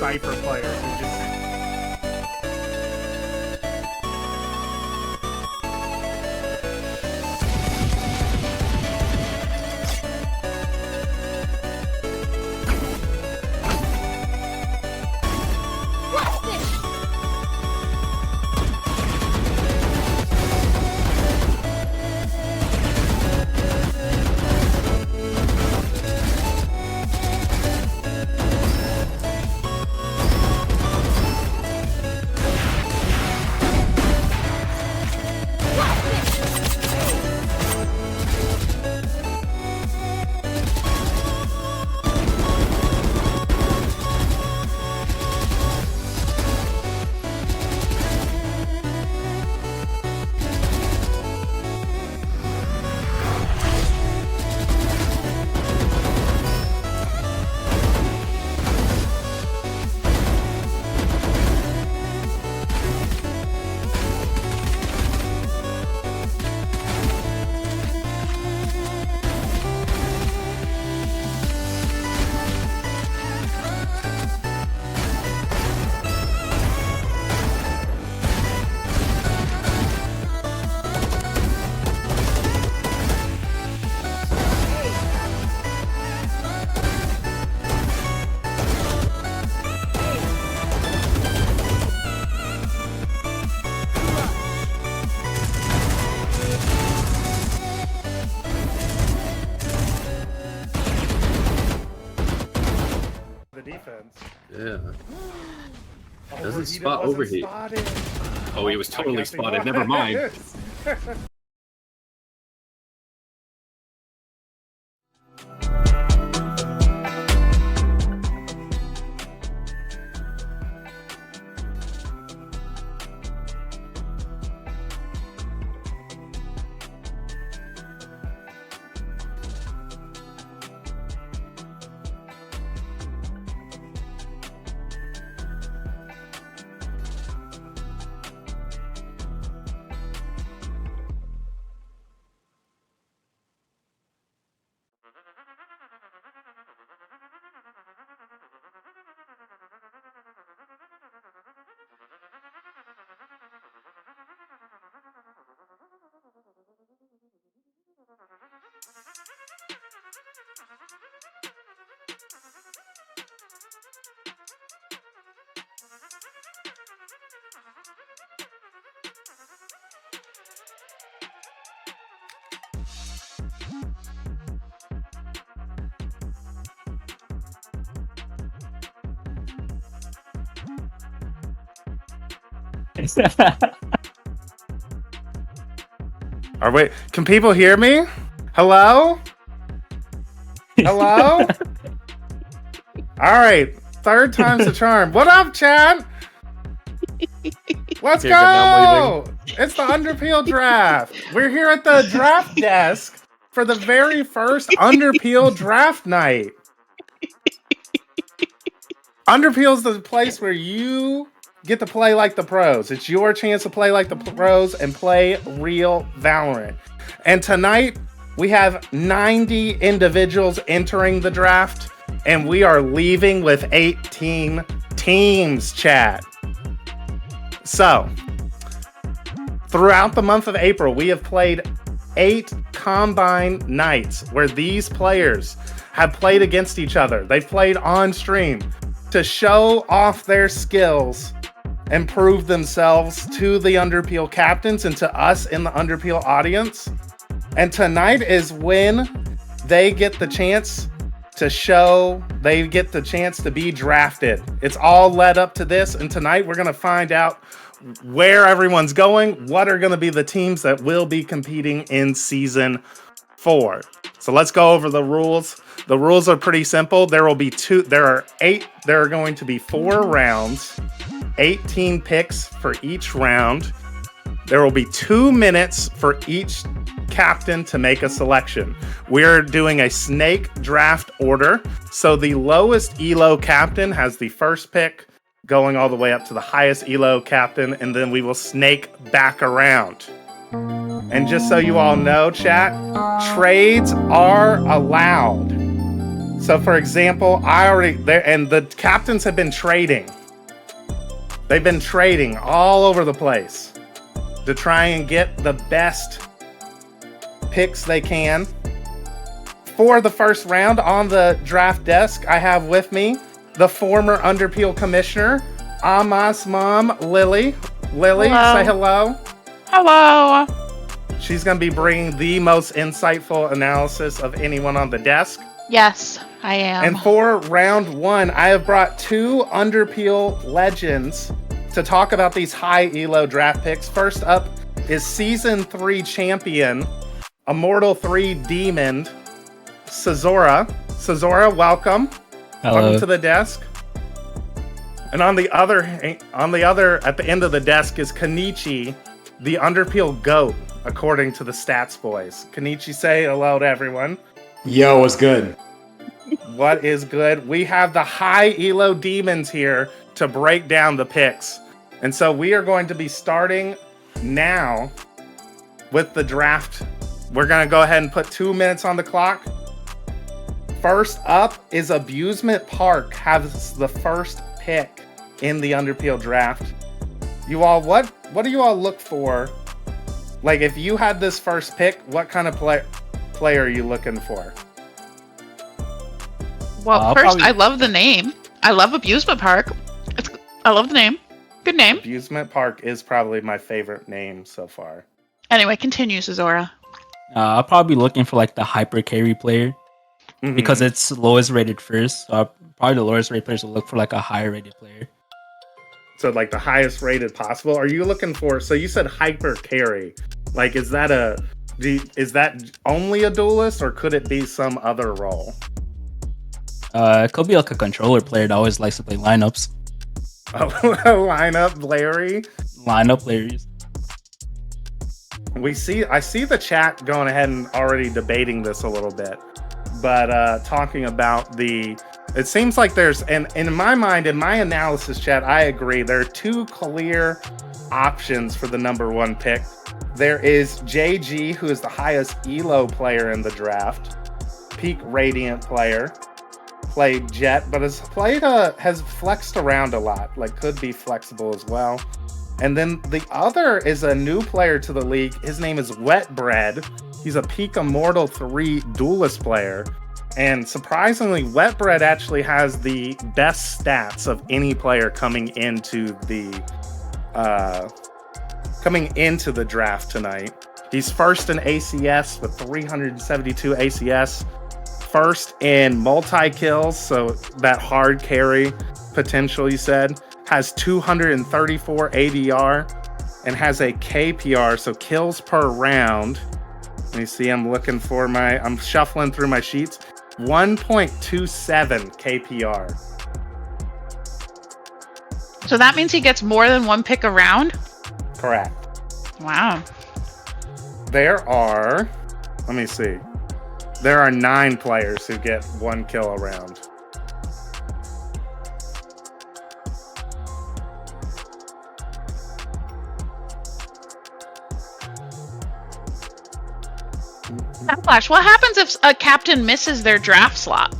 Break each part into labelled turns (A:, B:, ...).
A: Cypher players who just... The defense.
B: Yeah.
A: Oh,
B: Doesn't spot overheat.
A: Spotted.
B: Oh, he was totally spotted. Never mind.
A: Can people hear me? Hello? Hello? All right. Third time's the charm. What up, chat? Let's go! It's the Underpeel draft. We're here at the draft desk for the very first Underpeel draft night. Underpeel's the place where you get to play like the pros. It's your chance to play like the pros and play real Valorant. And tonight, we have 90 individuals entering the draft, and we are leaving with 18 teams, chat. So, throughout the month of April, we have played 8 Combine nights where these players have played against each other. They've played on stream to show off their skills and prove themselves to the Underpeel captains and to us in the Underpeel audience. And tonight is when they get the chance to show, they get the chance to be drafted. It's all led up to this, and tonight we're going to find out where everyone's going, what are going to be the teams that will be competing in Season 4. So let's go over the rules. The rules are pretty simple. There are going to be 4 rounds, 18 picks for each round. There will be 2 minutes for each captain to make a selection. We're doing a snake draft order. So the lowest elo captain has the first pick, going all the way up to the highest elo captain, and then we will snake back around. And just so you all know, chat, trades are allowed. So, for example, and the captains have been trading. They've been trading all over the place to try and get the best picks they can. For the first round on the draft desk, I have with me the former Underpeel commissioner, Ama's mom, Lily. Lily,
C: hello.
A: Say hello.
C: Hello.
A: She's going to be bringing the most insightful analysis of anyone on the desk.
C: Yes, I am.
A: And for round one, I have brought two Underpeel legends to talk about these high elo draft picks. First up is Season 3 champion, Immortal 3 demon, Cezora. Cezora, welcome.
D: Hello.
A: Welcome to the desk. And on the other, at the end of the desk is Kenichi, the Underpeel GOAT, according to the stats boys. Kenichi, say hello to everyone.
E: Yo, what's good?
A: What is good? We have the high elo demons here to break down the picks. And so we are going to be starting now with the draft. We're going to go ahead and put 2 minutes on the clock. First up is Abusement Park has the first pick in the Underpeel draft. You all, what do you all look for? Like, if you had this first pick, what kind of player are you looking for?
C: Well, first, I love the name. I love Abusement Park. I love the name. Good name.
A: Abusement Park is probably my favorite name so far.
C: Anyway, continue, Cezora.
D: I'll probably be looking for like the hyper carry player because it's lowest rated first. So probably the lowest rated players will look for like a higher rated player.
A: So like the highest rated possible. Are you looking for? So you said hyper carry. Like, is that only a duelist, or could it be some other role?
D: It could be like a controller player that always likes to play lineups.
A: Lineup, Larry.
D: Lineup players.
A: I see the chat going ahead and already debating this a little bit, but talking about it seems like there's, and in my mind, in my analysis chat, I agree. There are two clear options for the number one pick. There is JG, who is the highest elo player in the draft, peak radiant player. Played Jet, but has flexed around a lot, like could be flexible as well. And then the other is a new player to the league. His name is Wetbread. He's a peak Immortal 3 duelist player. And surprisingly, Wetbread actually has the best stats of any player coming into the draft tonight. He's first in ACS with 372 ACS. First in multi-kills, so that hard carry potential you said, has 234 ADR and has a KPR, so kills per round. Let me see, I'm shuffling through my sheets. 1.27 KPR.
C: So that means he gets more than one pick a round?
A: Correct.
C: Wow.
A: There are 9 players who get 1 kill a round.
C: Flash, what happens if a captain misses their draft slot?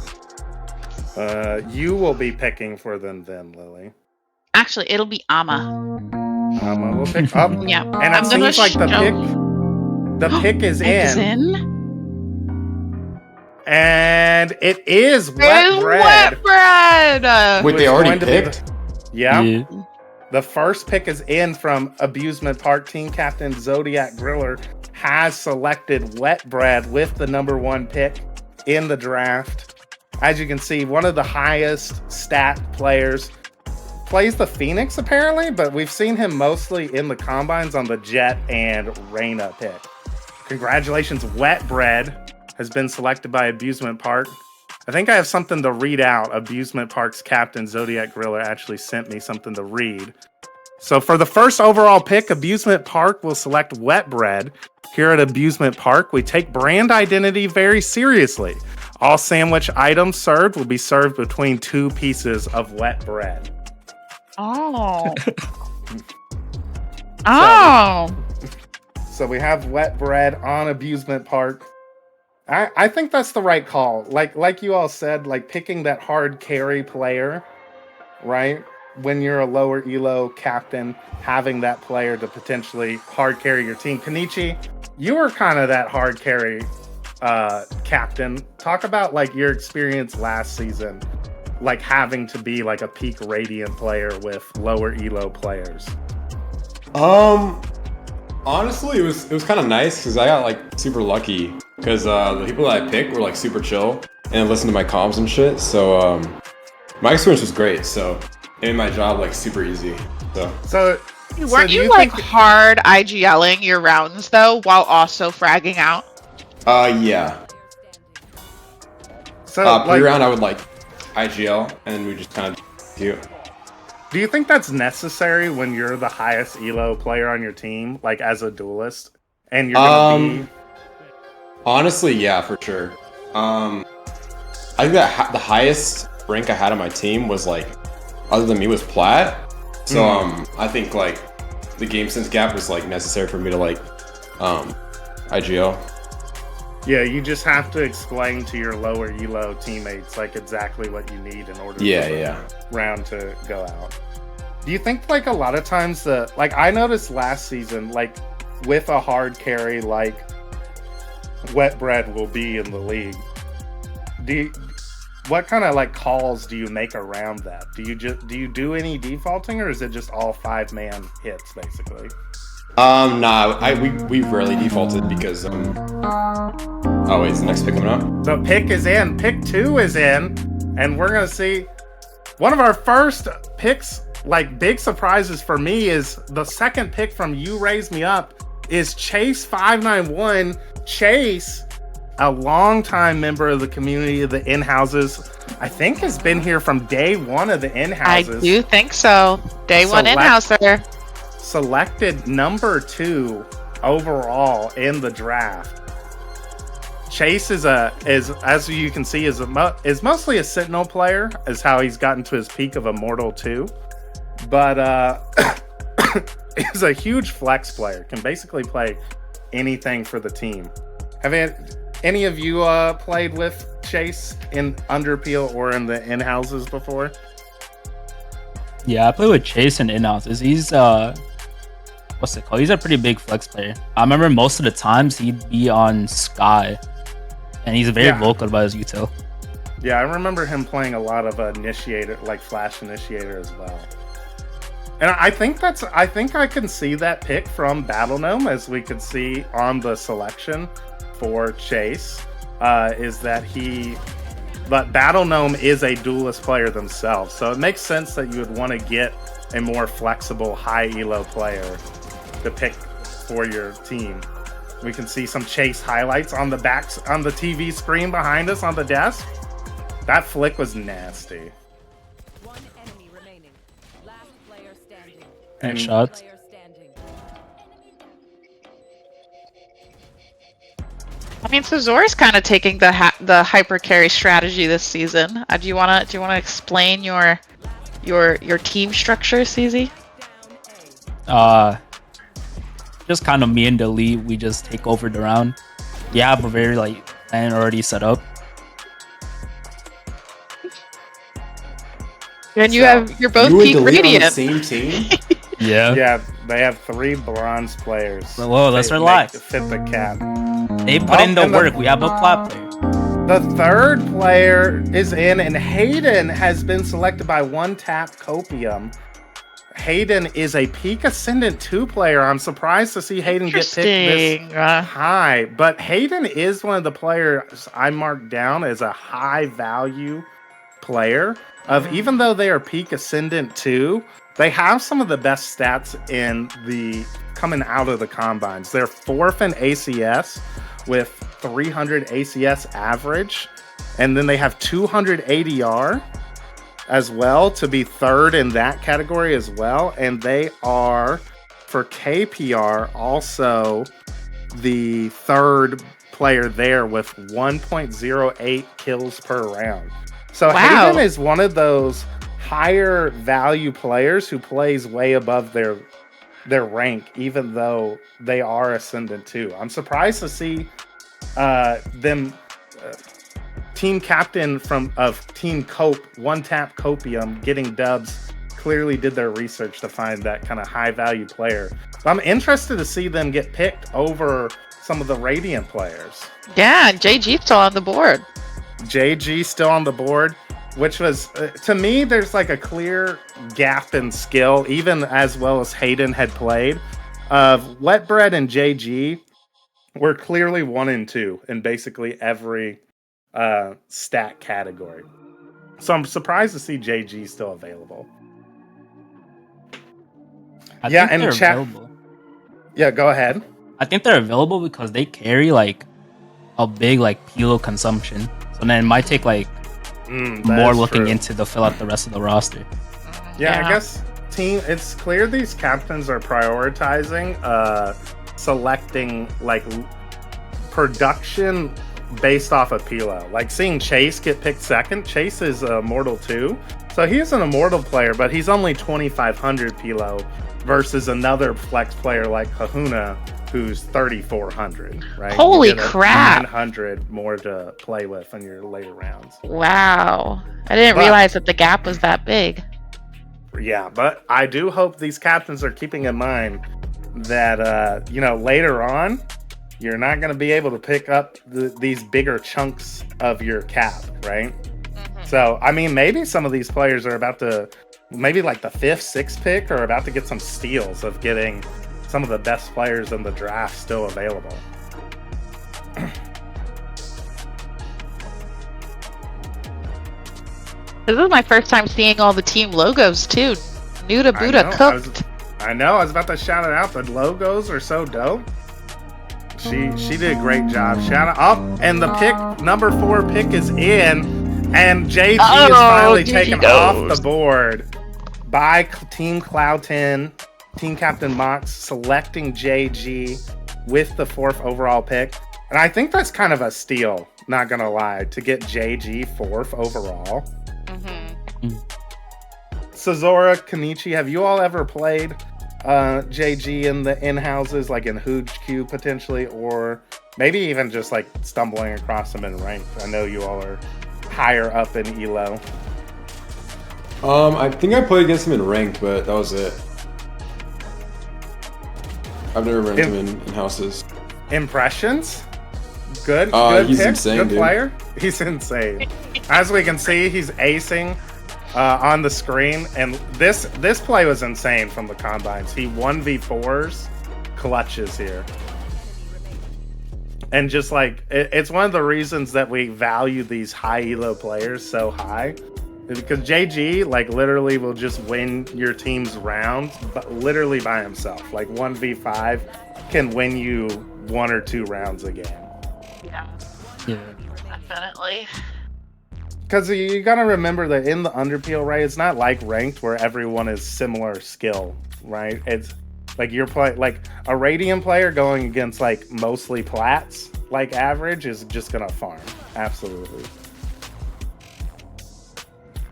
A: You will be picking for them then, Lily.
C: Actually, it'll be Ama.
A: Ama will pick up.
C: Yeah.
A: And it seems like the pick is in. And it is Wetbread.
E: Wait, they already picked?
A: Yeah. The first pick is in from Abusement Park. Team captain Zodiac Griller has selected Wetbread with the number 1 pick in the draft. As you can see, one of the highest stat players. Plays the Phoenix apparently, but we've seen him mostly in the combines on the Jet and Reyna pick. Congratulations, Wetbread has been selected by Abusement Park. I think I have something to read out. Abusement Park's captain, Zodiac Griller, actually sent me something to read. So for the first overall pick, Abusement Park will select Wetbread. Here at Abusement Park, we take brand identity very seriously. All sandwich items served will be served between 2 pieces of wet bread.
C: Oh.
A: So we have wet bread on Abusement Park. I think that's the right call. Like you all said, like picking that hard carry player, right? When you're a lower elo captain, having that player to potentially hard carry your team. Kenichi, you were kind of that hard carry captain. Talk about like your experience last season, like having to be like a peak Radiant player with lower elo players.
E: Honestly, it was kind of nice because I got like super lucky because the people that I picked were like super chill and listened to my comms and shit. So my experience was great. So it made my job like super easy.
A: So
C: weren't you like hard IGLing your rounds though, while also fragging out?
E: Yeah.
A: So
E: pre-round I would like IGL and we just kind of do.
A: Do you think that's necessary when you're the highest elo player on your team, like as a duelist, and you're gonna be?
E: Honestly, yeah, for sure. I think that the highest rank I had on my team was like, other than me, was plat. So I think like the game sense gap was like necessary for me to like IGL.
A: Yeah, you just have to explain to your lower elo teammates like exactly what you need in order for the round to go out. Do you think like a lot of times like I noticed last season, like with a hard carry like Wet Bread will be in the league, what kind of like calls do you make around that? Do you do any defaulting, or is it just all 5-man hits basically?
E: Nah, we rarely defaulted because oh wait, is the next pick coming up?
A: The pick is in. Pick 2 is in, and we're gonna see one of our first picks. Like big surprises for me is the second pick from You Raise Me Up is Chase591. Chase, a longtime member of the community of the in-houses, I think has been here from day one of the in-houses.
C: I do think so. Day one in-houser.
A: Selected number 2 overall in the draft. Chase is as you can see is mostly a Sentinel player, is how he's gotten to his peak of Immortal 2. But is a huge flex player. Can basically play anything for the team. Have any of you played with Chase in Underpeel or in the in-houses before?
D: Yeah, I play with Chase in in-houses. He's what's it called? He's a pretty big flex player. I remember most of the times he'd be on Sky, and he's very vocal about his util.
A: Yeah, I remember him playing a lot of Initiator, like Flash Initiator as well. And I think I can see that pick from Battle Gnome, as we could see on the selection for Chase, is that but Battle Gnome is a duelist player themselves, so it makes sense that you would want to get a more flexible high elo player to pick for your team. We can see some Chase highlights on the TV screen behind us on the desk. That flick was nasty.
F: One enemy remaining. Last player standing.
D: And shots.
C: I mean, so Zora's kind of taking the hyper carry strategy this season. Do you wanna explain your team structure, CZ?
D: Just kind of me and the lead. We just take over the round. You have a very like plan already set up.
C: And you're both peak Radiant.
E: On the same team?
A: Yeah, they have 3 bronze players.
D: Whoa, let's relax.
A: Fit the cap.
D: They put in the work. We have a plat player.
A: The 3rd player is in, and Hayden has been selected by One Tap Copium. Hayden is a peak Ascendant 2 player. I'm surprised to see Hayden get picked this high, but Hayden is one of the players I marked down as a high value player. Even though they are peak Ascendant 2, they have some of the best stats coming out of the combines. They're 4th in ACS with 300 ACS average, and then they have 200 ADR as well to be 3rd in that category as well. And they are, for KPR, also the 3rd player there with 1.08 kills per round. So Hayden is one of those higher value players who plays way above their rank, even though they are Ascendant 2. I'm surprised to see them team captain of Team Cope, One Tap Copium, getting dubs, clearly did their research to find that kind of high value player. So I'm interested to see them get picked over some of the Radiant players.
C: Yeah, and JG's still on the board.
A: JG still on the board, which was, to me, there's like a clear gap in skill, even as well as Hayden had played. Wetbread and JG were clearly 1 and 2 in basically every stat category. So I'm surprised to see JG still available.
D: I
A: Yeah,
D: think
A: and
D: they're
A: chat-
D: available.
A: Yeah, go ahead.
D: I think they're available because they carry like a big like Pilo consumption. So then it might take like
A: That
D: more
A: is
D: looking
A: true.
D: into to fill out the rest of the roster.
A: Yeah, I guess it's clear these captains are prioritizing selecting like production based off of Pilo. Like seeing Chase get picked second. Chase is Immortal 2. So he's an Immortal player, but he's only 2,500 Pilo versus another flex player like Kahuna, who's 3,400, right?
C: Holy
A: You get
C: crap.
A: 900 more to play with in your later rounds.
C: Wow. I didn't
A: But-
C: realize that the gap was that big.
A: Yeah, but I do hope these captains are keeping in mind that, later on, you're not going to be able to pick up these bigger chunks of your cap, right? So, I mean, maybe some of these players are about to, maybe like the 5th, 6th pick, are about to get some steals of getting some of the best players in the draft still available.
C: This is my first time seeing all the team logos too. New to Buddha cooked.
A: I was about to shout it out. The logos are so dope. She did a great job. Shout out. Oh, and the pick, number 4 pick is in. And JG is finally
C: GG
A: taken
C: goes.
A: off the board by Team Cloud 10. Team Captain Mox selecting JG with the 4th overall pick. And I think that's kind of a steal, not going to lie, to get JG 4th overall. Sazora, Kenichi, have you all ever played JG in the in-houses, like in Hooge Q potentially, or maybe even just like stumbling across them in ranked? I know you all are higher up in ELO.
E: I think I played against him in ranked, but that was it. I've never run into him in houses.
A: Impressions? Good
E: He's
A: pick,
E: insane,
A: good
E: dude.
A: player. He's insane. As we can see, he's acing on the screen, and this play was insane from the combines. He 1v4s clutches here. And just like, it's one of the reasons that we value these high elo players so high. Because JG, like, literally will just win your team's round, but literally by himself. Like, 1v5 can win you 1 or 2 rounds a game.
C: Yeah,
D: Yeah.
C: definitely.
A: Because you gotta remember that in the Underpeel, right, it's not like ranked where everyone is similar skill, right? It's like you're playing, like, a Radiant player going against, like, mostly Plats, like, average is just gonna farm. Absolutely.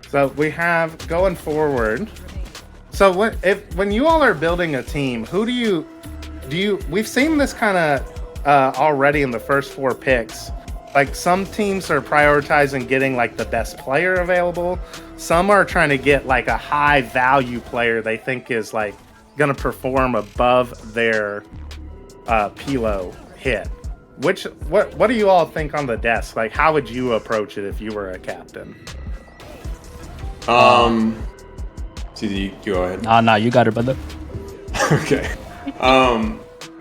A: So we have, going forward, so when you all are building a team, who do you, we've seen this kind of already in the first 4 picks. Like, some teams are prioritizing getting like the best player available. Some are trying to get like a high value player they think is like gonna perform above their Pilo hit. What do you all think on the desk? Like, how would you approach it if you were a captain?
E: CD, go ahead.
D: Nah, you got it, brother.
E: Okay.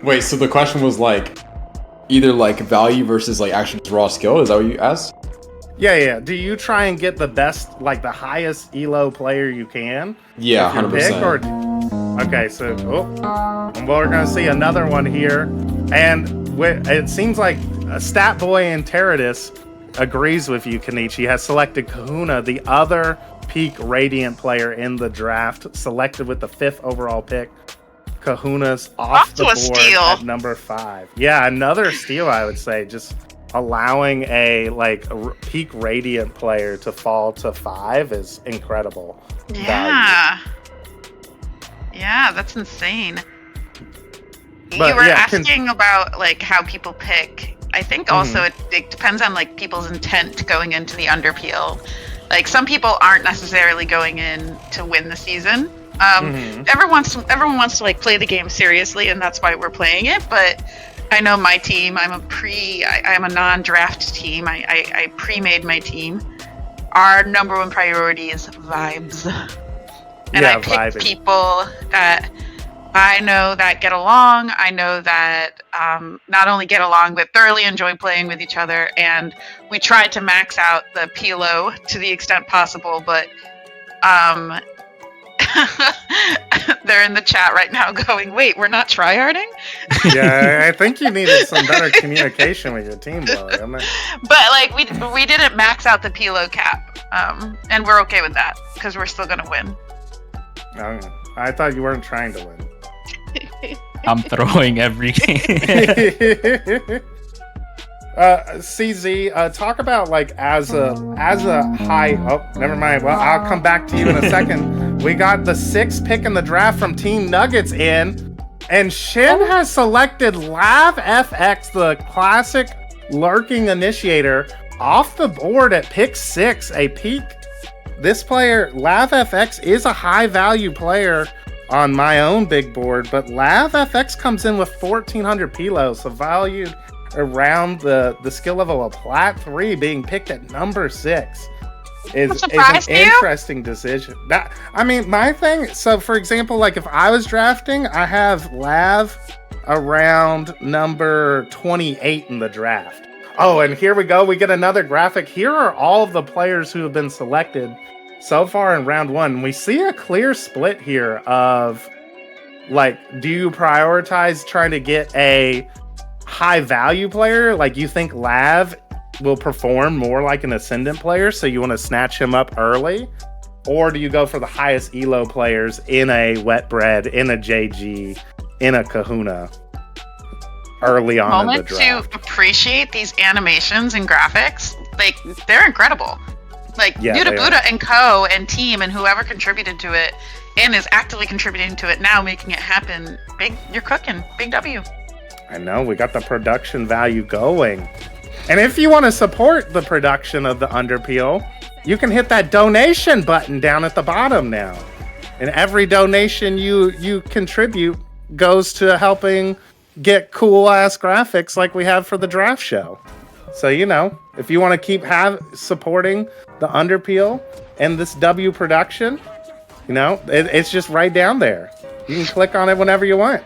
E: Wait, so the question was like either like value versus like actually just raw skill? Is that what you asked?
A: Yeah. Do you try and get the best, like the highest elo player you can?
E: Yeah,
A: with your
E: 100%.
A: pick, okay, so and we're gonna see another one here, and it seems like Stat Boy and Teradus agrees with you, Kenichi. Has selected Kahuna, the other peak Radiant player in the draft, selected with the 5th overall pick. Kahuna's off the
C: to a
A: board
C: steal.
A: at number 5. Yeah, another steal, I would say. Just allowing a peak Radiant player to fall to 5 is incredible. value.
C: Yeah, that's insane.
A: But,
C: you were
A: yeah,
C: asking about like how people pick I think also it depends on like people's intent going into the Underpeel. Like some people aren't necessarily going in to win the season. Everyone wants to like play the game seriously, and that's why we're playing it. But I know my team. I'm a non-draft team. I pre-made my team. Our number one priority is vibes, and I pick people that I know that get along. I know that not only get along, but thoroughly enjoy playing with each other. And we tried to max out the Pilo to the extent possible, but they're in the chat right now going, wait, we're not tryharding?
A: Yeah, I think you needed some better communication with your team, though.
C: But like we didn't max out the Pilo cap, and we're okay with that because we're still gonna win.
A: I thought you weren't trying to win.
D: I'm throwing every game.
A: CZ, talk about like as a high. Oh, never mind. Well, I'll come back to you in a second. We got the 6th pick in the draft from Team Nuggets in, and Shin has selected Lav FX, the classic lurking initiator, off the board at pick 6. A peak. This player, Lav FX, is a high value player on my own big board, but Lav FX comes in with 1,400 Pilo, so valued around the skill level of Plat 3, being picked at number 6 is an interesting decision. My thing, so for example, like if I was drafting, I have Lav around number 28 in the draft. Oh, and here we go. We get another graphic. Here are all of the players who have been selected so far in round 1. We see a clear split here of, like, do you prioritize trying to get a high value player? Like, you think Lav will perform more like an Ascendant player, so you want to snatch him up early? Or do you go for the highest elo players in a Wet Bread, in a JG, in a Kahuna early on in the draft?
C: To appreciate these animations and graphics, like, they're incredible. Like, Yuta Buddha and Co. and team and whoever contributed to it and is actively contributing to it now, making it happen. You're cooking. Big W.
A: I know, we got the production value going. And if you want to support the production of the Underpeel, you can hit that donation button down at the bottom now. And every donation you contribute goes to helping get cool ass graphics like we have for the draft show. So, you know, if you want to keep supporting the Underpeel and this W production, you know, it's just right down there. You can click on it whenever you want.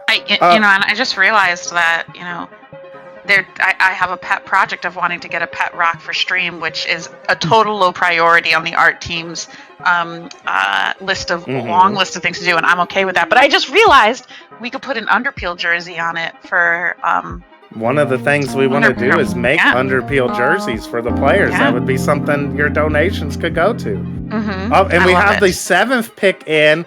C: And I just realized that, you know, I have a pet project of wanting to get a pet rock for stream, which is a total low priority on the art team's list of long list of things to do, and I'm okay with that. But I just realized we could put an Underpeel jersey on it for.
A: One of the things we want to do is make Underpeel jerseys for the players. That would be something your donations could go to. Oh, and we have the 7th pick in.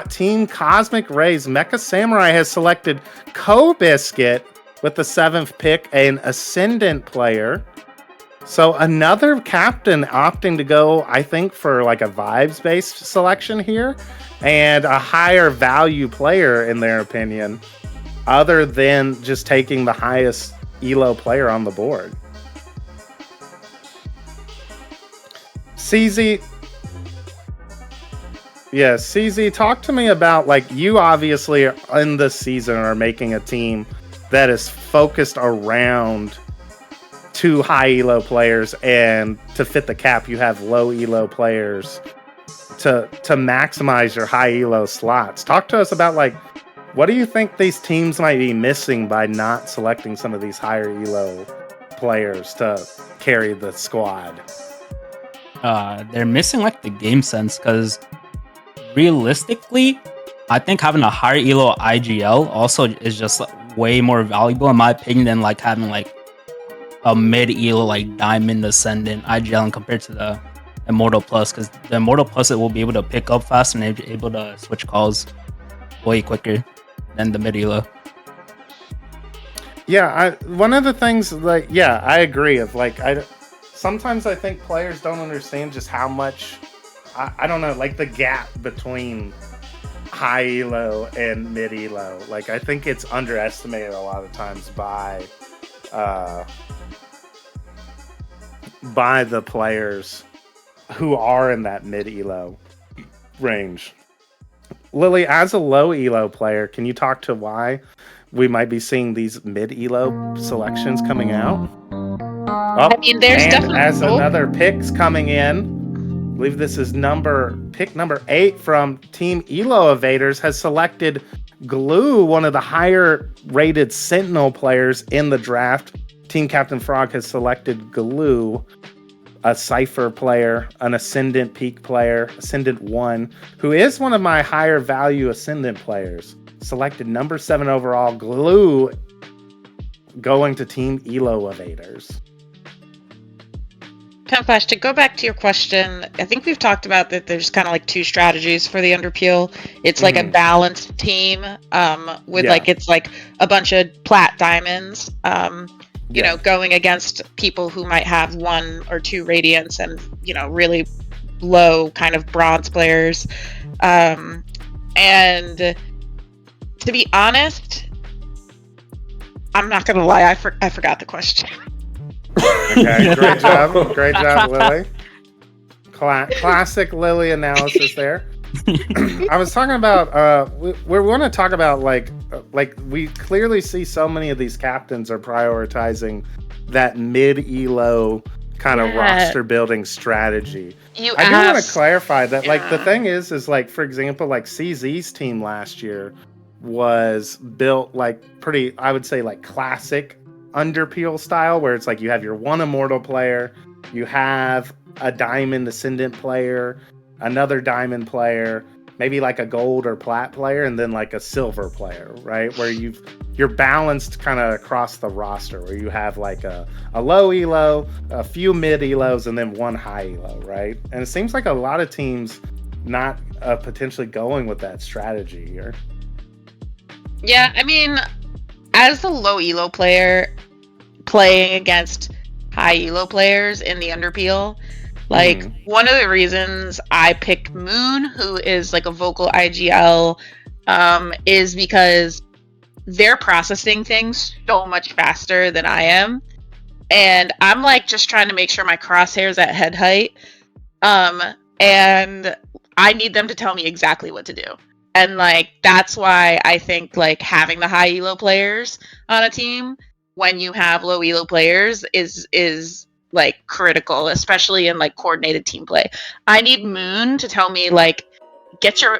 A: Team Cosmic Rays. Mecha Samurai has selected Co-Biscuit with the 7th pick, an Ascendant player. So another captain opting to go, I think, for like a vibes-based selection here, and a higher value player in their opinion, other than just taking the highest elo player on the board. CZ, talk to me about, like, you obviously in this season are making a team that is focused around 2 high elo players, and to fit the cap, you have low elo players to maximize your high elo slots. Talk to us about, like, what do you think these teams might be missing by not selecting some of these higher elo players to carry the squad?
D: They're missing, like, the game sense, because realistically, I think having a higher elo IGL also is just way more valuable in my opinion than like having like a mid elo like Diamond Ascendant IGL compared to the Immortal Plus, because the Immortal Plus, it will be able to pick up fast and able to switch calls way quicker than the mid elo.
A: Yeah, one of the things, like, yeah, I agree. Of like, sometimes I think players don't understand just how much, I don't know, like the gap between high elo and mid elo. Like, I think it's underestimated a lot of times by the players who are in that mid elo range. Lily, as a low elo player, can you talk to why we might be seeing these mid elo selections coming out? Oh,
C: I mean, there's
A: and
C: definitely
A: as another pick's coming in, I believe this is pick number 8 from Team Elo Evaders has selected Glue, one of the higher rated Sentinel players in the draft. Team Captain Frog has selected Glue, a Cypher player, an Ascendant Peak player, Ascendant 1, who is one of my higher value Ascendant players. Selected number 7 overall, Glue, going to Team Elo Evaders.
C: Flash, to go back to your question, I think we've talked about that there's kind of like 2 strategies for the Underpeel. It's like a balanced team with it's like a bunch of plat diamonds, you know, going against people who might have 1 or 2 radiants and, you know, really low kind of bronze players. And to be honest, I'm not going to lie, I forgot the question.
A: Okay, great job, Lily. Classic Lily analysis there. I was talking about we want to talk about like we clearly see so many of these captains are prioritizing that mid elo kind of roster building strategy. I do want to clarify that like the thing is like, for example, like CZ's team last year was built like pretty, I would say, like classic Underpeel style, where it's like you have your 1 immortal player, you have a diamond ascendant player, another diamond player, maybe like a gold or plat player, and then like a silver player, right? Where you're balanced kind of across the roster, where you have like a low elo, a few mid elos, and then 1 high elo, right? And it seems like a lot of teams not potentially going with that strategy here.
C: Yeah, I mean, as a low elo player playing against high elo players in the Underpeel, like one of the reasons I picked Moon, who is like a vocal IGL, is because they're processing things so much faster than I am. And I'm like just trying to make sure my crosshair's at head height. And I need them to tell me exactly what to do. And like that's why I think like having the high elo players on a team when you have low elo players is like critical, especially in like coordinated team play. I need Moon to tell me like get your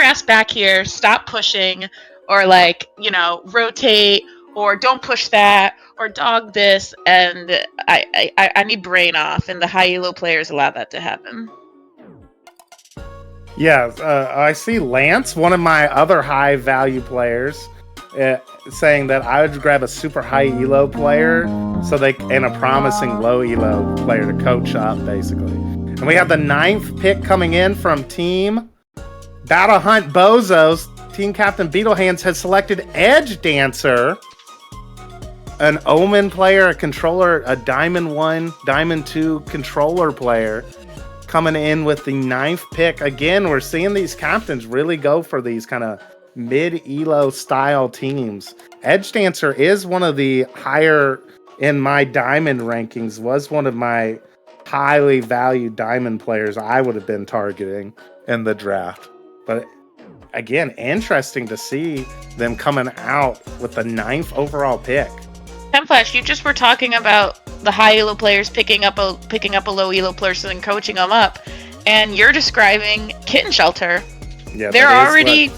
C: ass back here, stop pushing, or like, you know, rotate, or don't push that, or dog this, and I need brain off, and the high elo players allow that to happen.
A: Yeah, I see Lance, one of my other high value players, saying that I would grab a super high elo player and a promising low elo player to coach up, basically. And we have the 9th pick coming in from Team Battle Hunt Bozos. Team Captain Beetlehands has selected Edge Dancer, an Omen player, a controller, a Diamond 1, Diamond 2 controller player, coming in with the 9th pick. Again, we're seeing these captains really go for these kind of mid-elo style teams. Edge Dancer is one of the higher in my diamond rankings, was one of my highly valued diamond players I would have been targeting in the draft. But again, interesting to see them coming out with the 9th overall pick.
C: Flash, you just were talking about the high elo players picking up a low elo person and coaching them up, and you're describing Kitten Shelter.
A: Yeah,
C: they're already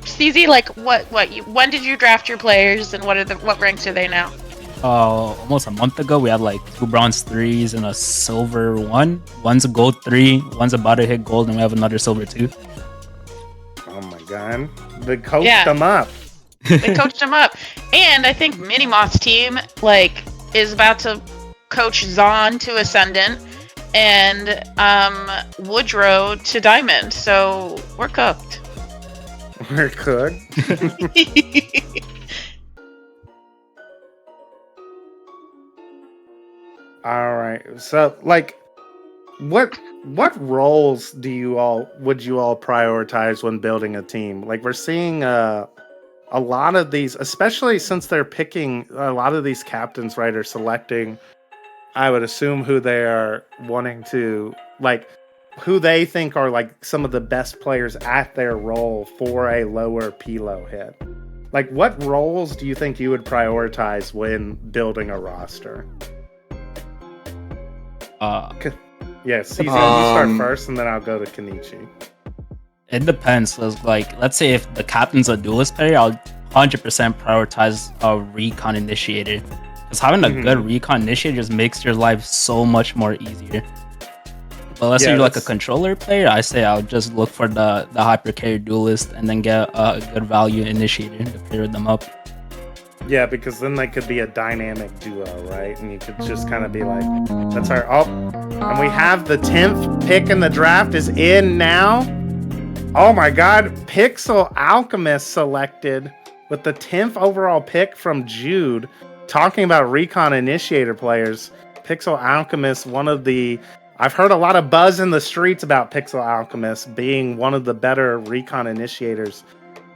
C: CZ. Like when did you draft your players, and what ranks are they now?
D: Almost a month ago, we had like 2 bronze 3s and a silver 1. One's a gold 3, one's about to hit gold, and we have another silver 2.
A: Oh my god, they coached them up.
C: They coached him up. And I think Minimoth's team like is about to coach Zahn to Ascendant and Woodrow to Diamond. So we're cooked.
A: We're cooked. All right. So like what roles would you all prioritize when building a team? Like we're seeing a lot of these, especially since they're picking a lot of these captains, right, are selecting, I would assume, who they are wanting to, like, who they think are like some of the best players at their role for a lower Pilo hit. Like, what roles do you think you would prioritize when building a roster? Yeah, Caesar, you start first, and then I'll go to Kenichi.
D: It depends. Like, let's say if the captain's a duelist player, I'll 100% prioritize a recon initiator. Because having a good recon initiator just makes your life so much more easier. But let's say you're like a controller player, I say I'll just look for the hyper carry duelist and then get a good value initiator to pair them up.
A: Yeah, because then they could be a dynamic duo, right? And you could just kind of be like, that's our... Oh, and we have the 10th pick in the draft is in now. Oh my god, Pixel Alchemist selected with the 10th overall pick from Jude. Talking about recon initiator players, Pixel Alchemist, one of the... I've heard a lot of buzz in the streets about Pixel Alchemist being one of the better recon initiators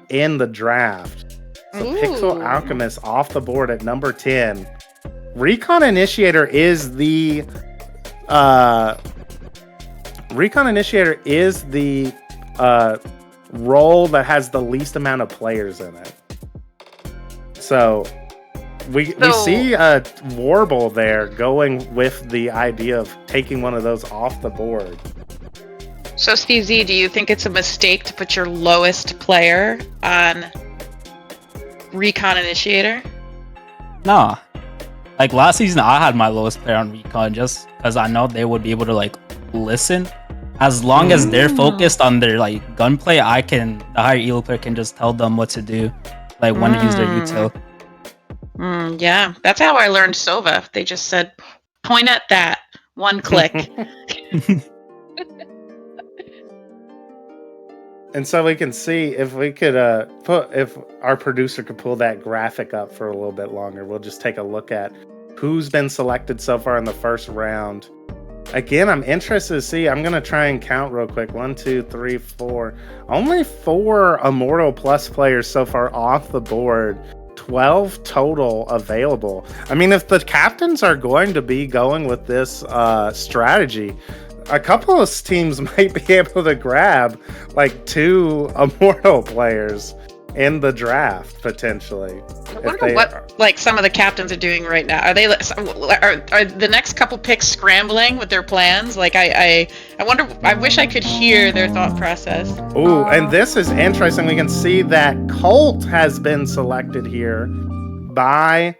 A: in the draft. So Pixel Alchemist off the board at number 10. Recon Initiator is the role that has the least amount of players in it. So we see Warble there going with the idea of taking one of those off the board.
C: So Steve Z, do you think it's a mistake to put your lowest player on Recon Initiator?
D: Nah. Like last season, I had my lowest player on Recon just because I know they would be able to like listen. As long as they're focused on their like gunplay, the higher elo player can just tell them what to do, like when to use their util.
C: Yeah, that's how I learned Sova. They just said, point at that, one click.
A: And so we can see if we could if our producer could pull that graphic up for a little bit longer, we'll just take a look at who's been selected so far in the first round. Again, I'm interested to see. I'm going to try and count real quick. 1, 2, 3, 4. Only 4 Immortal Plus players so far off the board. 12 total available. I mean, if the captains are going to be going with this strategy, a couple of teams might be able to grab like 2 Immortal players in the draft potentially.
C: I wonder what like some of the captains are doing right now. Are they are the next couple picks scrambling with their plans? Like I wonder. I wish I could hear their thought process.
A: Ooh, and this is interesting. We can see that Colt has been selected here by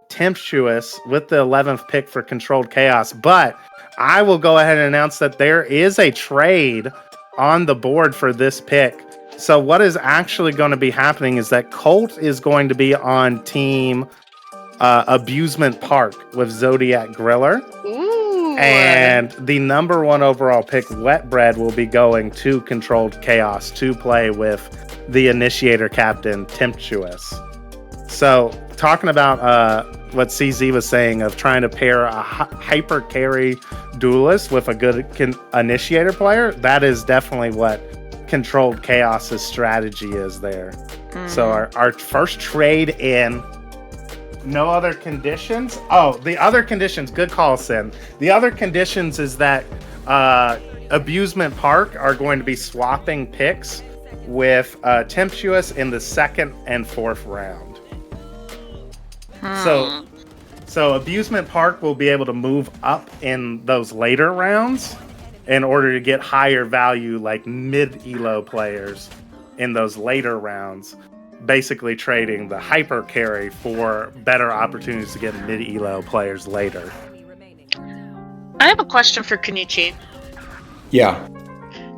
A: Tempestuous with the 11th pick for Controlled Chaos, but I will go ahead and announce that there is a trade on the board for this pick. So what is actually going to be happening is that Colt is going to be on team Abusement Park with Zodiac Griller.
C: Ooh.
A: And the number 1 overall pick, Wet Bread, will be going to Controlled Chaos to play with the Initiator captain, Tempestuous. So talking about what CZ was saying of trying to pair a hyper carry duelist with a good Initiator player, that is definitely what Controlled Chaos's strategy is there. So our first trade in, no other conditions. Oh, the other conditions, good call, Sin. The other conditions is that Abusement Park are going to be swapping picks with Tempestuous in the 2nd and 4th round. So Abusement Park will be able to move up in those later rounds in order to get higher value, like mid-elo players in those later rounds, basically trading the hyper carry for better opportunities to get mid-elo players later.
C: I have a question for Kenichi.
E: Yeah.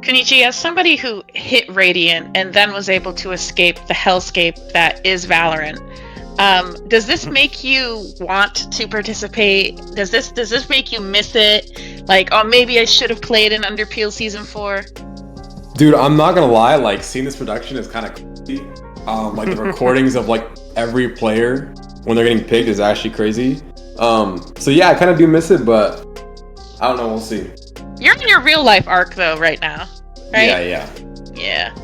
C: Kenichi, as somebody who hit Radiant and then was able to escape the hellscape that is Valorant, does this make you want to participate? Does this make you miss it? Like, oh, maybe I should have played in Underpeel Season 4?
E: Dude, I'm not gonna lie, like, seeing this production is kind of crazy. Like, the recordings of, like, every player when they're getting picked is actually crazy. So yeah, I kind of do miss it, but I don't know, we'll see.
C: You're your real life arc though right now, right?
E: Yeah.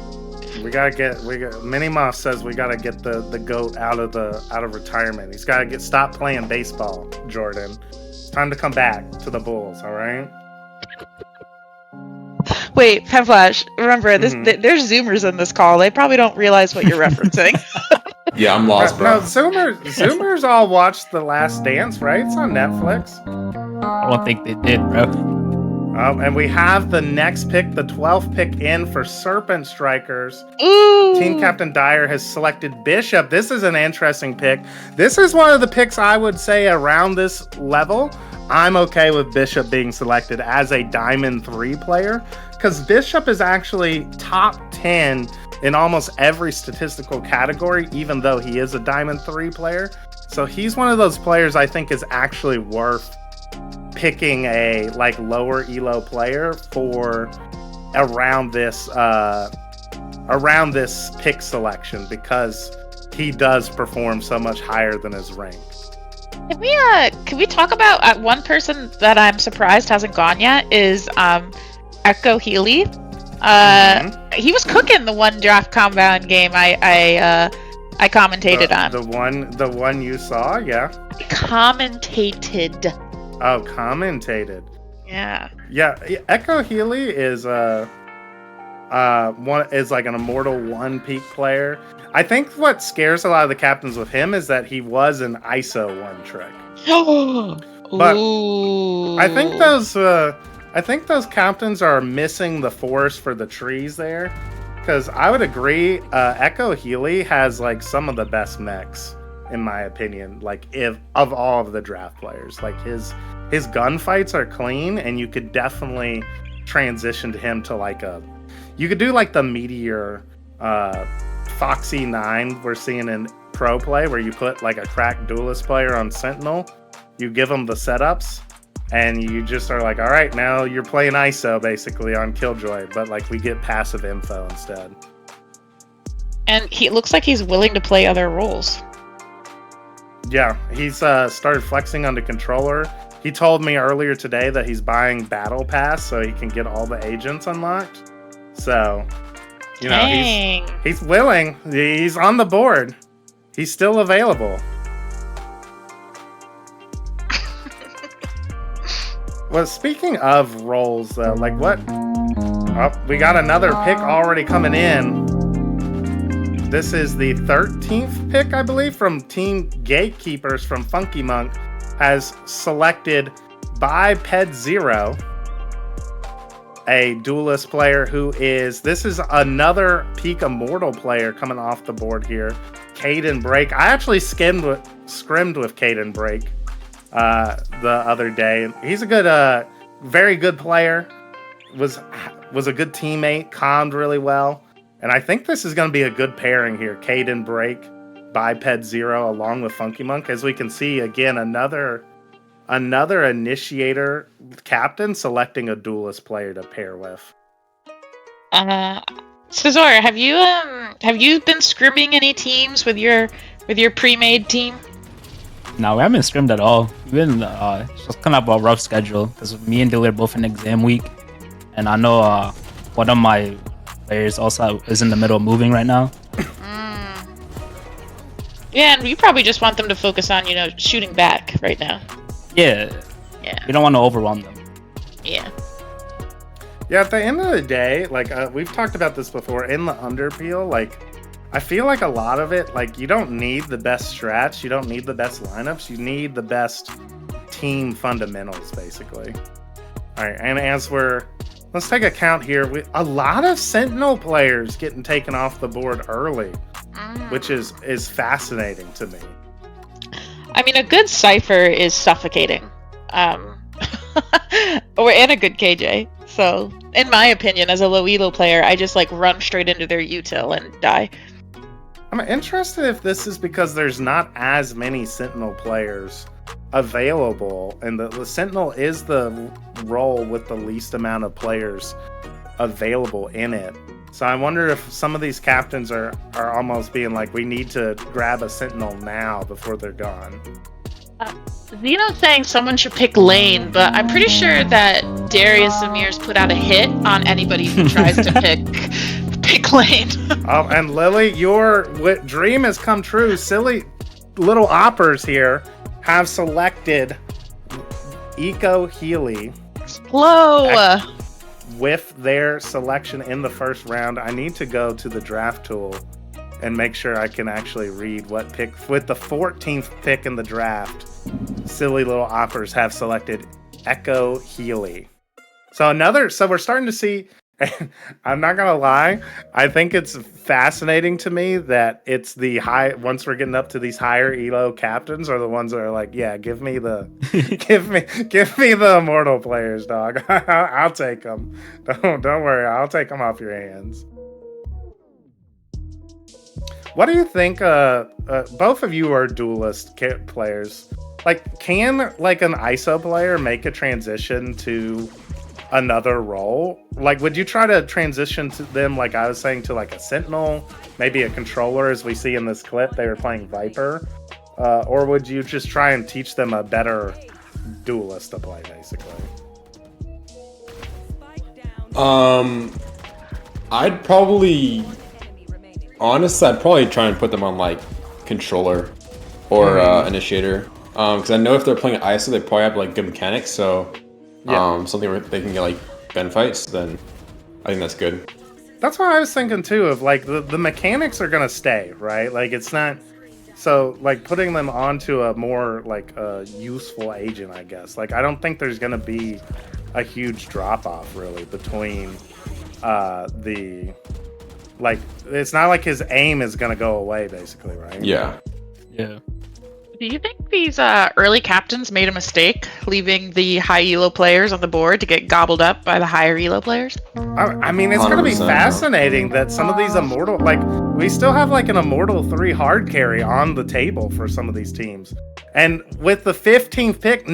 A: We got Minimoff says we gotta get the goat out of retirement. He's gotta stop playing baseball, Jordan. It's time to come back to the Bulls, all right?
C: Wait, Penflash, remember there's Zoomers in this call. They probably don't realize what you're referencing.
E: Yeah, I'm lost, bro.
A: No, Zoomers all watched The Last Dance, right? It's on Netflix.
D: I don't think they did, bro.
A: And we have the next pick, the 12th pick in for Serpent Strikers.
C: Ooh.
A: Team Captain Dyer has selected Bishop. This is an interesting pick. This is one of the picks I would say around this level. I'm okay with Bishop being selected as a Diamond 3 player because Bishop is actually top 10 in almost every statistical category, even though he is a Diamond 3 player. So he's one of those players I think is actually worth picking a lower elo player for around this pick selection because he does perform so much higher than his rank.
C: Can we talk about one person that I'm surprised hasn't gone yet is Echo Healy. He was cooking the one draft compound game I commentated on.
A: The one you saw, yeah.
C: Commentated.
A: Oh, commentated.
C: Yeah.
A: Yeah, Echo Healy is like an Immortal 1 peak player. I think what scares a lot of the captains with him is that he was an ISO 1 trick. But
C: Ooh.
A: I think those captains are missing the forest for the trees there. Because I would agree, Echo Healy has some of the best mechs, in my opinion. Of all of the draft players, his gunfights are clean, and you could definitely transition to him to you could do the Meteor Foxy 9 we're seeing in pro play, where you put a cracked duelist player on Sentinel, you give them the setups, and you just are all right, now you're playing ISO basically on Killjoy, but we get passive info instead.
C: And he looks like he's willing to play other roles.
A: Yeah, he's started flexing on the controller. He told me earlier today that he's buying Battle Pass so he can get all the agents unlocked. So, he's willing. He's on the board. He's still available. Well, speaking of roles, though, what? Oh, we got another pick already coming in. This is the 13th pick, I believe, from Team Gatekeepers from Funky Monk, has selected Biped Zero, a duelist player this is another peak Immortal player coming off the board here, Caden Break. I actually scrimmed with Caden Break the other day. He's a good, very good player, was a good teammate, calmed really well. And I think this is going to be a good pairing here. Caden Break, Biped Zero, along with Funky Monk. As we can see, again, another initiator captain selecting a duelist player to pair with.
C: Cesar, have you been scrimming any teams with your pre-made team?
D: No, we haven't scrimmed at all. We've been just kind of a rough schedule because me and Dilly are both in exam week, and I know one of my players also is in the middle of moving right now.
C: Yeah, and you probably just want them to focus on shooting back right now.
D: Yeah. We don't want to overwhelm them.
C: Yeah.
A: Yeah, at the end of the day, we've talked about this before, in the Underpeel, I feel a lot of it, you don't need the best strats, you don't need the best lineups, you need the best team fundamentals, basically. Alright, and let's take a count here. A lot of Sentinel players getting taken off the board early, which is fascinating to me.
C: I mean, a good Cypher is suffocating. And a good KJ. So, in my opinion, as a low elo player, I just run straight into their util and die.
A: I'm interested if this is because there's not as many Sentinel players available, and the Sentinel is the role with the least amount of players available in it. So I wonder if some of these captains are almost being we need to grab a Sentinel now before they're gone.
C: Zeno's saying someone should pick Lane, but I'm pretty sure that Darius Amir's put out a hit on anybody who tries to pick lane.
A: Oh, and Lily, your dream has come true. Silly little oppers here have selected Eco Healy.
C: Hello.
A: With their selection in the first round. I need to go to the draft tool and make sure I can actually read what pick. With the 14th pick in the draft, silly little oppers have selected Echo Healy. So we're starting to see, I'm not gonna lie, I think it's fascinating to me that it's once we're getting up to these higher elo captains are the ones that are like, yeah, give me the immortal players, dog. I'll take them. Don't worry, I'll take them off your hands. What do you think? Both of you are duelist players. Like, can like an ISO player make a transition to another role? Like, would you try to transition to them, like I was saying, to like a sentinel, maybe a controller, as we see in this clip they were playing Viper, or would you just try and teach them a better duelist to play, basically?
E: I'd probably try and put them on like controller or initiator, because I know if they're playing ISO they probably have like good mechanics, so something where they can get like Ben fights, then I think that's good.
A: That's what I was thinking too, of like the mechanics are gonna stay, right? Like, it's not so like putting them onto a more like useful agent, I guess. Like, I don't think there's gonna be a huge drop off really between it's not like his aim is gonna go away, basically, right?
E: Yeah.
C: Do you think these early captains made a mistake leaving the high elo players on the board to get gobbled up by the higher elo players?
A: I mean, it's going to be fascinating that some of these immortal, like, we still have like an immortal 3 hard carry on the table for some of these teams. And with the 15th pick,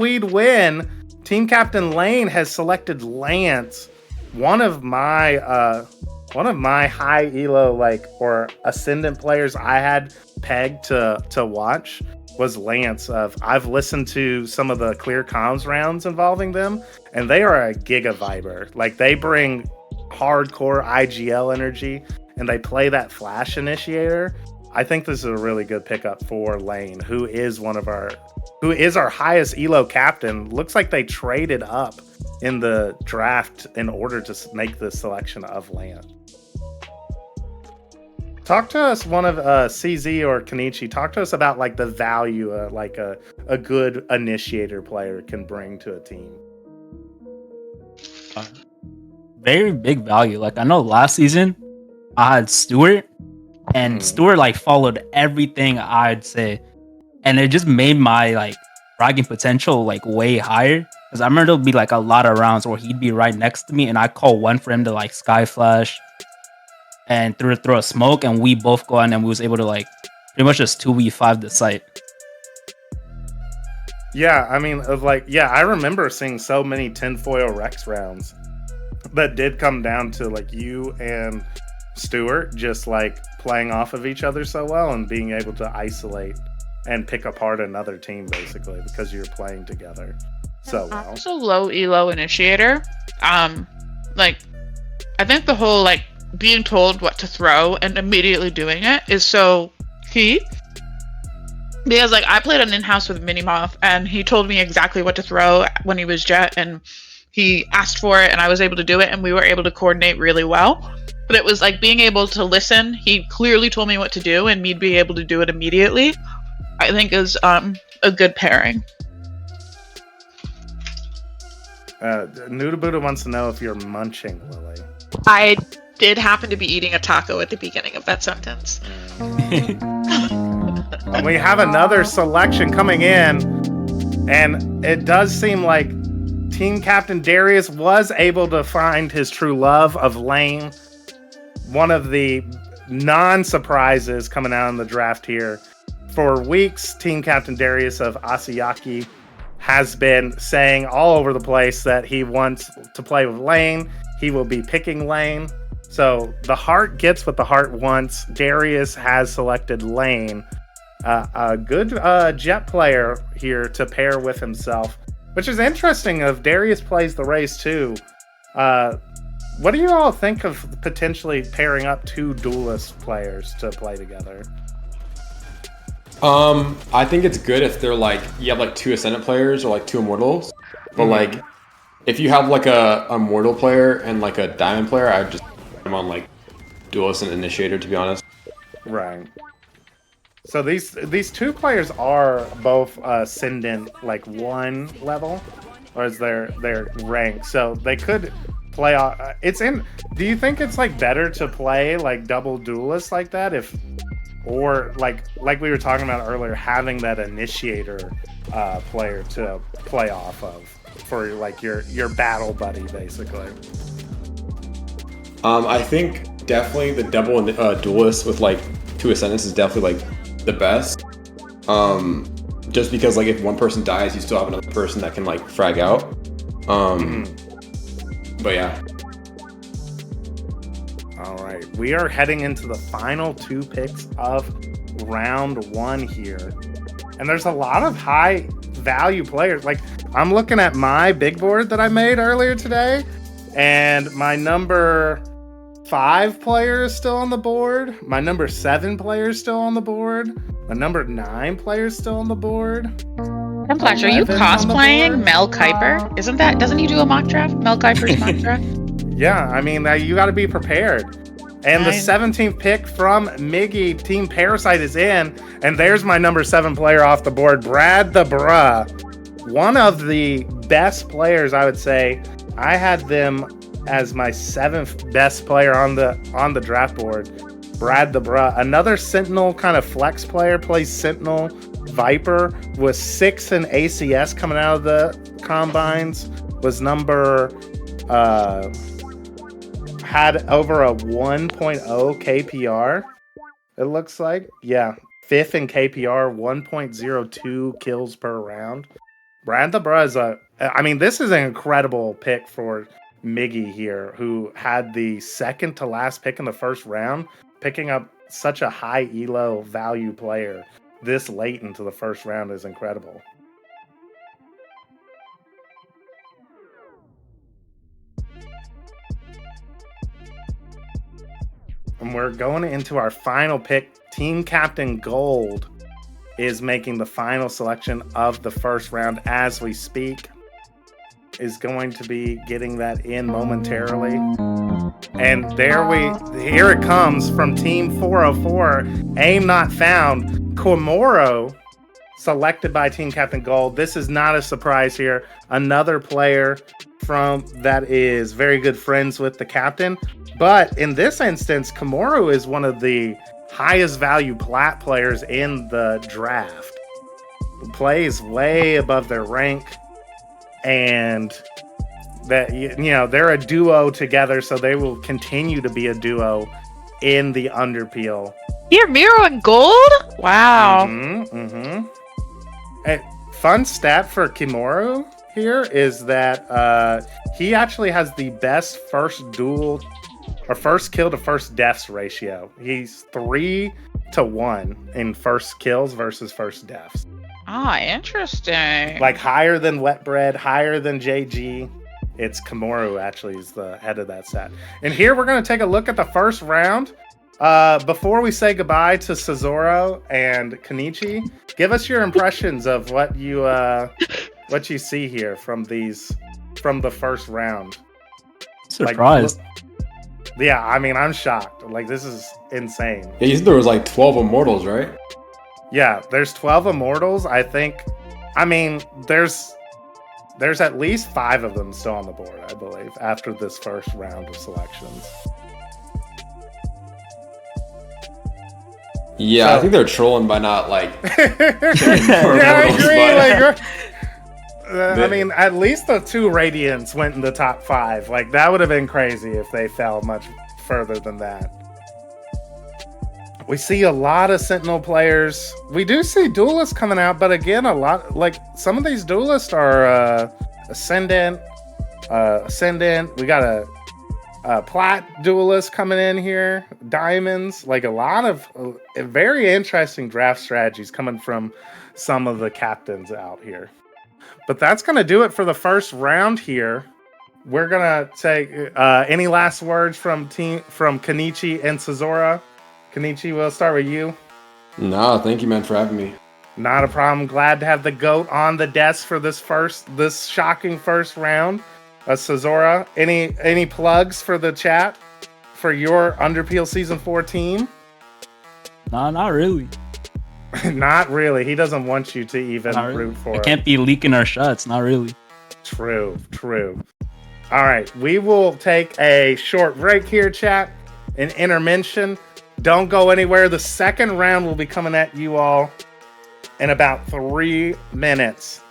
A: we'd win. Team Captain Lane has selected Lance, one of my high elo or ascendant players I had pegged to watch was Lance. I've listened to some of the clear comms rounds involving them, and they are a giga viber. Like, they bring hardcore IGL energy, and they play that flash initiator. I think this is a really good pickup for Lane, who is our highest elo captain. Looks like they traded up in the draft in order to make the selection of Lance. Talk to us, one of CZ or Kenichi, talk to us about like the value a good initiator player can bring to a team.
D: Very big value. Like, I know last season I had Stuart, and Stuart like followed everything I'd say, and it just made my like bragging potential like way higher. Because I remember there'll be like a lot of rounds where he'd be right next to me, and I call one for him to like sky flash and throw a smoke, and we both go in, and we was able to like pretty much just 2v5 the site.
A: Yeah, I mean, I remember seeing so many tinfoil Rex rounds that did come down to like you and Stuart just like playing off of each other so well and being able to isolate and pick apart another team, basically, because you're playing together so well.
C: Also, low elo initiator. Like, I think the whole like being told what to throw and immediately doing it is so key. Because like I played an in-house with Minimoth, and he told me exactly what to throw when he was Jet, and he asked for it, and I was able to do it, and we were able to coordinate really well. But it was like being able to listen. He clearly told me what to do, and me'd be able to do it immediately, I think is a good pairing.
A: Nuda Buddha wants to know if you're munching, Lily.
C: I did happen to be eating a taco at the beginning of that sentence.
A: And we have another selection coming in, and it does seem like Team Captain Darius was able to find his true love of Lane. One of the non-surprises coming out in the draft here. For weeks, Team Captain Darius of Asayaki has been saying all over the place that he wants to play with Lane. He will be picking Lane. So the heart gets what the heart wants. Darius has selected Lane. A good Jet player here to pair with himself. which is interesting. If Darius plays the race too, what do you all think of potentially pairing up 2 duelist players to play together?
E: I think it's good if they're like you have like 2 Ascendant players or like 2 Immortals, but like if you have like a Immortal player and like a Diamond player, I'd just put them on like Duelist and Initiator, to be honest.
A: Right. So these 2 players are both Ascendant like 1 level, or is their rank? So they could play. It's in. Do you think it's like better to play like double duelists like that or like we were talking about earlier, having that initiator player to play off of for like your battle buddy, basically?
E: I think definitely the double duelist with like 2 Ascendants is definitely like the best. Just because like if one person dies, you still have another person that can like frag out. But yeah.
A: All right, we are heading into the final 2 picks of round 1 here, and there's a lot of high value players. Like I'm looking at my big board that I made earlier today, and my number 5 player is still on the board. My number 7 player is still on the board. My number 9 player is still on the board.
C: Flash, are you
A: 11 on the
C: cosplaying
A: board.
C: Mel Kiper? Doesn't he do a mock draft? Mel Kiper's mock draft?
A: Yeah, I mean, you got to be prepared. And the
C: Fine.
A: 17th pick from Miggy, Team Parasite is in. And there's my number 7 player off the board, Brad the Bruh. One of the best players, I would say. I had them as my 7th best player on the draft board, Brad the Bruh. Another Sentinel kind of flex player, plays Sentinel Viper, with 6 in ACS coming out of the combines. Was number... had over a 1.0 KPR, it looks like. Yeah, 5th in KPR, 1.02 kills per round. Brad the Bruh is this is an incredible pick for Miggy here, who had the second to last pick in the first round, picking up such a high elo value player this late into the first round is incredible. And we're going into our final pick. Team Captain Gold is making the final selection of the first round as we speak. Is going to be getting that in momentarily. And here it comes from Team 404. Aim not found. Komoro selected by Team Captain Gold. This is not a surprise here. Another player that is very good friends with the captain. But in this instance, Komoro is one of the highest value plat players in the draft. Plays way above their rank, and that they're a duo together, so they will continue to be a duo in the Underpeel.
C: You're Miro and Gold? Wow.
A: A fun stat for Komoro here is that he actually has the best first kill to first deaths ratio. He's 3-1 in first kills versus first deaths.
C: Ah, interesting.
A: Like higher than Wetbread, higher than JG. It's Komoro actually is the head of that stat. And here we're going to take a look at the first round. Before we say goodbye to Cesaro and Kenichi, give us your impressions of what you see here from the first round.
D: Surprised.
A: Yeah, I mean, I'm shocked. Like, this is insane.
E: Yeah, you said there was like 12 Immortals, right?
A: Yeah, there's 12 Immortals. I think, there's at least 5 of them still on the board, I believe, after this first round of selections.
E: Yeah, I think they're trolling by not like.
A: Yeah, I agree. At least the 2 Radiants went in the top 5. Like, that would have been crazy if they fell much further than that. We see a lot of Sentinel players. We do see duelists coming out, but again, some of these duelists are Ascendant. We got a Plat duelist coming in here. Diamonds. Like a lot of very interesting draft strategies coming from some of the captains out here. But that's going to do it for the first round here. We're going to take any last words from Kenichi and Sazora. Kenichi, we'll start with you.
E: No, thank you, man, for having me.
A: Not a problem. Glad to have the GOAT on the desk for this shocking first round. Sazora, any plugs for the chat for your Underpeel Season 14?
D: Nah, not really.
A: Not really. He doesn't want you to even root for it.
D: I can't be leaking our shots. Not really.
A: True. All right. We will take a short break here, chat. An intermission. Don't go anywhere. The second round will be coming at you all in about 3 minutes.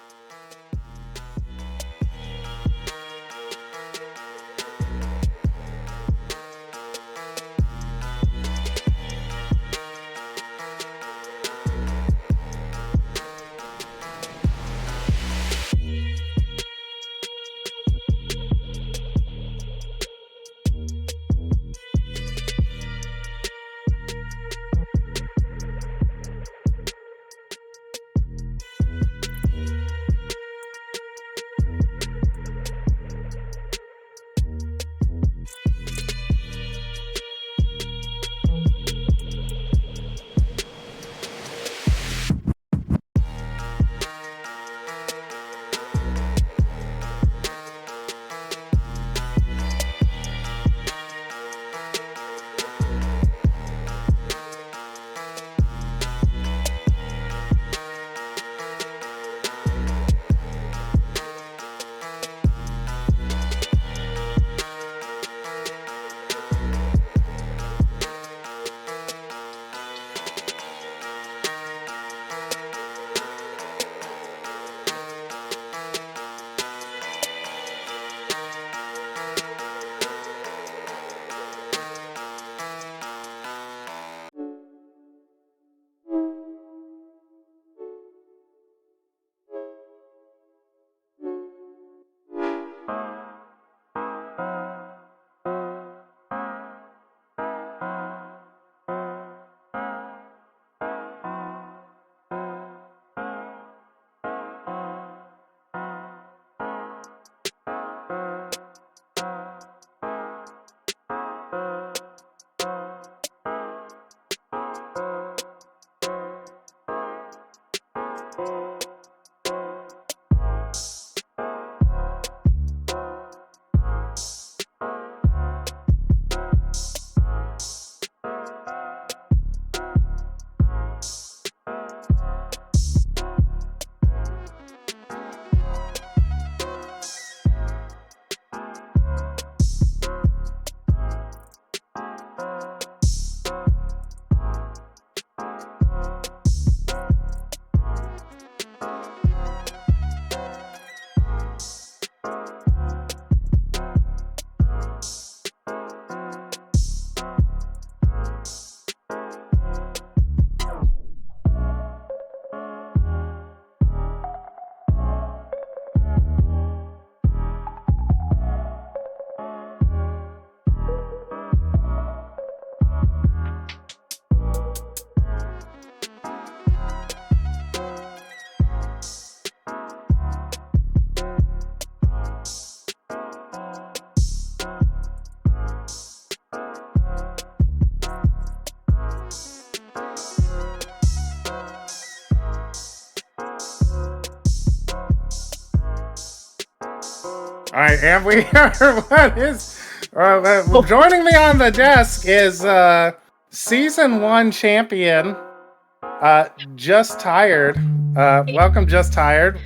A: All right, and we are joining me on the desk is Season 1 champion, Just Tired. Welcome, Just Tired.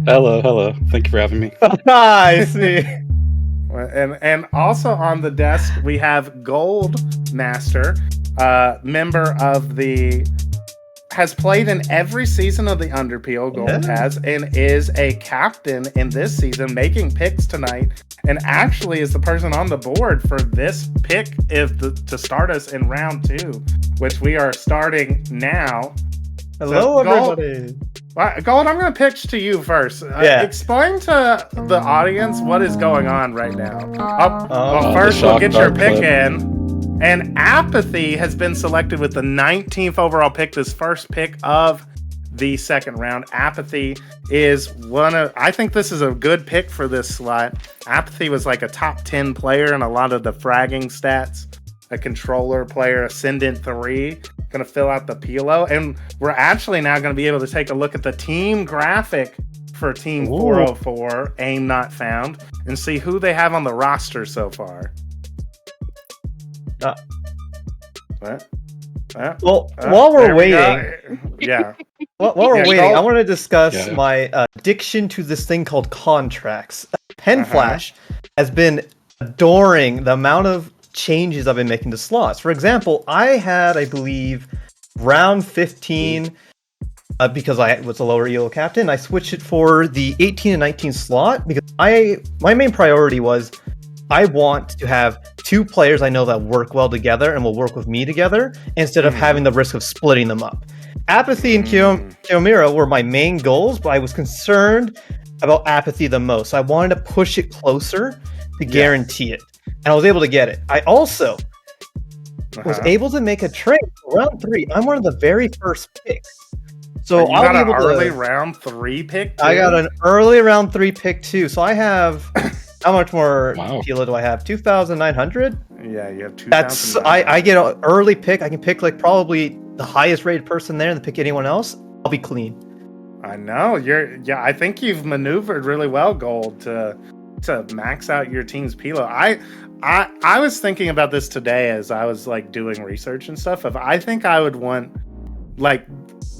G: Hello. Thank you for having me.
H: I see.
A: And also on the desk we have Gold Master, member of the. Has played in every season of the Underpeel, Gold has, and is a captain in this season, making picks tonight, and actually is the person on the board for this pick to start us in round 2, which we are starting now.
H: Hello,
A: so,
H: everybody.
A: Gold, I'm going to pitch to you first. Explain to the audience what is going on right now. First, we'll get your pick in. And Apathy has been selected with the 19th overall pick, this first pick of the second round. Apathy is I think this is a good pick for this slot. Apathy was like a top 10 player in a lot of the fragging stats. A controller player, Ascendant 3, going to fill out the Pilo. And we're actually now going to be able to take a look at the team graphic for Team 404, Aim Not Found, and see who they have on the roster so far. What?
H: While we're waiting,
A: yeah.
H: while we're waiting, I want to discuss
G: Yeah.
H: my addiction to this thing called contracts. Pen Flash has been adoring the amount of changes I've been making to slots. For example, I had, I believe, round 15, because I was a lower ELO captain, I switched it for the 18 and 19 slot because my main priority was I want to have two players I know that work well together and will work with me together instead of having the risk of splitting them up. Apathy and Kiyomiya were my main goals, but I was concerned about Apathy the most. So I wanted to push it closer to guarantee it. And I was able to get it. I also was able to make a trade for round 3. I'm one of the very first picks. So
A: you got
H: I'll
A: an
H: be able
A: early
H: to.
A: round 3 pick too?
H: I got an early round 3 pick too. So I have. How much more
G: Wow.
H: Pila do I have? 2,900?
A: Yeah, you have 2,000.
H: That's I get an early pick. I can pick like probably the highest rated person there and pick anyone else. I'll be clean.
A: I know I think you've maneuvered really well, Gold, to max out your team's Pilo. I was thinking about this today as I was like doing research and stuff. If I think I would want like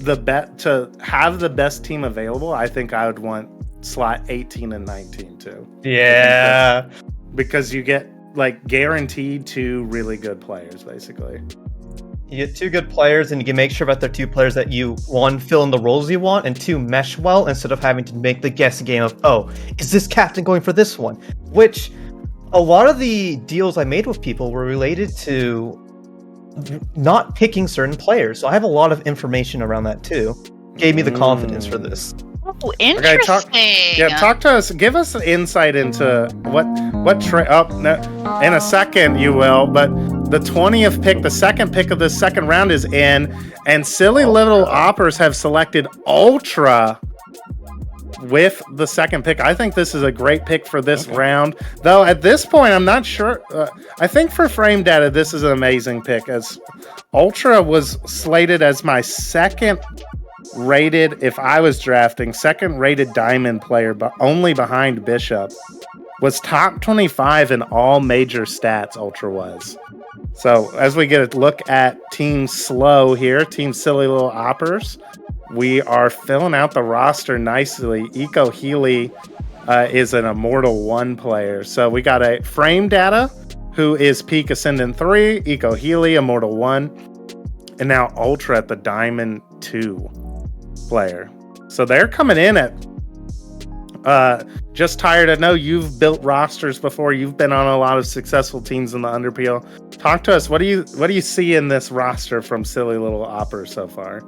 A: to have the best team available, I think I would want slot 18 and 19 too.
H: Yeah.
A: Because you get like guaranteed 2 really good players basically.
H: You get 2 good players, and you can make sure that they're 2 players that you, 1, fill in the roles you want, and 2, mesh well, instead of having to make the guess game of, oh, is this captain going for this one? Which, a lot of the deals I made with people were related to not picking certain players. So I have a lot of information around that too. Gave me the confidence for this.
C: Oh, interesting.
A: Talk to us. Give us insight into what trade. Oh, no, in a second you will. But the 20th pick, the second pick of this second round is in, and silly little oppers have selected Ultra with the second pick. I think this is a great pick for this round. Though at this point, I'm not sure. I think for frame data, this is an amazing pick, as Ultra was slated as my second rated, if I was drafting, second rated diamond player, but only behind Bishop. Was top 25 in all major stats, Ultra was. So as we get a look at Team Slow here, Team Silly Little Oppers, we are filling out the roster nicely. Eco Healy is an Immortal 1 player. So we got a Frame Data, who is Peak Ascendant 3, Eco Healy, Immortal 1, and now Ultra at the Diamond 2 player. So they're coming in at just tired. I know you've built rosters before. You've been on a lot of successful teams in the Underpeel. Talk to us. What do you see in this roster from Silly Little Opera so far?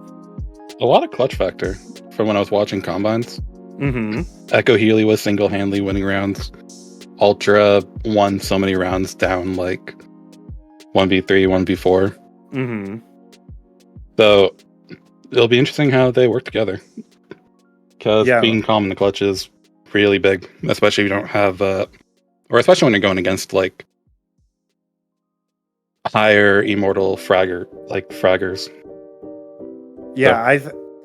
G: A lot of clutch factor from when I was watching combines.
A: Mm-hmm.
G: Echo Healy was single-handedly winning rounds. Ultra won so many rounds down like 1v3, 1v4.
A: Mm-hmm.
G: So it'll be interesting how they work together. Because being calm in the clutch is really big, especially if you don't have, or especially when you're going against like higher immortal fraggers.
A: Yeah,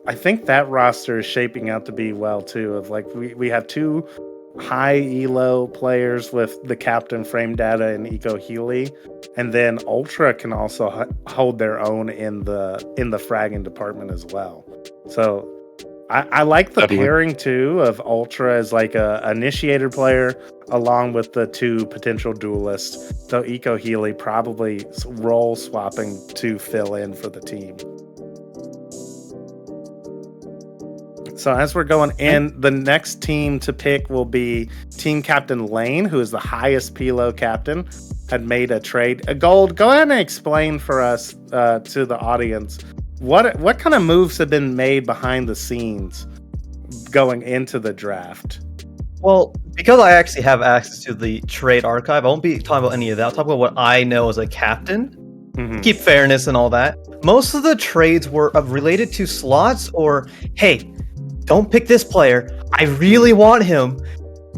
A: I think that roster is shaping out to be well too. Of like we have 2 high elo players with the captain Frame Data and Eco Healy, and then Ultra can also hold their own in the fragging department as well. So I like the pairing too of Ultra as like a initiator player along with the 2 potential duelists. So Eco Healy probably role swapping to fill in for the team. So as we're going in, the next team to pick will be Team Captain Lane, who is the highest Pilo captain, had made a trade. Gold, go ahead and explain for us to the audience what kind of moves have been made behind the scenes going into the draft.
H: Well, because I actually have access to the trade archive, I won't be talking about any of that. I'll talk about what I know as a captain. keep fairness and all that. Most of the trades were related to slots or, hey, don't pick this player. I really want him.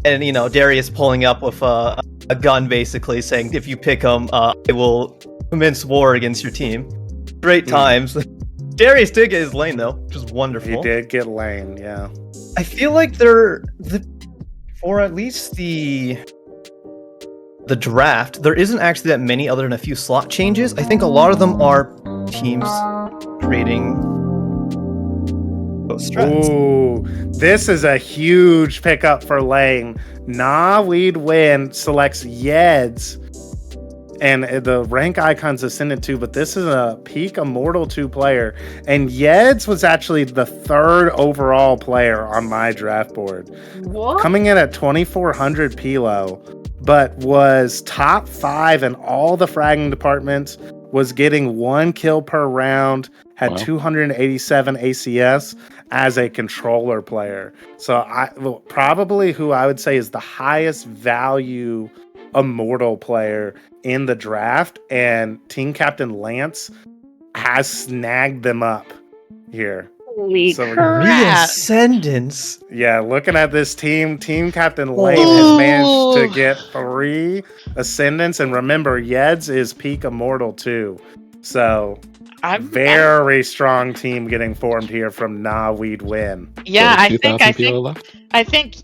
H: And, Darius pulling up with a gun, basically, saying, if you pick him, I will commence war against your team. Great times. Darius did get his lane, though, which is wonderful.
A: He did get lane, yeah.
H: I feel like for at least the draft, there isn't actually that many other than a few slot changes. I think a lot of them are teams creating those strats.
A: Ooh, this is a huge pickup for lane. We'd win selects Yeds, and the rank icon's Ascendant 2, but this is a Peak Immortal 2 player. And Yeds was actually the 3rd overall player on my draft board.
C: What?
A: Coming in at 2,400 Pilo, but was top 5 in all the fragging departments, was getting 1 kill per round, had 287 ACS as a controller player. So probably who I would say is the highest value Immortal player in the draft, and team captain Lance has snagged them up here.
C: Holy
A: So
C: crap.
H: Reascendance.
A: Yeah, looking at this team captain Lane has managed to get 3 ascendants, and remember, Yeds is Peak Immortal too. So very strong team getting formed here from We'd Win.
C: Yeah, I
G: 2,000 people left.
C: think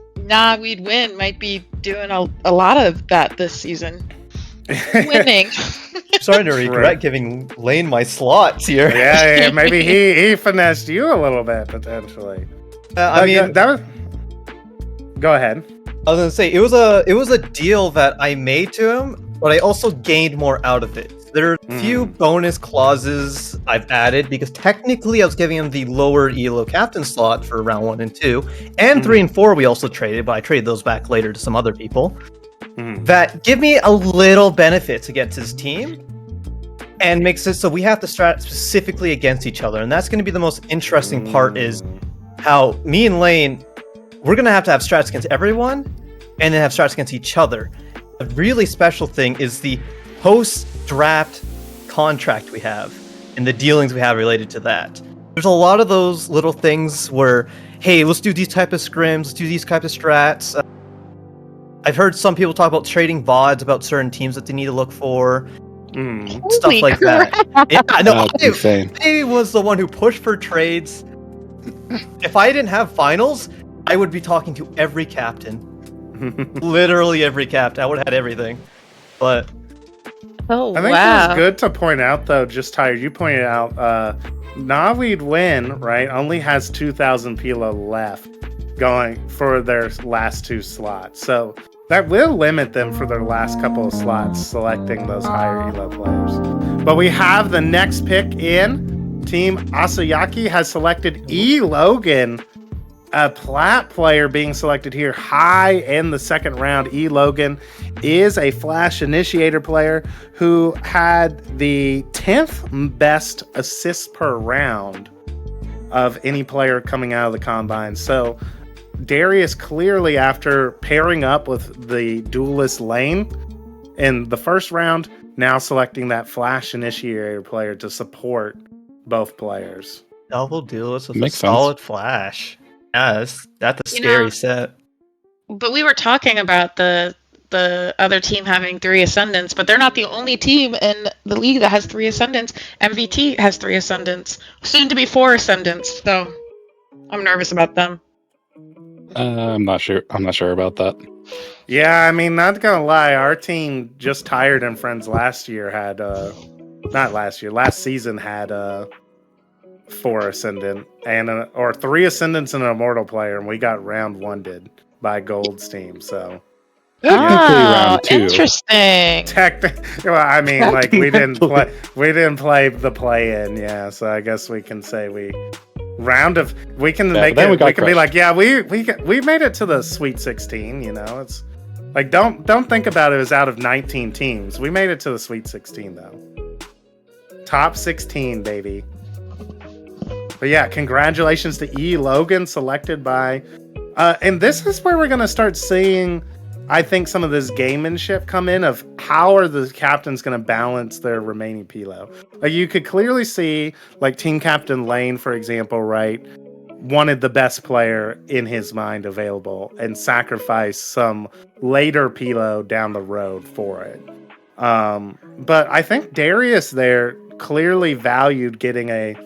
C: We'd Win might be doing a lot of that this season. Winning.
H: Sorry to regret giving Lane my slots here.
A: Yeah, maybe he finessed you a little bit potentially. That was. Go ahead.
H: I was gonna say it was a deal that I made to him, but I also gained more out of it. There are a few bonus clauses I've added because technically I was giving him the lower ELO captain slot for round 1 and 2, and 3 and 4 we also traded, but I traded those back later to some other people. That give me a little benefit to get to his team, and makes it so we have to strat specifically against each other, and that's going to be the most interesting part. Is how me and Lane, we're going to have strats against everyone, and then have strats against each other. A really special thing is the post-draft contract we have, and the dealings we have related to that. There's a lot of those little things where, hey, let's do these type of scrims, let's do these type of strats. I've heard some people talk about trading VODs about certain teams that they need to look for. Stuff like that. Yeah, no, I was the one who pushed for trades. If I didn't have finals, I would be talking to every captain. Literally every captain. I would have had everything. But
C: Oh,
A: I think it's good to point out, though, just Tyre, you pointed out, We'd Win, right, only has 2,000 Pilo left going for their last 2 slots. So that will limit them for their last couple of slots, selecting those higher ELO players. But we have the next pick in. Team Asayaki has selected E. Logan, a plat player being selected here high in the 2nd round. E. Logan is a Flash Initiator player who had the 10th best assists per round of any player coming out of the Combine. So Darius clearly, after pairing up with the Duelist lane in the 1st round, now selecting that Flash Initiator player to support both players.
H: Double Duelist with
G: Makes
H: a solid Flash. Yes, that's a scary set.
C: But we were talking about the other team having 3 Ascendants, but they're not the only team in the league that has 3 Ascendants. MVT has 3 Ascendants, soon to be 4 Ascendants. So I'm nervous about them.
G: I'm not sure about that.
A: Yeah, I mean, not gonna lie, our team just Tired and Friends last year had last season had 4 Ascendant or 3 Ascendants and an Immortal player, and we got round 1'd by Gold's team. So
G: technically round 2.
C: Interesting.
A: Well, I mean, like we didn't play the play-in, yeah. So I guess we can say we can make it. We can be like, yeah, we made it to the Sweet 16. You know, it's like don't think about it as out of 19 teams. We made it to the Sweet 16 though. Top 16, baby. But yeah, congratulations to E. Logan, selected by... and this is where we're going to start seeing I think some of this gamemanship come in of how are the captains going to balance their remaining Pilo. Like you could clearly see, like Team Captain Lane, for example, right, wanted the best player in his mind available and sacrificed some later Pilo down the road for it. But I think Darius there clearly valued getting a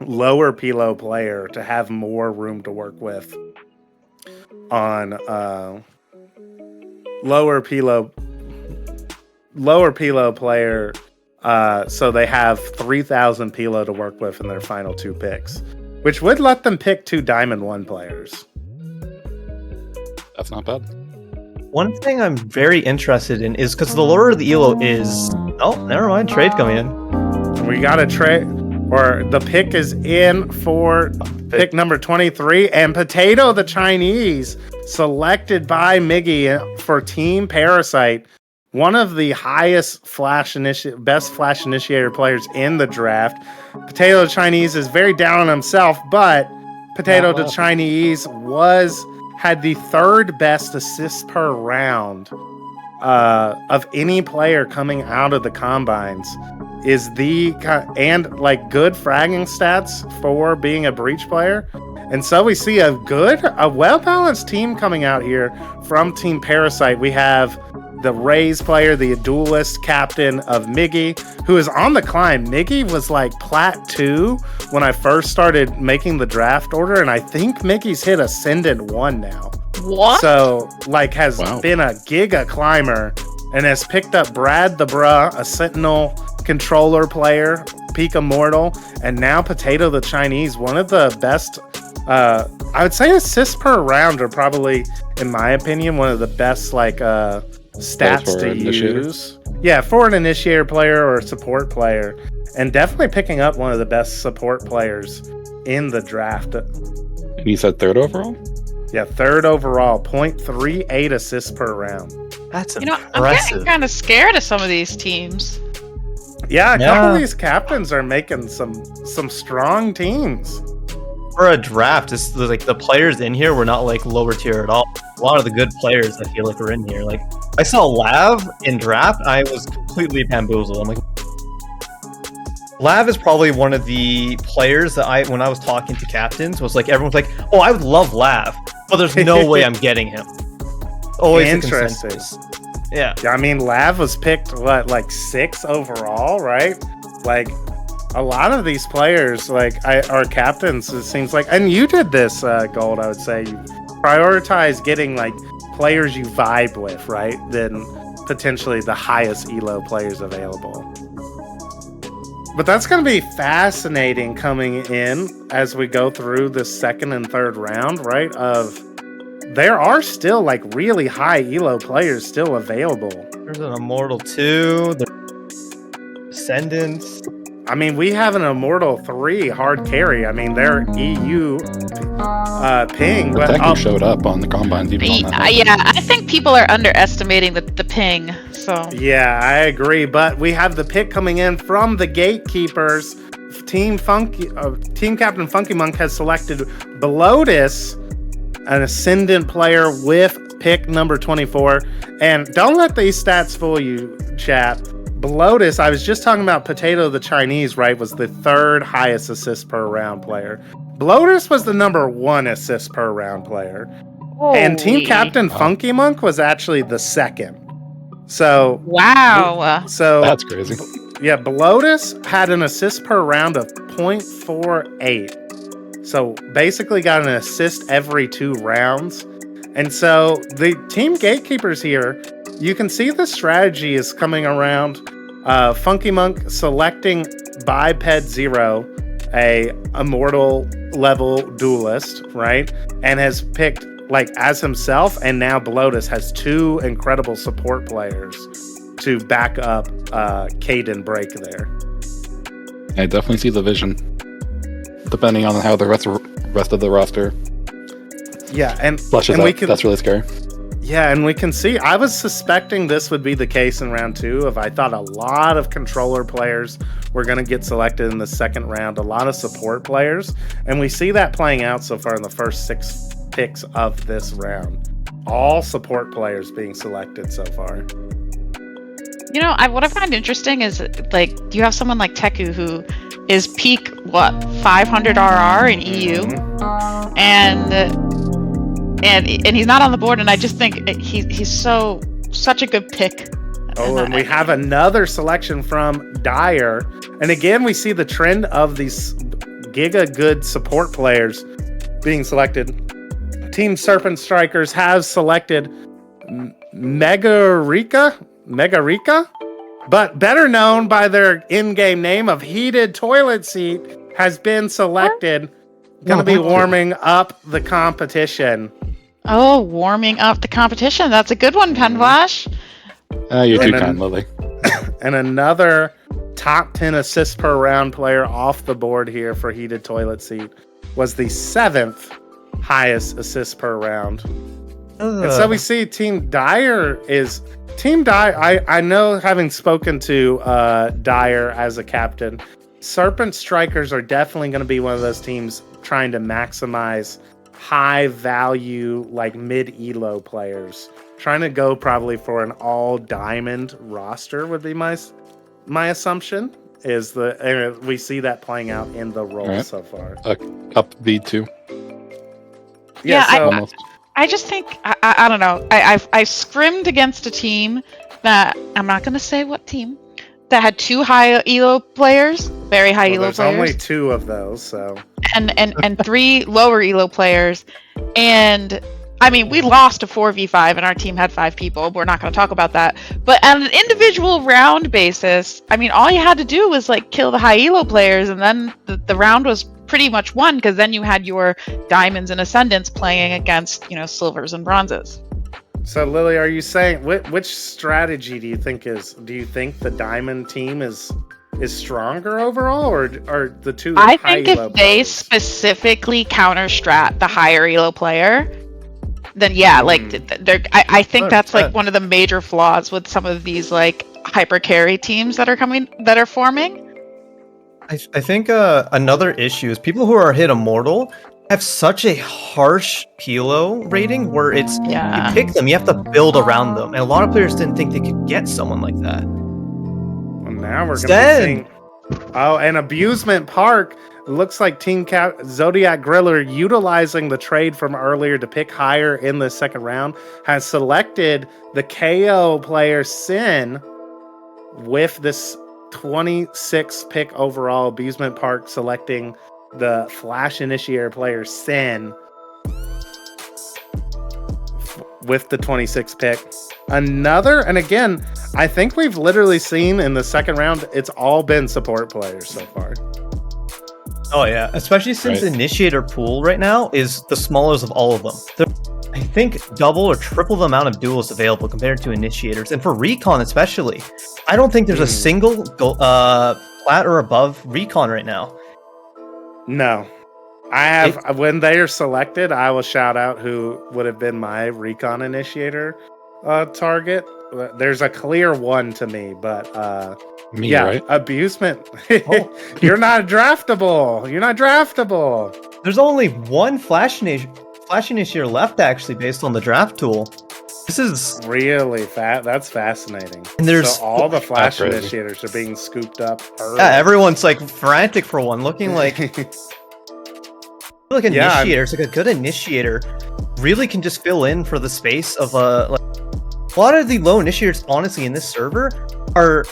A: lower Pilo player to have more room to work with on lower Pilo player, so they have 3,000 Pilo to work with in their final 2 picks, which would let them pick 2 Diamond 1 players.
G: That's not bad.
H: One thing I'm very interested in is because the lower the elo is... Oh, never mind. Trade coming in.
A: We got a trade, or the pick is in for pick number 23, and Potato the Chinese, selected by Miggy for Team Parasite, one of the highest best Flash Initiator players in the draft. Potato the Chinese is very down on himself, but Potato the Chinese had the 3rd best assists per round of any player coming out of the combines. And like good fragging stats for being a breach player. And so we see a well-balanced team coming out here from Team Parasite. We have the Raze player, the duelist captain of Miggy, who is on the climb. Miggy was like Plat 2 when I first started making the draft order, and I think Miggy's hit Ascendant 1 now.
C: What?
A: So, like, has been a giga climber and has picked up Brad the Bruh, a Sentinel controller player, Peak Immortal, and now Potato the Chinese, one of the best, I would say assists per round are probably, in my opinion, one of the best, like, stats to use. Yeah, for an initiator player or a support player. And definitely picking up one of the best support players in the draft.
G: And you said 3rd overall?
A: Yeah, 3rd overall, 0.38 assists per round.
H: That's impressive.
C: I'm getting kind of scared of some of these teams.
A: Yeah, a couple of these captains are making some strong teams.
H: For a draft, it's like the players in here were not like lower tier at all. A lot of the good players I feel like are in here. Like I saw Lav in draft, I was completely bamboozled. I'm like, Lav is probably one of the players that when I was talking to captains, was like everyone's like, oh, I would love Lav, but there's no way I'm getting him. Always
A: interesting.
H: Yeah.
A: I mean, Lav was picked like 6 overall, right? Like a lot of these players, like are captains. It seems like, and you did this, Gold. I would say you prioritize getting like players you vibe with, right? Than potentially the highest elo players available. But that's going to be fascinating coming in as we go through the 2nd and 3rd round, right? There are still like really high elo players still available.
H: There's an Immortal 2, the Ascendants.
A: I mean, we have an Immortal 3 hard carry. I mean, they're EU ping.
G: But Tekken showed up on the combines even on that.
C: Yeah, I think people are underestimating the ping. So
A: yeah, I agree. But we have the pick coming in from the Gatekeepers. Team Captain Funky Monk has selected Bloatus, an Ascendant player with pick number 24. And don't let these stats fool you, chat. Bloatus, I was just talking about Potato the Chinese, right, was the 3rd highest assist per round player. Bloatus was the number 1 assist per round player. Holy. And Team Captain Funky Monk was actually the 2nd. So
C: wow.
A: So
G: that's crazy.
A: Yeah, Bloatus had an assist per round of 0.48. So basically got an assist every 2 rounds. And so the Team Gatekeepers here, you can see the strategy is coming around. Funky Monk selecting Biped 0, a Immortal level duelist, right? And has picked like as himself, and now Bloatus has 2 incredible support players to back up Caden Break there.
G: I definitely see the vision, depending on how the rest of the roster.
A: Yeah, and
G: flushes out. That's really scary.
A: Yeah, and we can see, I was suspecting this would be the case in round 2. I thought a lot of controller players were going to get selected in the 2nd round, a lot of support players, and we see that playing out so far in the first 6 picks of this round. all support players being selected so far.
C: You know, what I find interesting is like you have someone like Teku who is peak 500 RR in EU, and he's not on the board, and I just think he's such a good pick.
A: Oh, and we have another selection from Dire, and again we see the trend of these giga good support players being selected. Team Serpent Strikers have selected Megarika, but better known by their in-game name of Heated Toilet Seat, has been selected. Going to be warming up the competition.
C: Oh, warming up the competition. That's a good one, Penflash.
G: You're too kind, Lily.
A: And another top 10 assists per round player off the board here for Heated Toilet Seat was the 7th highest assists per round. And so we see Team Dire. I know, having spoken to Dire as a captain, Serpent Strikers are definitely going to be one of those teams trying to maximize high value, like mid elo players. Trying to go probably for an all diamond roster would be my assumption. We see that playing out in the role so far.
G: Cup V2.
C: Yeah, I just think I don't know. I scrimmed against a team that I'm not going to say what team that had 2 high elo players, very high elo players.
A: There's only 2 of those, so
C: and 3 lower elo players, and I mean, we lost a 4v5 and our team had 5 people. We're not going to talk about that. But on an individual round basis, I mean, all you had to do was like kill the high elo players, and then the round was pretty much won, because then you had your diamonds and ascendants playing against, silvers and bronzes.
A: So Lily, are you saying which strategy do you think the diamond team is stronger overall, or the 2
C: I
A: high
C: think
A: elo
C: if they
A: players?
C: Specifically counter strat the higher elo player, then yeah, I think that's like one of the major flaws with some of these like hyper carry teams that are forming.
H: I think another issue is people who are hit immortal have such a harsh Pilo rating where you pick them, you have to build around them, and a lot of players didn't think they could get someone like that.
A: Well, now we're going to be seeing. Oh, and Abusement Park. Looks like Team Zodiac Griller, utilizing the trade from earlier to pick higher in the second round, has selected the KO player Sin with this 26 pick overall. Abusement Park selecting the Flash Initiator player Sin with the 26 pick. And again, I think we've literally seen in the second round, it's all been support players so far.
H: Oh yeah, especially since the Initiator pool right now is the smallest of all of them. I think double or triple the amount of duels available compared to Initiators, and for Recon especially. I don't think there's a single plat or above Recon right now.
A: No. When they are selected, I will shout out who would have been my Recon Initiator target. There's a clear one to me, but
G: right?
A: Abusement. You're not draftable.
H: There's only one Flash Initiator left, actually, based on the draft tool. This is
A: really that's fascinating.
H: And
A: so all the Flash Initiators are being scooped up early.
H: Yeah, everyone's like frantic for one, looking like Initiator. It's like a good Initiator really can just fill in for the space of a lot of the low Initiators, honestly, in this server are,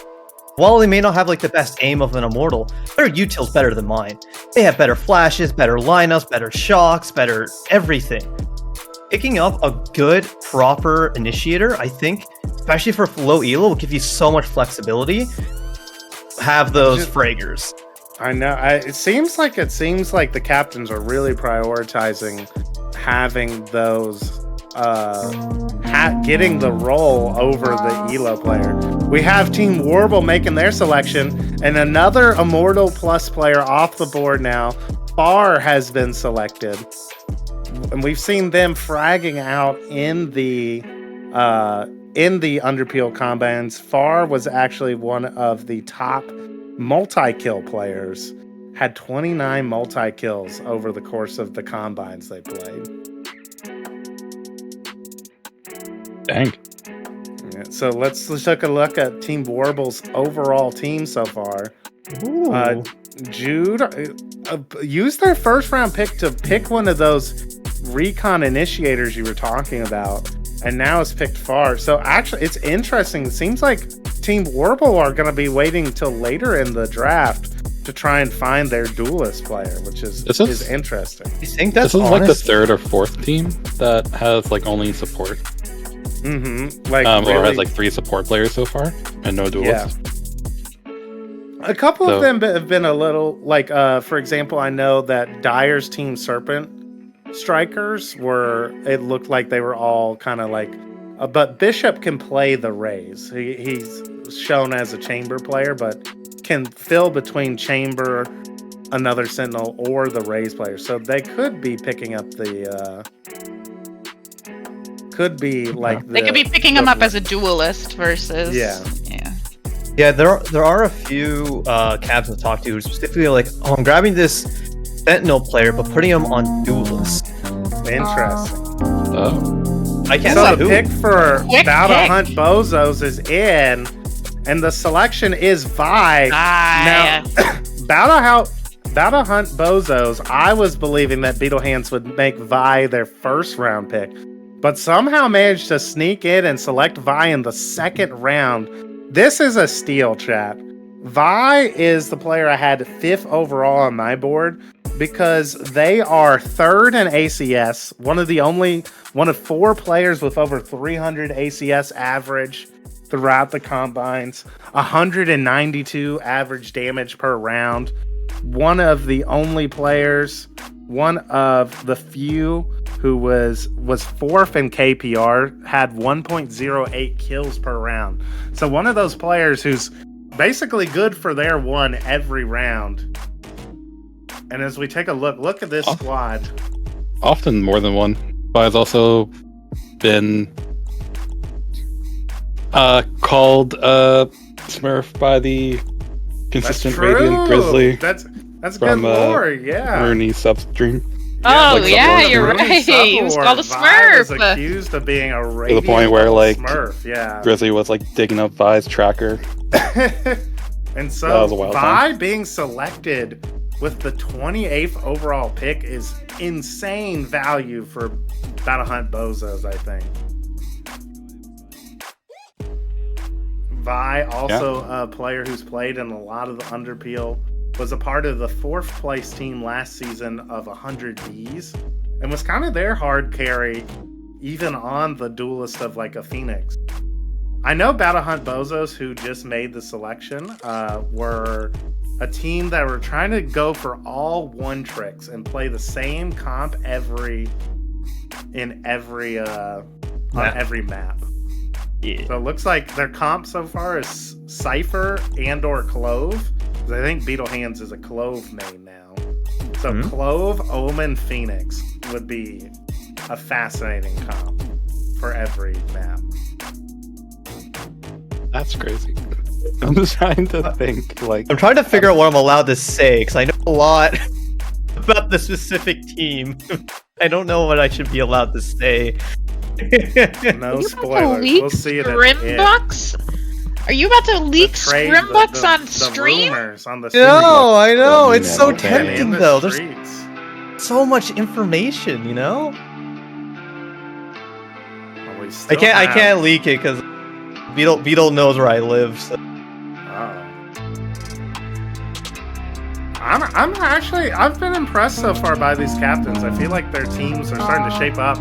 H: while they may not have like the best aim of an Immortal, their util's better than mine. They have better flashes, better lineups, better shocks, better everything. Picking up a good, proper Initiator, I think, especially for low elo, will give you so much flexibility. Have those fraggers.
A: I know. It seems like the captains are really prioritizing having those, getting the role over the elo player. We have Team Warble making their selection, and another Immortal Plus player off the board now. Far has been selected, and we've seen them fragging out in the Underpeel combines. Far was actually one of the top multi-kill players. Had 29 multi-kills over the course of the combines they played.
G: Dang.
A: Yeah, so let's take a look at Team Warble's overall team so far.
H: Ooh.
A: Jude used their first round pick to pick one of those recon initiators you were talking about, and now it's picked far. So actually, it's interesting. It seems like Team Warble are going to be waiting till later in the draft to try and find their duelist player, which is interesting.
H: You think that's
G: this is like the third or fourth team that has like only support.
A: Mm-hmm. Like
G: or has like 3 support players so far and no duelists.
A: Yeah. A couple of them have been a little like, for example, I know that Dyer's Team Serpent strikers were. It looked like they were all kind of like, but Bishop can play the Rays. He's shown as a chamber player, but can fill between chamber, another Sentinel, or the Rays player. So they could be picking up the. Could be like
C: they could be picking him up as a duelist versus.
H: Yeah, there are a few captains to talk to who specifically like, oh, I'm grabbing this Sentinel player, but putting him on duelist.
A: Interesting.
H: I can't
A: so
H: say
A: the
H: who.
A: pick for Battle Hunt Bozos is in, and the selection is Vi. Now, Battle Hunt Bozos, I was believing that Beetlehands would make Vi their first round pick, but somehow managed to sneak in and select Vi in the second round. This is a steal, chat. Vi is the player I had 5th overall on my board because they are 3rd in ACS, one of 4 players with over 300 ACS average throughout the combines, 192 average damage per round, one of the only players, one of the few who was 4th in KPR, had 1.08 kills per round. So one of those players who's basically good for their one every round. And as we take a look at this squad.
G: Often more than one. But has also been called Smurf by the consistent Radiant Grizzly.
A: That's good lore, yeah.
G: Rooney substream.
C: Oh, like you're right. He was called a Smurf.
A: Was accused of being a Radiant
G: to the point where like
A: Smurf, yeah.
G: Grizzly was like digging up Vi's tracker.
A: And so Vi being selected with the 28th overall pick is insane value for Battle Hunt Bozos, I think. Vi, also a player who's played in a lot of the Underpeel, was a part of the 4th place team last season of 100 Ds, and was kind of their hard carry, even on the duelist of like a Phoenix. I know Battle Hunt Bozos, who just made the selection, were a team that were trying to go for all one tricks and play the same comp on every map. Yeah. So it looks like their comp so far is Cypher and or Clove. I think Beetlehands is a Clove main now. So Clove, Omen, Phoenix would be a fascinating comp for every map.
G: That's crazy. I'm just trying to think.
H: I'm trying to figure out what I'm allowed to say because I know a lot about the specific team. I don't know what I should be allowed to say.
A: No spoilers. We'll see it at the end.
C: Are you about to leak Scrimbucks on stream?
A: On the
H: no, I know. It's so tempting, though. There's so much information, you know?
A: Well,
H: I can't leak it because Beetle knows where I live. So.
A: I've been impressed so far by these captains. I feel like their teams are starting to shape up.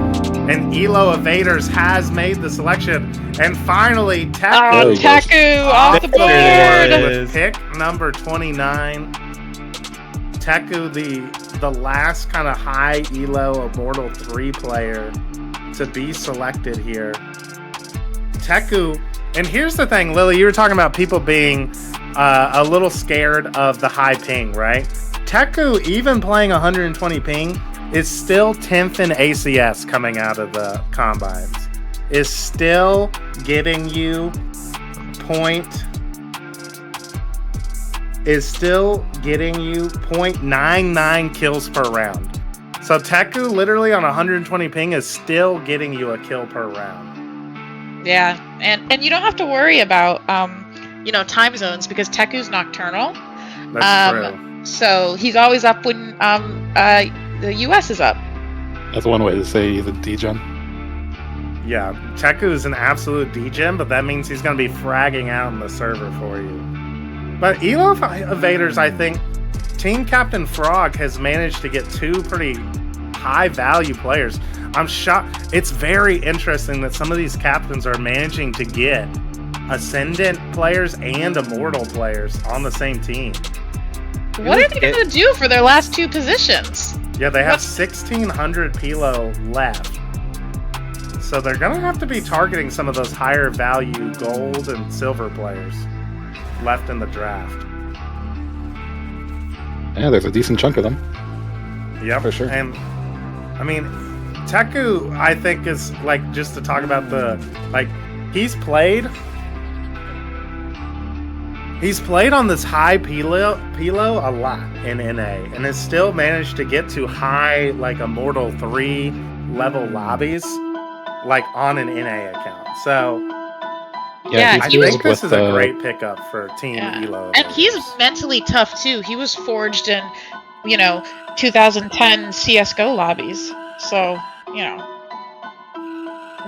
A: And Elo Evaders has made the selection. And finally,
C: Teku off the board
A: with pick number 29. Teku, the last kind of high Elo Immortal 3 player to be selected here. Teku, and here's the thing, Lily, you were talking about people being a little scared of the high ping, right? Teku, even playing 120 ping, is still 10th in ACS coming out of the combines. Is still getting you 0.99 kills per round. So Teku, literally on 120 ping, is still getting you a kill per round.
I: Yeah, and you don't have to worry about time zones because Teku's nocturnal.
A: That's true.
I: So he's always up when the US is up.
G: That's one way to say he's a degen.
A: Yeah, Teku is an absolute degen, but that means he's going to be fragging out in the server for you. But Elo Evaders, I think, Team Captain Frog has managed to get two pretty high-value players. I'm shocked. It's very interesting that some of these captains are managing to get Ascendant players and Immortal players on the same team.
I: What are they going to do for their last two positions?
A: Yeah, they have 1,600 Pilo left. So they're going to have to be targeting some of those higher value gold and silver players left in the draft.
G: Yeah, there's a decent chunk of them.
A: Yep.
G: For sure.
A: And, I mean, Teku, I think, is, like, just to talk about he's played on this high Pilo a lot in NA, and has still managed to get to high, like, Immortal 3 level lobbies, like, on an NA account. So,
I: Yeah,
A: I think this is a great pickup for Team Elo.
I: And he's mentally tough, too. He was forged in, 2010 CSGO lobbies. So,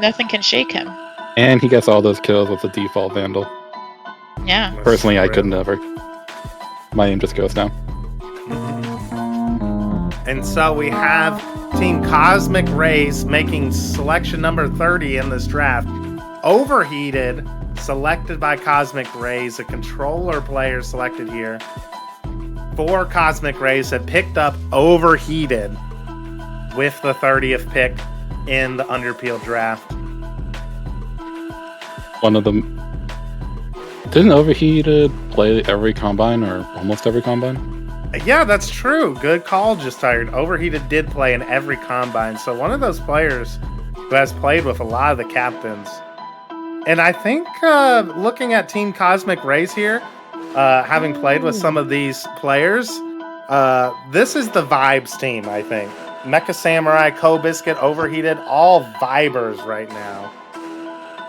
I: nothing can shake him.
G: And he gets all those kills with the default Vandal.
I: Yeah.
G: Personally, I could never. My aim just goes down.
A: And so we have Team Cosmic Rays making selection number 30 in this draft. Overheated, selected by Cosmic Rays, a controller player selected here. 4 Cosmic Rays have picked up Overheated with the 30th pick in the Underpeel draft.
G: One of them. Didn't Overheated play every combine or almost every combine?
A: Yeah, that's true. Good call, Just Tired. Overheated did play in every combine. So one of those players who has played with a lot of the captains. And I think looking at Team Cosmic Rays here, having played with some of these players, this is the vibes team, I think. Mecha Samurai, Co-Biscuit, Overheated, all vibers right now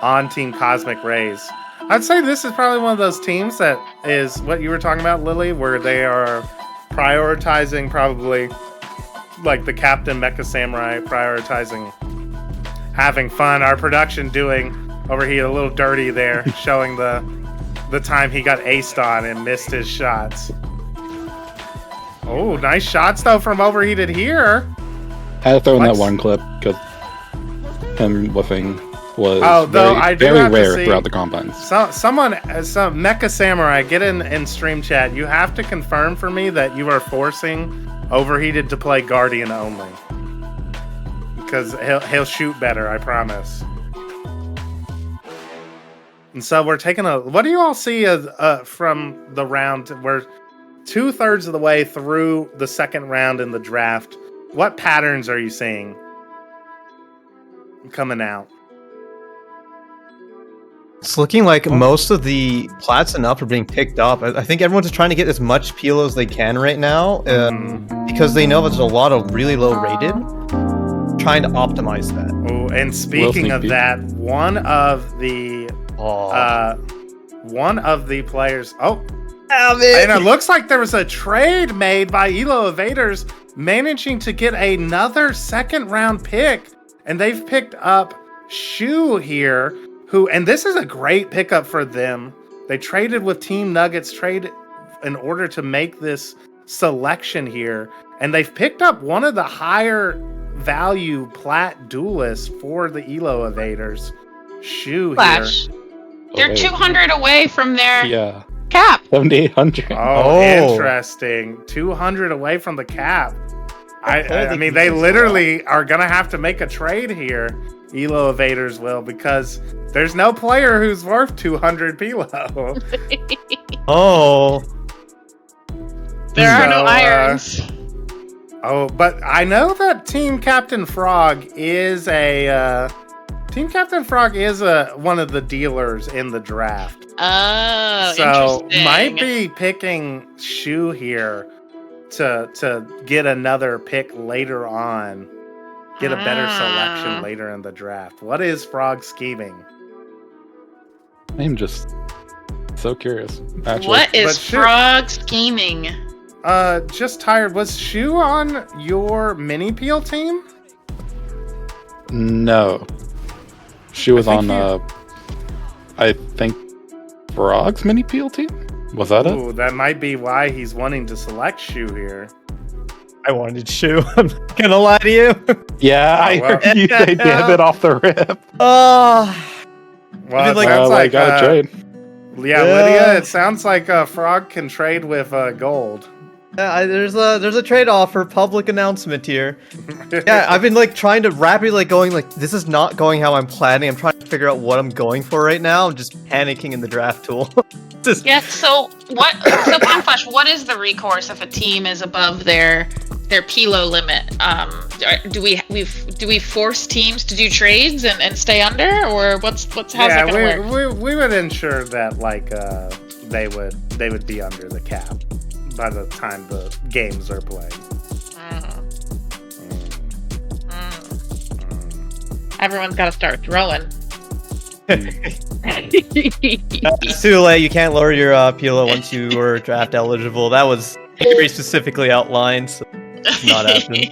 A: on Team Cosmic Rays. I'd say this is probably one of those teams that is what you were talking about, Lily, where they are prioritizing probably like the Captain Mecha Samurai, prioritizing having fun. Our production doing Overheated a little dirty there, showing the time he got aced on and missed his shots. Oh, nice shots though from Overheated here.
G: I had to throw in that one clip because him whiffing was very rare throughout the combines.
A: Some Mecha Samurai, get in stream chat. You have to confirm for me that you are forcing Overheated to play Guardian only, because he'll shoot better. I promise. And so we're taking what do you all see from the round? We're 2/3 of the way through the second round in the draft. What patterns are you seeing coming out?
H: It's looking like most of the plats and up are being picked up. I think everyone's just trying to get as much Pilo as they can right now because they know there's a lot of really low rated. Trying to optimize that.
A: Oh, and speaking of that, one of the players. Oh, and it looks like there was a trade made by Elo Evaders, managing to get another second round pick, and they've picked up Shu here. And this is a great pickup for them. They traded with Team Nuggets in order to make this selection here. And they've picked up one of the higher value plat duelists for the Elo Evaders. Shu
C: Flash.
A: Here.
C: They're 200 away from their cap.
G: 7,800.
A: Oh, interesting. 200 away from the cap. I mean, they literally are going to have to make a trade here. Elo Evaders will, because there's no player who's worth 200 Pilo.
C: There are no irons.
A: But I know that Team Captain Frog is one of the dealers in the draft.
C: Oh,
A: so
C: interesting.
A: Might be picking Shu here to get another pick later on. Get a better selection later in the draft. What is Frog scheming?
G: I'm just so curious. Actually,
I: What is
A: But sure.
I: Frog scheming?
A: Just tired. Was Shu on your mini peel team?
G: No. She was
A: think
G: on, I think, Frog's mini peel team? Was that it?
A: Ooh, that might be why he's wanting to select Shu here.
H: I wanted Shu. I'm not gonna lie to you.
G: Yeah, I
A: well.
G: heard you say damn it off the rip.
A: Well,
H: I mean,
A: it
H: like-
A: sounds
G: I
A: like
G: got a trade.
A: Yeah, Lydia. It sounds like Frog can trade with gold.
H: There's a trade offer, public announcement here. Yeah, I've been like trying to rapidly like going like this is not going how I'm planning. I'm trying to figure out what I'm going for right now. I'm just panicking in the draft tool. Just-
I: Yeah. So what? So Flash, what is the recourse if a team is above their Pilo limit? Do we force teams to do trades and stay under, or how's that gonna work?
A: we would ensure that like they would be under the cap by the time the games are played.
I: Everyone's got to start throwing.
H: It's too late. You can't lower your Pilo once you were draft eligible. That was very specifically outlined. So it's not happening.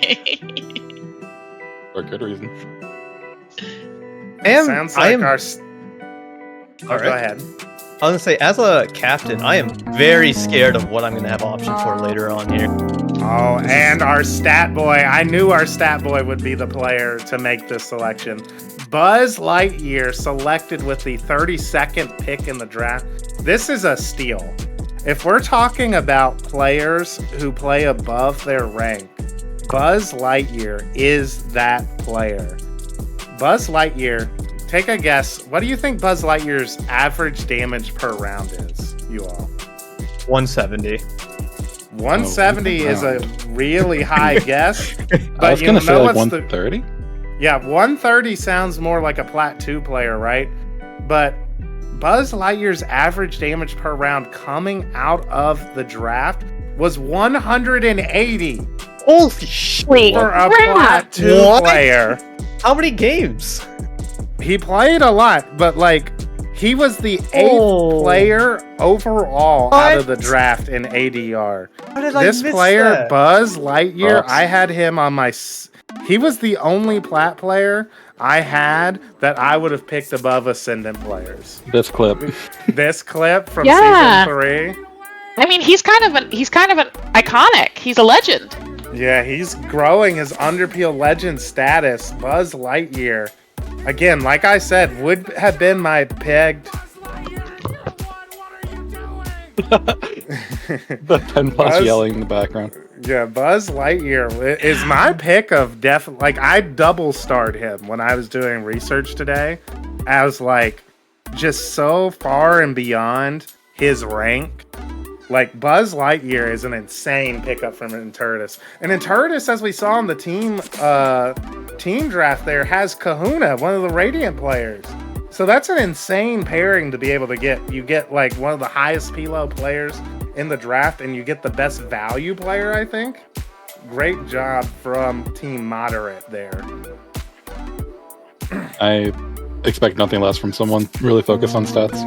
G: For good reason.
A: Sounds like our.
H: All
A: Go
H: right.
A: ahead.
H: I was gonna say, as a captain, I am very scared of what I'm gonna have options for later on here.
A: Oh, and our stat boy. I knew our stat boy would be the player to make this selection. Buzz Lightyear selected with the 32nd pick in the draft. This is a steal. If we're talking about players who play above their rank, Buzz Lightyear is that player. Buzz Lightyear, take a guess. What do you think Buzz Lightyear's average damage per round is, you all?
H: 170.
A: 170 is a really high guess. But
G: I was
A: you
G: gonna say
A: know
G: like
A: what's
G: 130.
A: Yeah, 130 sounds more like a Plat 2 player, right? But Buzz Lightyear's average damage per round coming out of the draft was 180
H: Holy shit!
A: for a Plat 2
H: What?
A: player.
H: How many games?
A: He played a lot, but like he was the 8th player overall out of the draft in ADR.
H: How did I
A: This
H: miss
A: player,
H: that?
A: Buzz Lightyear,
G: Props.
A: I had him on my. He was the only Plat player I had that I would have picked above Ascendant players.
G: This clip.
A: This clip from
I: Yeah.
A: season 3.
I: I mean, he's kind of an iconic. He's a legend.
A: Yeah, he's growing his Underpeel legend status. Buzz Lightyear. Again, like I said, would have been my pegged.
G: The 10 plus
A: Buzz-
G: yelling in the background.
A: Yeah, Buzz Lightyear is my pick of like I double starred him when I was doing research today. I was like just so far and beyond his rank. Like Buzz Lightyear is an insane pickup from Enturtis. And Enturtis, as we saw in the team draft there, has Kahuna, one of the Radiant players. So that's an insane pairing to be able to get. You get like one of the highest Pilo players in the draft, and you get the best value player, I think. Great job from Team Moderate there.
G: I expect nothing less from someone really focused on stats.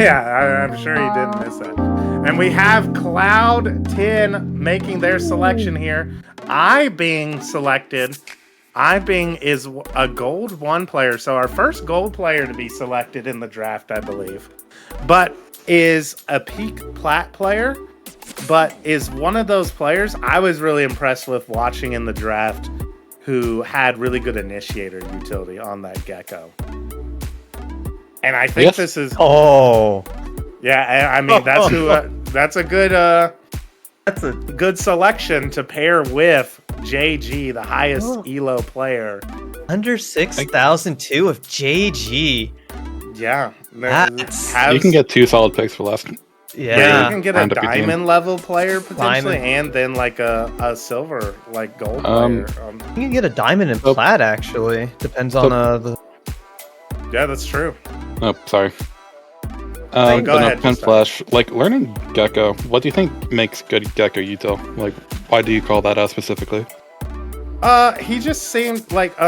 A: Yeah, I'm sure he didn't miss that. And we have Cloud10 making their selection here. Being selected. Being is a gold 1 player. So our first gold player to be selected in the draft, I believe. But is a peak Plat player. But is one of those players I was really impressed with watching in the draft who had really good initiator utility on that Gecko. And I think this is...
H: Oh.
A: Yeah, I mean, that's who. That's a good. That's a good selection to pair with JG, the highest Elo player.
H: Under 6,002 of JG.
A: Yeah,
G: You can get 2 solid picks for less.
H: Yeah,
A: you can get a
G: Round up your
A: diamond
G: team.
A: level player potentially,
H: Diamond.
A: and then like a silver, like gold player.
H: You can get a diamond and plat actually. Depends on the.
A: Yeah, that's true.
G: Oh, sorry.
A: Go
G: But no,
A: ahead,
G: Pen
A: just
G: Flash, like learning Gecko, what do you think makes good Gecko util? Like, why do you call that out specifically?
A: He just seemed like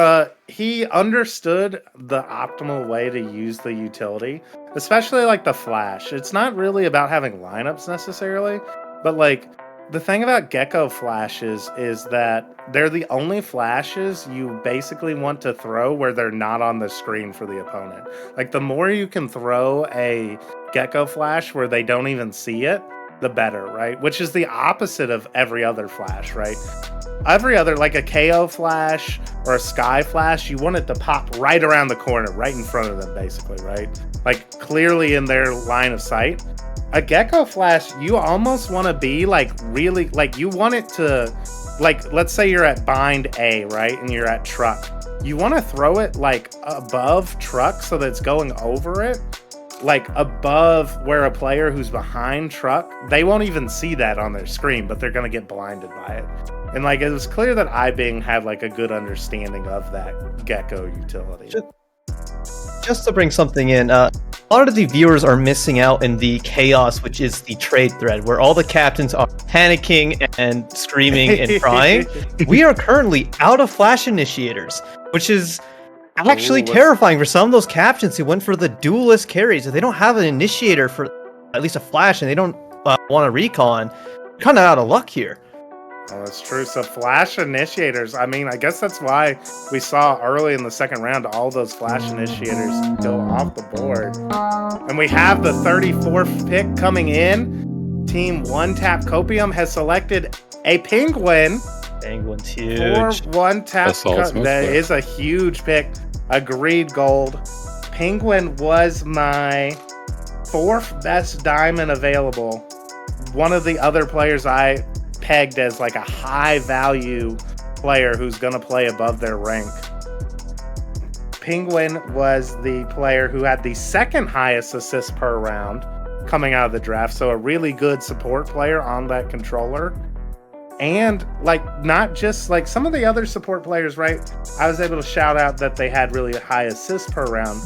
A: he understood the optimal way to use the utility, especially like the flash. It's not really about having lineups necessarily, but like the thing about Gecko flashes is that they're the only flashes you basically want to throw where they're not on the screen for the opponent. Like the more you can throw a Gecko flash where they don't even see it, the better, right? Which is the opposite of every other flash, right? Every other, like a KO flash or a Sky flash, you want it to pop right around the corner, right in front of them, basically, right? Like clearly in their line of sight. A Gecko flash, you almost want to be like really, like you want it to, like let's say you're at bind A, right? And you're at truck. You want to throw it like above truck so that it's going over it. Like above where a player who's behind truck, they won't even see that on their screen, but they're going to get blinded by it. And like it was clear that iBing had like a good understanding of that Gecko utility.
H: Just to bring something in, a lot of the viewers are missing out in the chaos, which is the trade thread, where all the captains are panicking and screaming and crying. We are currently out of flash initiators, which is actually terrifying for some of those captains who went for the duelist carries. If they don't have an initiator for at least a flash and they don't want a recon, kind of out of luck here.
A: Oh, that's true. So flash initiators, I mean, I guess that's why we saw early in the second round all those flash initiators go off the board. And we have the 34th pick coming in. Team One Tap Copium has selected a Penguin.
H: Penguin's huge.
A: For One Tap. That is a huge pick. Agreed, Gold. Penguin was my 4th best diamond available. One of the other players I pegged as like a high value player who's going to play above their rank. Penguin was the player who had the 2nd highest assists per round coming out of the draft. So a really good support player on that controller. And like not just like some of the other support players, right? I was able to shout out that they had really high assists per round.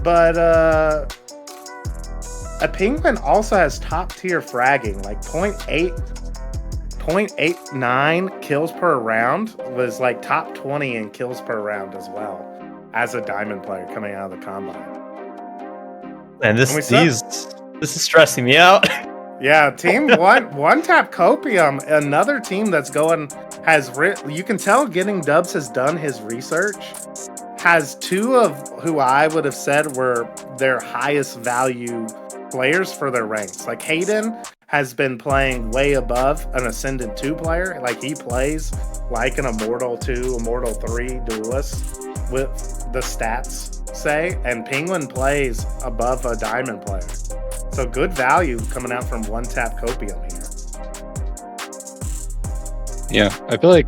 A: But a Penguin also has top tier fragging, like 0.89 kills per round was like top 20 in kills per round as well as a diamond player coming out of the combine.
H: And this is stressing me out.
A: Yeah, Team One Tap Copium, another team that's going you can tell Getting Dubs has done his research. Has 2 of who I would have said were their highest value players for their ranks. Like Hayden has been playing way above an Ascendant 2 player. Like he plays like an Immortal 2, Immortal 3 duelist with the stats say, and Penguin plays above a Diamond player. So good value coming out from One Tap Copium here.
G: Yeah, I feel like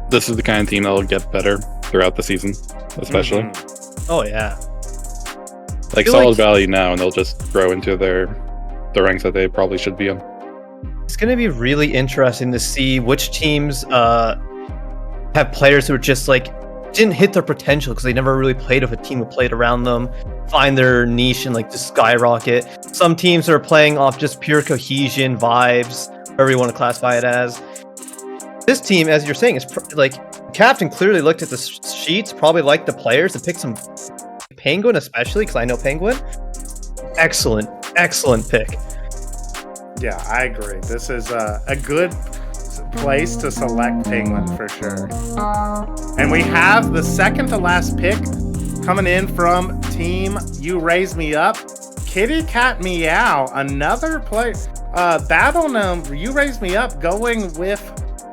G: this is the kind of team that'll get better throughout the season, especially.
H: Mm-hmm. Oh yeah.
G: Like solid value now, and they'll just grow into the ranks that they probably should be on.
H: It's going to be really interesting to see which teams have players who are just like didn't hit their potential because they never really played with a team who played around them, find their niche and like just skyrocket. Some teams are playing off just pure cohesion, vibes, whatever you want to classify it as. This team, as you're saying, is like Captain clearly looked at the sheets, probably liked the players, and picked some Penguin, especially because I know Penguin. Excellent pick.
A: Yeah, I agree. This is a good place to select Penguin for sure. And we have the second to last pick coming in from Team You Raise Me Up. Kitty Cat Meow, another player. Battle Gnome, You Raise Me Up, going with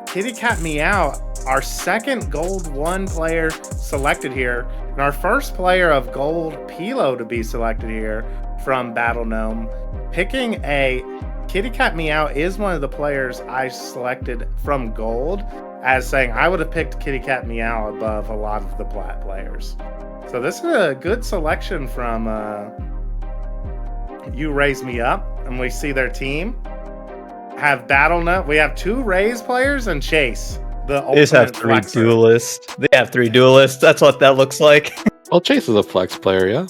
A: Kitty Cat Meow, our second Gold 1 player selected here. And our first player of Gold Pilo to be selected here from Battle Gnome. Picking a Kitty Cat Meow is one of the players I selected from Gold, as saying I would have picked Kitty Cat Meow above a lot of the Plat players. So this is a good selection from You Raise Me Up, and we see their team have BattleNet. We have 2 Raise players and Chase. They just have 3
H: duelists. They have 3 duelists. That's what that looks like.
G: Well, Chase is a flex player, yeah.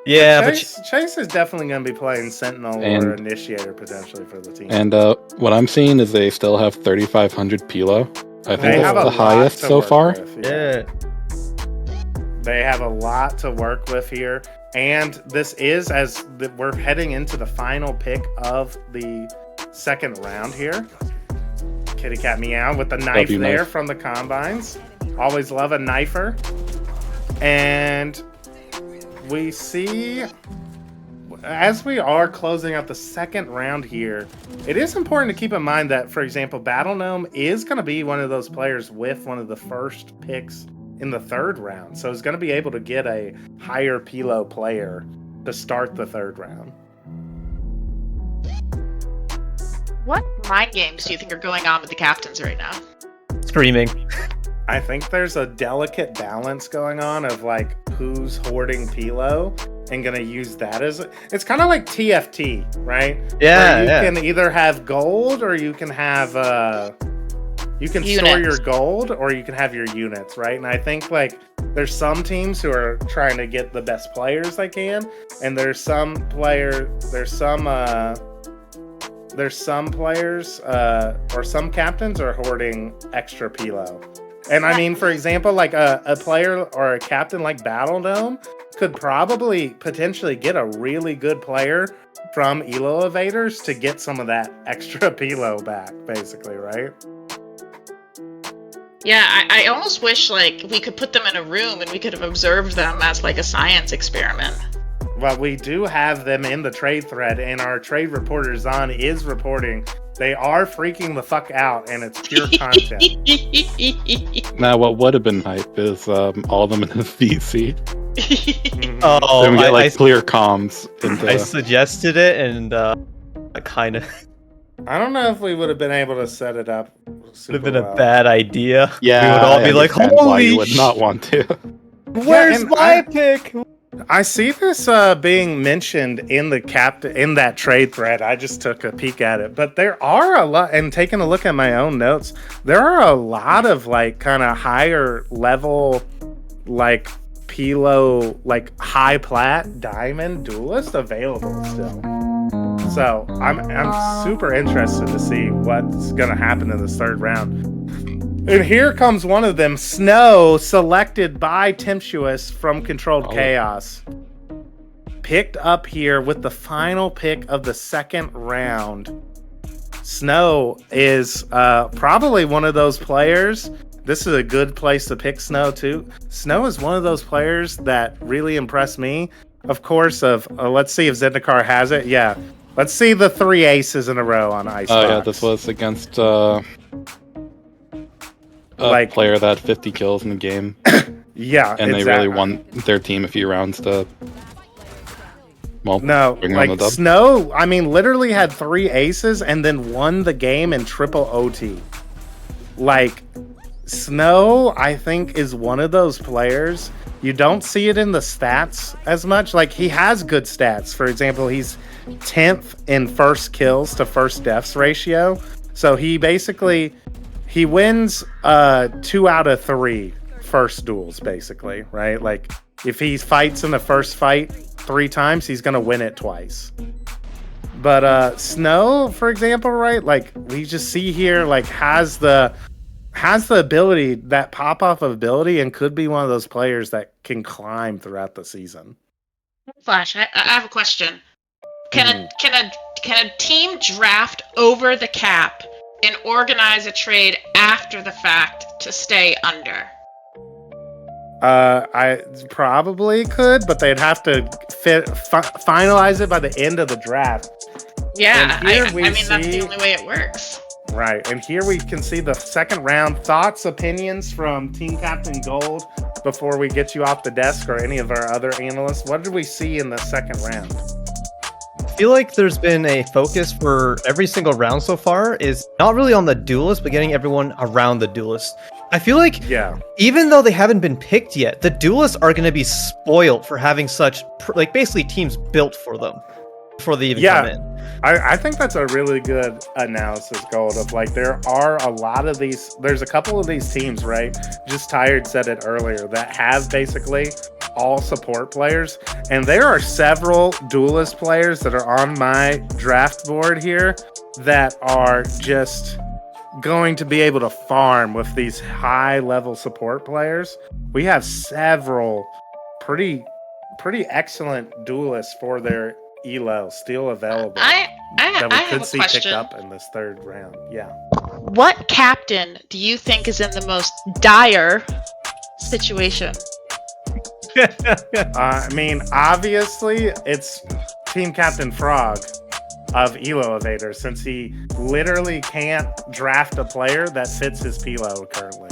H: Yeah,
A: Chase is definitely going to be playing Sentinel or Initiator potentially for the team.
G: And what I'm seeing is they still have 3,500 Pilo. I think that's the highest so far.
H: Yeah.
A: They have a lot to work with here. And this is we're heading into the final pick of the second round here. Kitty Cat Meow with the knife there
G: knife.
A: from the Combines. Always love a knifer. And we see, as we are closing out the second round here, it is important to keep in mind that, for example, Battle Gnome is going to be one of those players with one of the first picks in the third round. So he's going to be able to get a higher Pilo player to start the third round.
I: What mind games do you think are going on with the captains right now?
H: Screaming.
A: I think there's a delicate balance going on of like who's hoarding Pilo and gonna use that as it's kind of like TFT, right?
H: Yeah,
A: Where you can either have gold or you can have you can store your gold or you can have your units, right? And I think like there's some teams who are trying to get the best players they can, and there's some players or some captains are hoarding extra Pilo. And I mean, for example, like a player or a captain like Battle Gnome could probably potentially get a really good player from Elo Evaders to get some of that extra Pilo back, basically, right?
I: Yeah, I almost wish like we could put them in a room and we could have observed them as like a science experiment.
A: Well, we do have them in the trade thread, and our trade reporter Zahn is reporting they are freaking the fuck out, and it's pure content.
G: Now, what would have been hype is all of them in the VC.
H: Oh,
G: Then we get like clear comms.
H: I suggested it, and kind of
A: I don't know if we would have been able to set it up.
H: would have been a bad idea.
G: Yeah,
H: we would all be like,
G: understand why
H: "Holy
G: you would not want to."
H: Where's my pick?"
A: I see this being mentioned in in that trade thread. I just took a peek at it, but there are a lot. And taking a look at my own notes, there are a lot of like kind of higher level, like Pilo, like high plat diamond duelist available still. So I'm super interested to see what's gonna happen in this third round. And here comes one of them, Snow, selected by Temptuous from Controlled Chaos. Picked up here with the final pick of the second round. Snow is probably one of those players. This is a good place to pick Snow, too. Snow is one of those players that really impressed me. Of course, let's see if Zendikar has it. Yeah. Let's see the 3 aces in a row on Icebox.
G: Oh, yeah, this was against a player that had 50 kills in the game.
A: Yeah,
G: and they really won their team a few rounds to. Well,
A: no, like Snow, I mean, literally had 3 aces and then won the game in triple OT. Like, Snow, I think, is one of those players. You don't see it in the stats as much. Like, he has good stats. For example, he's 10th in first kills to first deaths ratio. So he basically. He wins 2 out of 3 first duels, basically, right? Like, if he fights in the first fight 3 times, he's going to win it twice. But Snow, for example, right? Like, we just see here, like, has the ability, that pop-off ability, and could be one of those players that can climb throughout the season.
I: Flash, I have a question. Can a team draft over the cap and organize a trade after the fact to stay under?
A: I probably could, but they'd have to finalize it by the end of the draft.
I: Yeah, I mean, that's the only way it works.
A: Right, and here we can see the second round. Thoughts, opinions from Team Captain Gold before we get you off the desk, or any of our other analysts. What did we see in the second round?
H: I feel like there's been a focus for every single round so far is not really on the duelist, but getting everyone around the duelist. I feel like even though they haven't been picked yet, the duelists are going to be spoiled for having such, like, basically teams built for them before they even come in.
A: I think that's a really good analysis, Gold, of like there are a lot of these, there's a couple of these teams, right? Just Tired said it earlier, that have basically all support players. And there are several duelist players that are on my draft board here that are just going to be able to farm with these high level support players. We have several pretty excellent duelists for their elo still available
I: I
A: that we
I: have
A: could
I: a
A: see picked
I: question.
A: up in this third round. Yeah.
I: What captain do you think is in the most dire situation?
A: I mean, obviously, it's Team Captain Frog of Elo Evader, since he literally can't draft a player that fits his Pilo currently.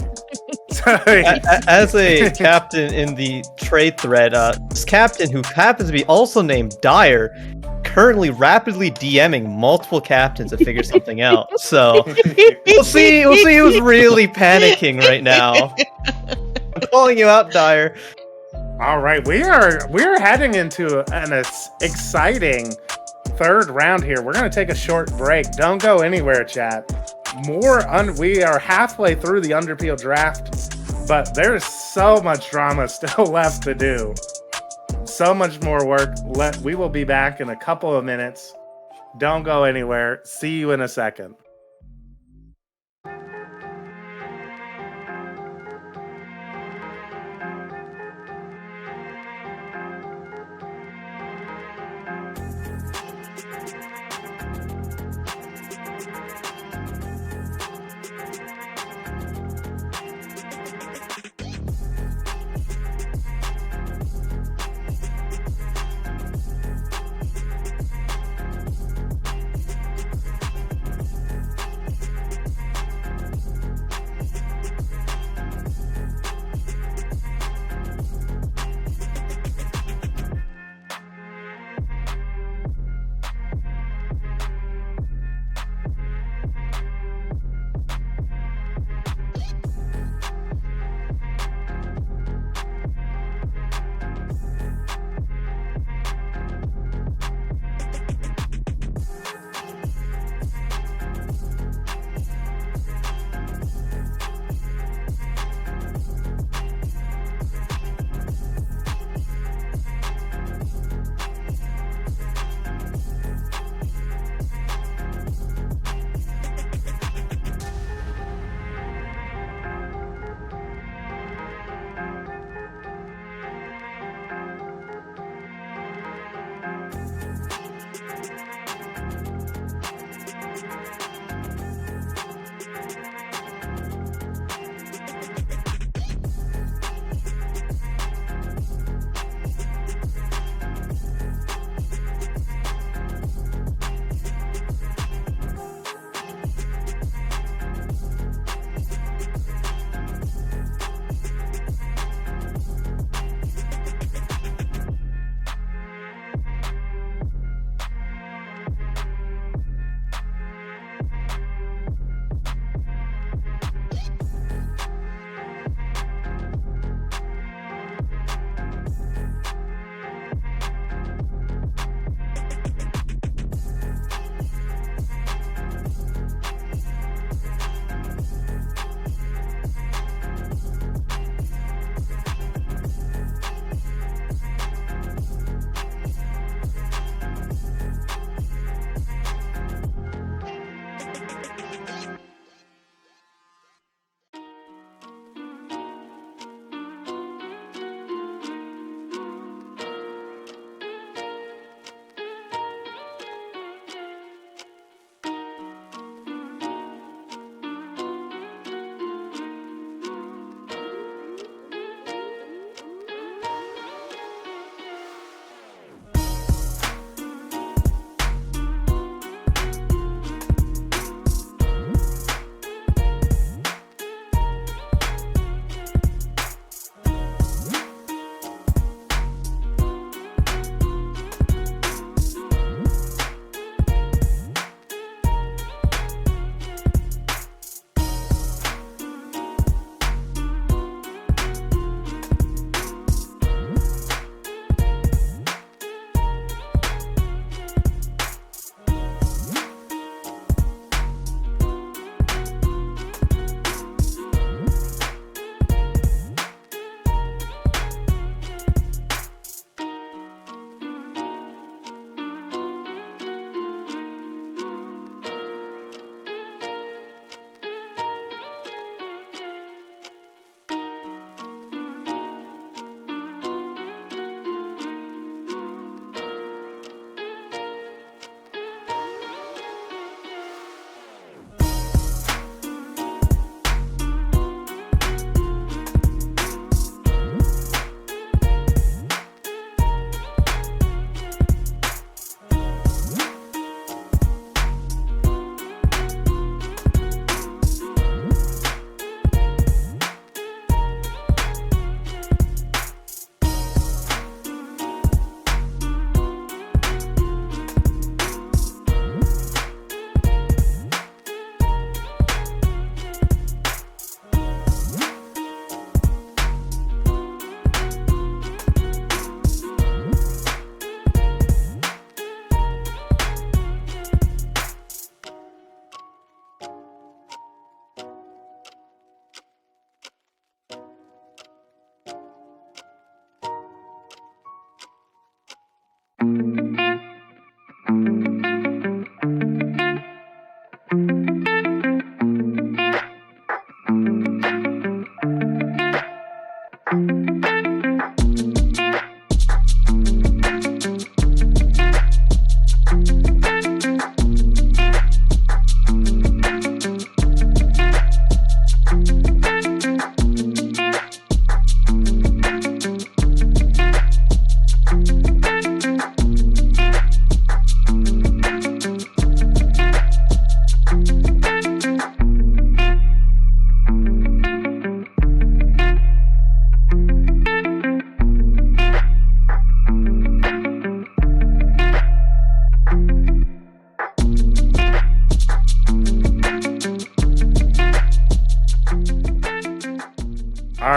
H: As a captain in the trade thread, this captain, who happens to be also named Dyer, currently rapidly DMing multiple captains to figure something out. So we'll see who's really panicking right now. I'm calling you out, Dyer.
A: All right, we're heading into an exciting third round here. We're gonna take a short break. Don't go anywhere, chat. We are halfway through the Underpeel draft, but there's so much drama still left to do. So much more work. We will be back in a couple of minutes. Don't go anywhere. See you in a second.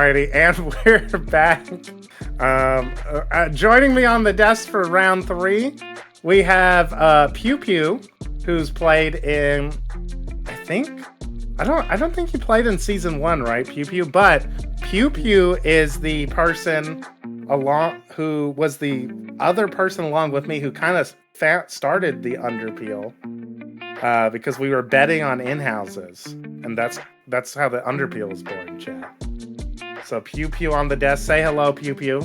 A: Alrighty, and we're back. Joining me on the desk for round 3, we have Pew Pew, who's played in, I don't think he played in season 1, right, Pew Pew? But Pew Pew is the person who was the other person along with me who kind of started the Underpeel. Because we were betting on in-houses, and that's how the Underpeel was born, chat. So Pew Pew on the desk. Say hello, Pew Pew.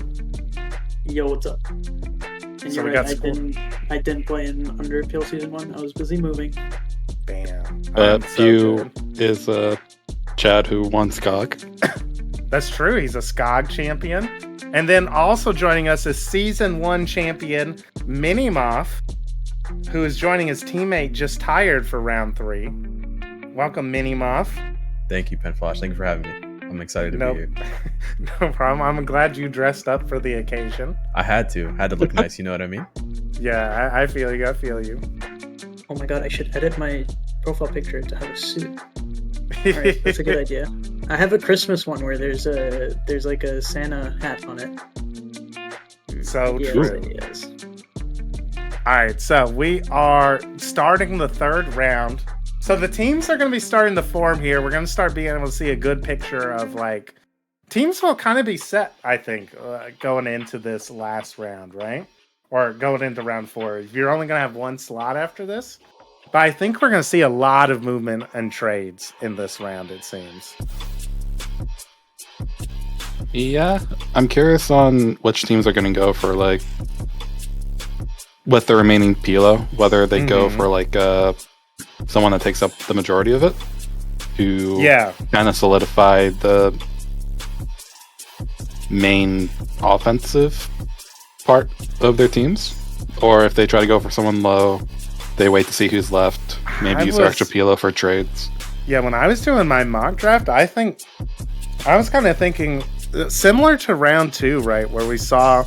J: Yo, what's up? And
A: So
J: you're
A: we
J: right,
A: got
J: I didn't play in Underpeel season 1. I was busy moving.
A: Bam.
G: Pew is Chad who won Skog.
A: That's true. He's a Skog champion. And then also joining us is season 1 champion Minimoff, who is joining his teammate Just Tired for round 3. Welcome, Minimoff.
K: Thank you, Penflash. Thank you for having me. I'm excited to be here.
A: No problem. I'm glad you dressed up for the occasion.
K: I had to look nice, you know what I mean?
A: Yeah, I feel you. I feel you.
J: Oh my god, I should edit my profile picture to have a suit. Alright, that's a good idea. I have a Christmas one where there's like a Santa hat on it.
A: So
J: Yes,
A: true.
J: yes.
A: Alright, so we are starting the 3rd round. So the teams are going to be starting to form here. We're going to start being able to see a good picture of, like, teams will kind of be set, I think, going into this last round, right? Or going into round 4. You're only going to have one slot after this. But I think we're going to see a lot of movement and trades in this round, it seems.
G: Yeah, I'm curious on which teams are going to go for, like, with the remaining Pilo, whether they go for, like, someone that takes up the majority of it, to kind of solidify the main offensive part of their teams, or if they try to go for someone low, they wait to see who's left, maybe use extra Pilo for trades.
A: Yeah, when I was doing my mock draft, I was kind of thinking similar to round 2, right, where we saw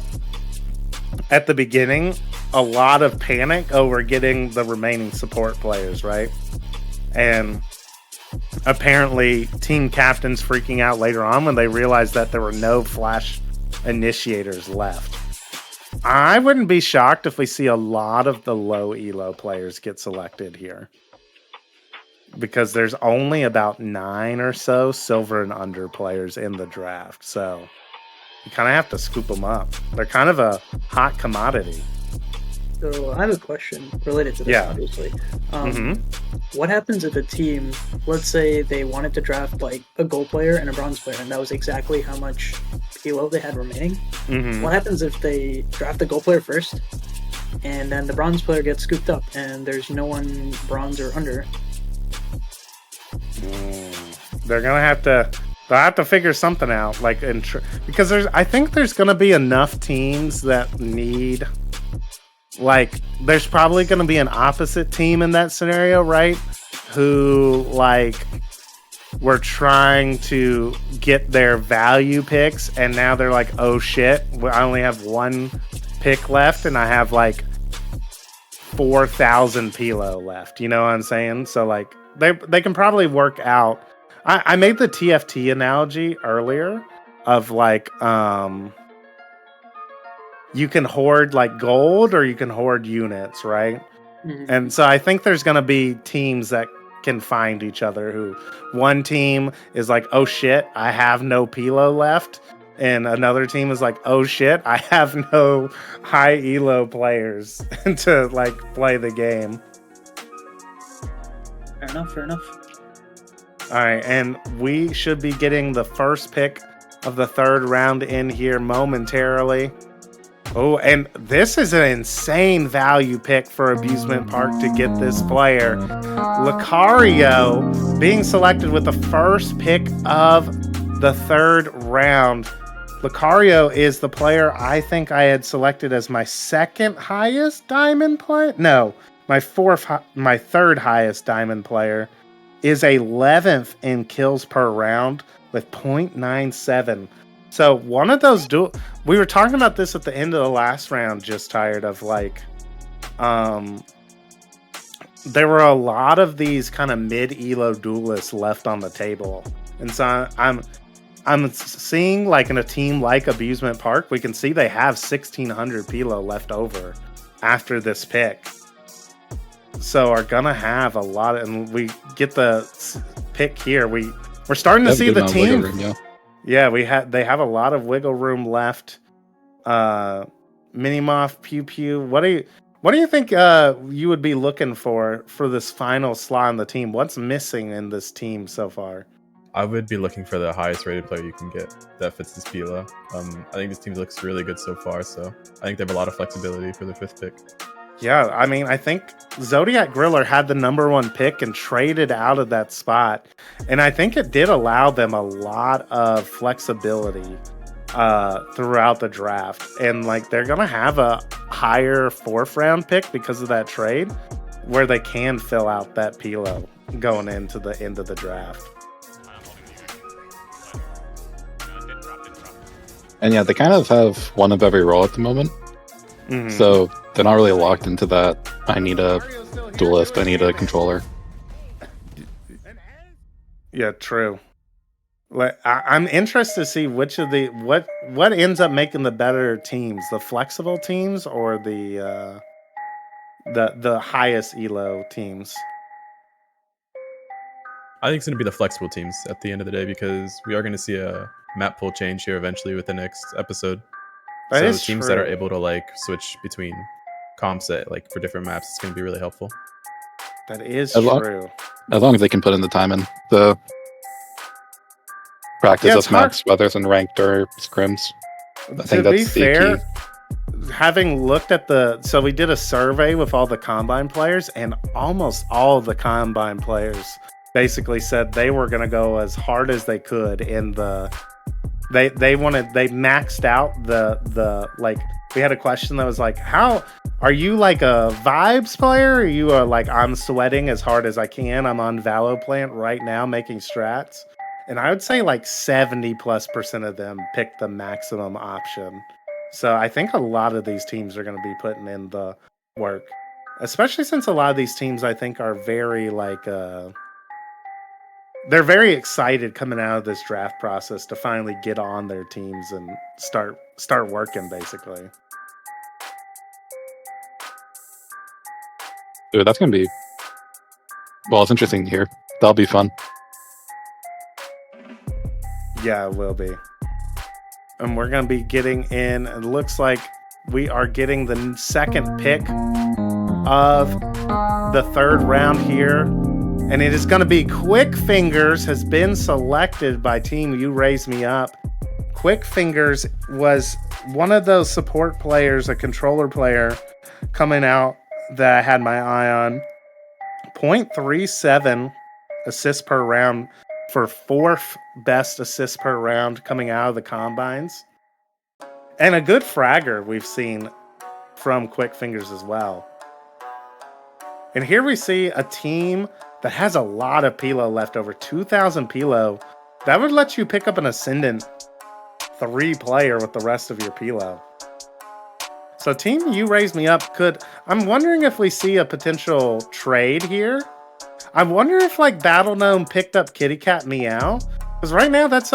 A: at the beginning a lot of panic over getting the remaining support players, right? And apparently team captains freaking out later on when they realized that there were no flash initiators left. I wouldn't be shocked if we see a lot of the low elo players get selected here, because there's only about 9 or so silver and under players in the draft, so you kind of have to scoop them up. They're kind of a hot commodity.
J: So I have a question related to this, obviously. What happens if a team, let's say they wanted to draft like a gold player and a bronze player, and that was exactly how much Pilo they had remaining? What happens if they draft the gold player first, and then the bronze player gets scooped up, and there's no one bronze or under?
A: They're gonna have to figure something out, like because I think there's gonna be enough teams that need. Like, there's probably going to be an opposite team in that scenario, right? Who, like, were trying to get their value picks, and now they're like, oh shit, I only have 1 pick left, and I have, like, 4,000 Pilo left. You know what I'm saying? So, like, they can probably work out. I made the TFT analogy earlier of, like, you can hoard like gold or you can hoard units, right? And so I think there's going to be teams that can find each other, who one team is like, oh shit, I have no Pilo left. And another team is like, oh shit, I have no high elo players to like play the game.
J: Fair enough.
A: All right, and we should be getting the first pick of the 3rd round in here momentarily. Oh, and this is an insane value pick for Abusement Park to get this player. Lucario being selected with the first pick of the 3rd round. Lucario is the player I think I had selected as my 2nd highest diamond player. No, my 3rd highest diamond player is 11th in kills per round with 0.97. So one of those we were talking about this at the end of the last round, Just Tired of, like, there were a lot of these kind of mid-elo duelists left on the table. And so I'm seeing like in a team like Abusement Park, we can see they have 1,600 Pilo left over after this pick. So are gonna have a lot of, and we get the pick here. We're starting to see the team.
G: Room,
A: They have a lot of wiggle room left. Minimoff, Pew Pew. What do you think you would be looking for this final slot on the team? What's missing in this team so far?
K: I would be looking for the highest rated player you can get that fits this Pila. I think this team looks really good so far, so I think they have a lot of flexibility for the 5th pick.
A: Yeah, I mean, I think Zodiac Griller had the number 1 pick and traded out of that spot. And I think it did allow them a lot of flexibility throughout the draft. And like they're going to have a higher 4th round pick because of that trade where they can fill out that Pilo going into the end of the draft.
G: And yeah, they kind of have one of every role at the moment.
A: Mm-hmm.
G: So they're not really locked into that. I need a duelist. I need a controller.
A: Yeah, true. Like, I'm interested to see which of the what ends up making the better teams, the flexible teams or the highest elo teams.
K: I think it's going to be the flexible teams at the end of the day because we are going to see a map pool change here eventually with the next episode.
A: That is
K: teams
A: true.
K: that are able to like switch between comps at, like for different maps, it's going to be really helpful.
A: That is
G: true. As long as they can put in the time in the practice of maps, whether it's in ranked or scrims. I think that's the key.
A: Having looked at so we did a survey with all the Combine players, and almost all of the Combine players basically said they were going to go as hard as they could in the. They maxed out the like. We had a question that was like, how are you like a vibes player? Or you are like, I'm sweating as hard as I can. I'm on Valoplant right now making strats. And I would say like 70+% of them picked the maximum option. So I think a lot of these teams are going to be putting in the work, especially since a lot of these teams I think are very like, they're very excited coming out of this draft process to finally get on their teams and start working basically.
G: Dude, that's going to be... Well, it's interesting to hear. That'll be fun.
A: Yeah, it will be. And we're going to be getting in... It looks like we are getting the 2nd pick of the 3rd round here. And it is going to be Quick Fingers has been selected by Team You Raise Me Up. Quick Fingers was one of those support players, a controller player coming out that I had my eye on. 0.37 assists per round for 4th best assists per round coming out of the combines. And a good fragger we've seen from Quick Fingers as well. And here we see a team that has a lot of Pilo left over, 2,000 Pilo. That would let you pick up an Ascendant 3 player with the rest of your Pilo. So Team You Raise Me Up I'm wondering if we see a potential trade here. I wonder if like Battle Gnome picked up Kitty Cat Meow. Because right now that's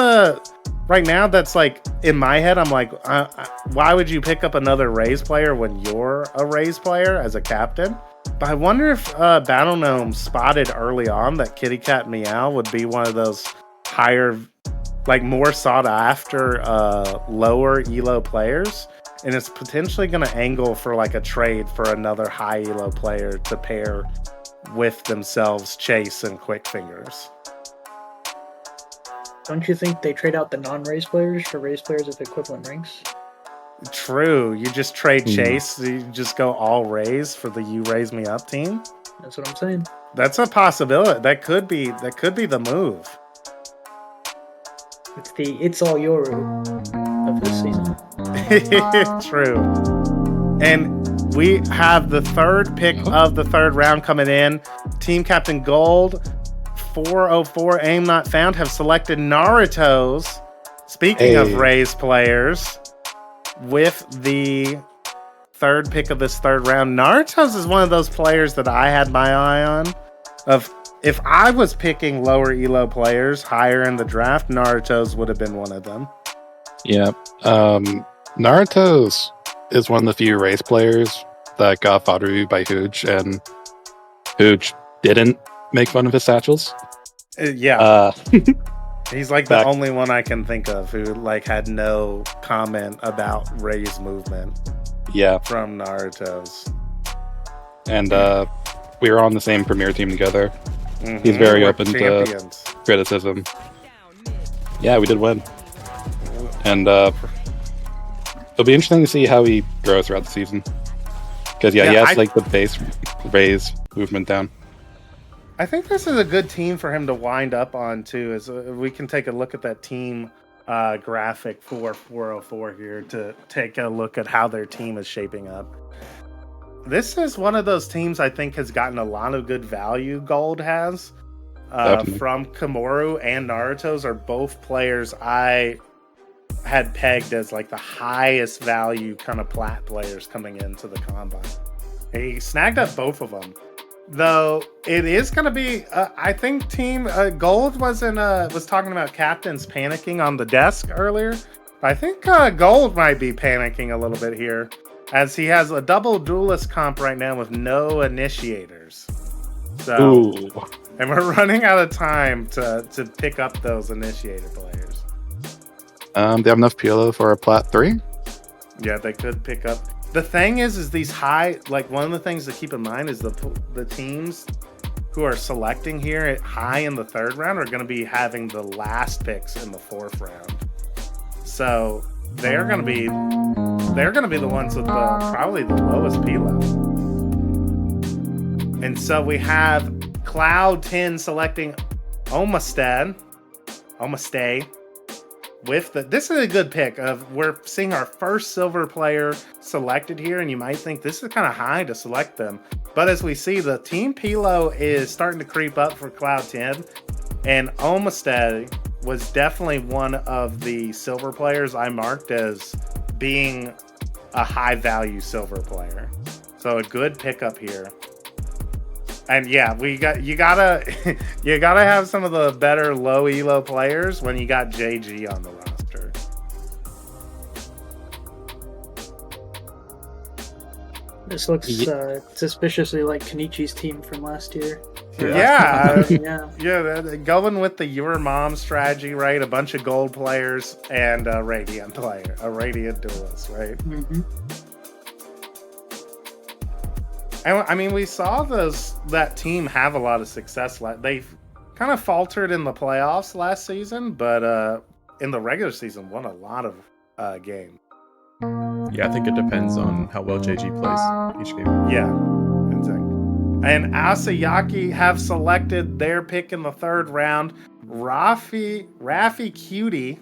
A: like, in my head, I'm like, why would you pick up another Raise player when you're a Raise player as a captain? But I wonder if Battle Gnome spotted early on that Kitty Cat Meow would be one of those higher, like more sought after, lower elo players. And it's potentially going to angle for like a trade for another high elo player to pair with themselves, Chase and Quick Fingers.
J: Don't you think they trade out the non-race players for race players with equivalent ranks?
A: True. You just trade Chase. You just go all Raise for the You Raise Me Up team.
J: That's what I'm saying.
A: That's a possibility. That could be the move.
J: It's the It's All Your of this season.
A: True. And we have the 3rd pick of the 3rd round coming in. Team Captain Gold, 404 Aim Not Found, have selected Naruto's. Speaking of Raise players, with the 3rd pick of this 3rd round, Naruto's is one of those players that I had my eye on. if I was picking lower elo players higher in the draft, Naruto's would have been one of them.
G: Yeah. Naruto's is one of the few race players that got foddered by Hooch, and Hooch didn't make fun of his satchels.
A: Yeah. He's like the
G: back-
A: only one I can think of who like had no comment about Ray's movement
G: Yeah.
A: from Naruto's.
G: And we were on the same premier team together.
A: Mhm,
G: He's very
A: we're
G: open
A: champions.
G: to criticism. Yeah, we did win. And it'll be interesting to see how he grows throughout the season. Because he has like the base raise movement down.
A: I think this is a good team for him to wind up on too. As we can take a look at that team graphic for 404 here to take a look at how their team is shaping up. This is one of those teams I think has gotten a lot of good value. Gold has from Komoru and Naruto's are both players I had pegged as like the highest value kind of plat players coming into the combine. He snagged up both of them. Though it is going to be, I think Team Gold was talking about captains panicking on the desk earlier. I think Gold might be panicking a little bit here, as he has a double duelist comp right now with no initiators. So, and we're running out of time to pick up those initiator players.
G: They have enough PLO for a plat 3?
A: Yeah, they could pick up. The thing is these high, like one of the things to keep in mind is the teams who are selecting here at high in the 3rd round are going to be having the last picks in the 4th round. So they're going to be the ones with probably the lowest PLO. And so we have Cloud 10 selecting Omastay. This is a good pick. We're seeing our first silver player selected here, and you might think this is kind of high to select them. But as we see, the team Pilo is starting to creep up for Cloud 10, and Omastay was definitely one of the silver players I marked as being a high value silver player. So a good pickup here. And yeah, you gotta have some of the better low elo players when you got JG on the roster.
J: This looks suspiciously like Kenichi's team from last year.
A: Yeah,
J: yeah.
A: Going with the your mom strategy, right? A bunch of gold players and a radiant player, a radiant duelist, right?
J: Mm-hmm.
A: And I mean, we saw that team have a lot of success. They kind of faltered in the playoffs last season, but in the regular season, won a lot of games.
K: Yeah, I think it depends on how well JG plays each game.
A: Yeah, exactly. And Asayaki have selected their pick in the 3rd round. Raffy Cutie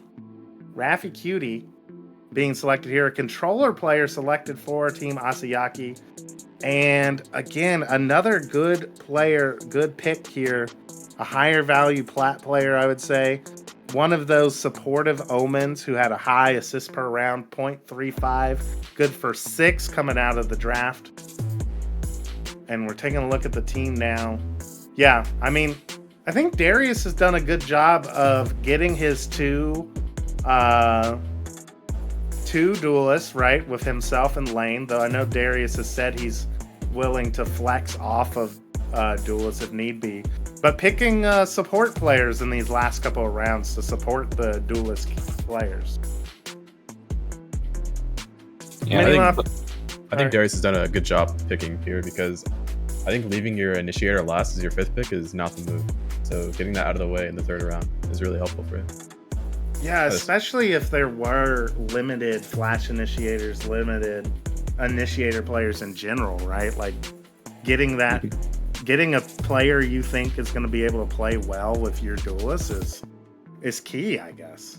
A: being selected here. A controller player selected for Team Asayaki. And again, another good player, good pick here. A higher value plat player, I would say. One of those supportive omens who had a high assist per round, 0.35. Good for 6 coming out of the draft. And we're taking a look at the team now. Yeah, I mean, I think Darius has done a good job of getting his two duelists, right, with himself and Lane, though I know Darius has said he's willing to flex off of duelists if need be. But picking support players in these last couple of rounds to support the duelist players.
K: Yeah, I think Darius has done a good job picking here, because I think leaving your initiator last as your 5th pick is not the move. So getting that out of the way in the 3rd round is really helpful for him.
A: Yeah, especially if there were limited flash initiators, limited initiator players in general, right? Like getting a player you think is going to be able to play well with your duelist is key, I guess.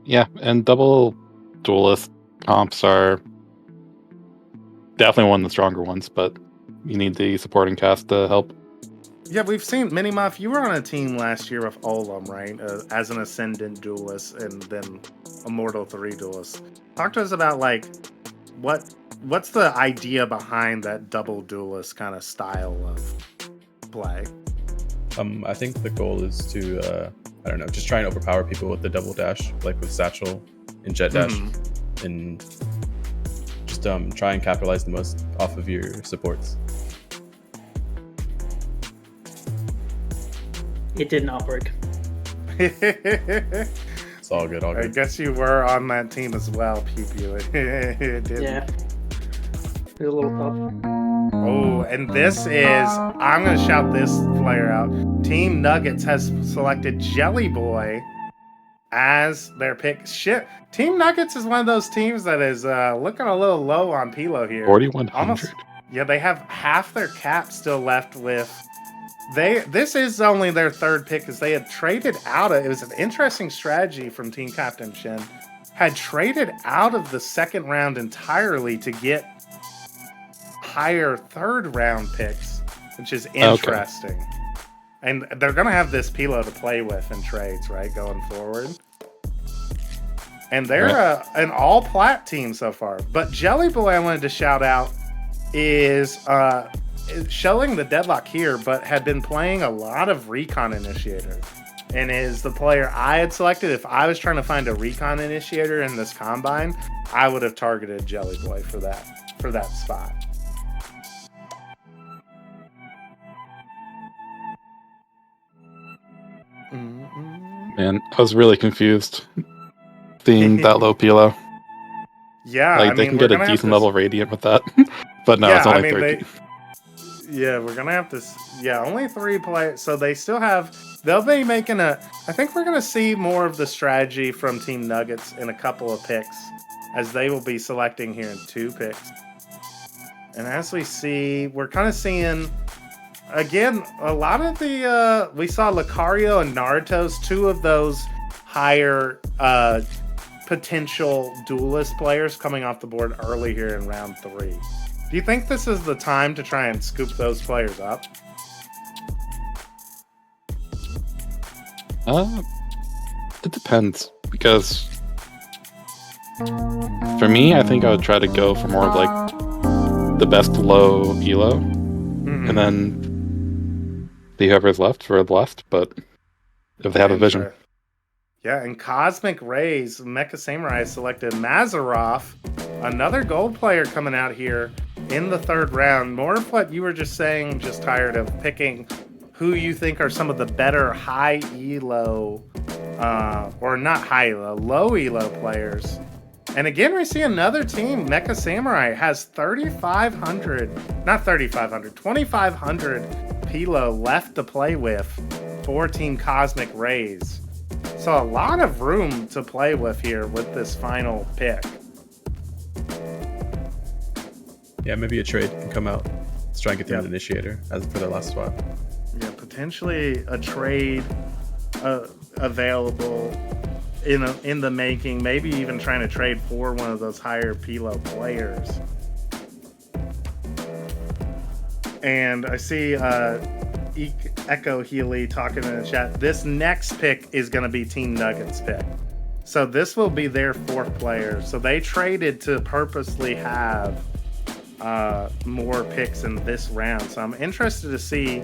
G: Yeah, and double duelist comps are definitely one of the stronger ones, but you need the supporting cast to help.
A: Yeah, we've seen Minimuff. You were on a team last year with Olam, right? As an Ascendant duelist and then Immortal 3 duelist. Talk to us about like what what's the idea behind that double duelist kind of style of play?
K: I think the goal is to I don't know, just try and overpower people with the double dash, like with Satchel and Jet Dash, and just try and capitalize the most off of your supports.
J: It did not work.
K: It's all good, all good.
A: I guess you were on that team as well, Pew Pew. It didn't.
J: Yeah. It was a little tough.
A: Oh, and this is, I'm going to shout this player out. Team Nuggets has selected Jelly Boy as their pick. Shit, Team Nuggets is one of those teams that is looking a little low on Pilo here.
G: 4,100.
A: Yeah, they have half their cap still left with. This is only their third pick because they had traded out of. It was an interesting strategy from Team Captain Shin. Had traded out of the second round entirely to get higher third round picks, which is interesting. Okay. And they're going to have this Pilo to play with in trades, right, going forward. And they're an all-plat team so far. But Jelly Boy, I wanted to shout out, is showing the deadlock here, but had been playing a lot of Recon Initiator. And is the player I had selected. If I was trying to find a Recon Initiator in this Combine, I would have targeted Jelly Boy for that spot.
G: Man, I was really confused seeing that low Pilo.
A: Yeah,
G: like they can get a decent level Radiant with that, but no, it's only 13.
A: We're gonna have to. Yeah, only 3 players. So they still have. They'll be making a. I think we're gonna see more of the strategy from Team Nuggets in a couple of picks, as they will be selecting here in 2 picks. And as we see, we're kind of seeing. Again, a lot of the we saw Lucario and Naruto's 2 of those higher potential duelist players coming off the board early here in round 3. Do you think this is the time to try and scoop those players up?
G: It depends, because for me, I think I would try to go for more of like the best low elo, and then see whoever's left for the last, but if they have a vision.
A: Yeah, and Cosmic Rays, Mecha Samurai selected Mazarov, another gold player coming out here in the 3rd round. More of what you were just saying, just tired of picking who you think are some of the better high elo, or not high elo, low elo players. And again, we see another team, Mecha Samurai, has 2,500 Pilo left to play with for Team Cosmic Rays. So a lot of room to play with here with this final pick.
K: Yeah, maybe a trade can come out. Let's try and get them an initiator as for their last swap.
A: Yeah, potentially a trade available in the making. Maybe even trying to trade for one of those higher Pilo players. And I see Echo Healy talking in the chat. This next pick is going to be Team Nuggets pick. So this will be their 4th player. So they traded to purposely have more picks in this round. So I'm interested to see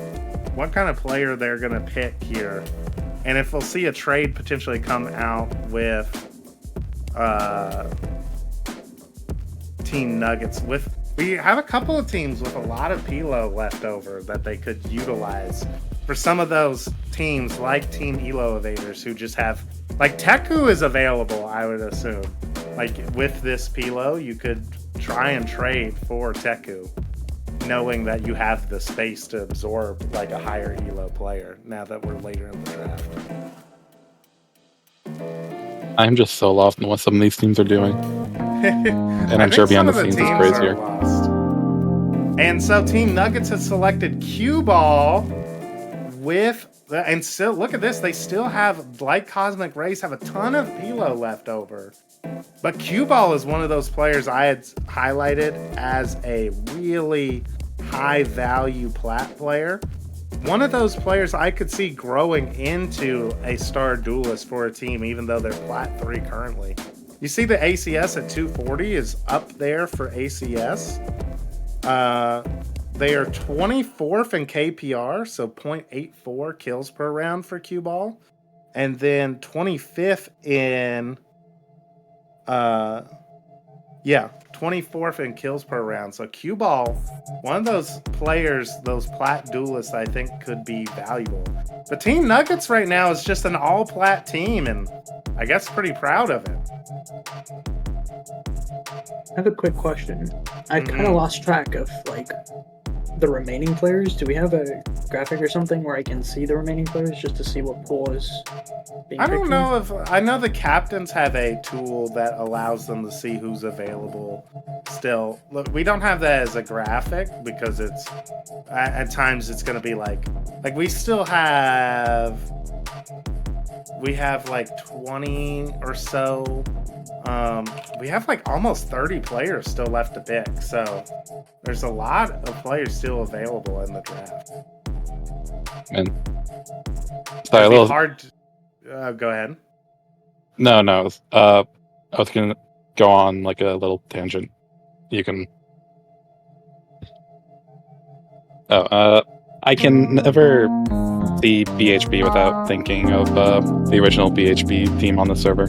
A: what kind of player they're going to pick here. And if we'll see a trade potentially come out with Team Nuggets. We have a couple of teams with a lot of Pilo left over that they could utilize. For some of those teams, like Team Elo Evaders, who just have... Like, Teku is available, I would assume. Like, with this Pilo, you could try and trade for Teku, knowing that you have the space to absorb, like, a higher Elo player, now that we're later in the draft.
G: I'm just so lost in what some of these teams are doing. And I'm sure behind the scenes is crazier.
A: And so Team Nuggets has selected Cue Ball with, and still, look at this, they still have, like Cosmic Rays, have a ton of Pilo left over. But Cue Ball is one of those players I had highlighted as a really high value plat player. One of those players I could see growing into a star duelist for a team, even though they're plat 3 currently. You see the ACS at 240 is up there for ACS. They are 24th in KPR, so 0.84 kills per round for cue ball. And then 25th in 24th in kills per round. So cue ball, one of those players, those plat duelists, I think could be valuable. The Team Nuggets right now is just an all plat team, and I guess pretty proud of it.
J: I have a quick question. I've kind of lost track of like the remaining players. Do we have a graphic or something where I can see the remaining players just to see what pool is being
A: I don't
J: picked
A: know if I know the captains have a tool that allows them to see who's available. Still, look, we don't have that as a graphic because it's at times it's going to be like we still have like 20 or so. We have like almost 30 players still left to pick, so there's a lot of players still available in the draft.
G: And
A: It'd
G: sorry,
A: be hard. Go ahead.
G: No. I was gonna go on like a little tangent. You can. I can never see BHB without thinking of the original BHB team on the server.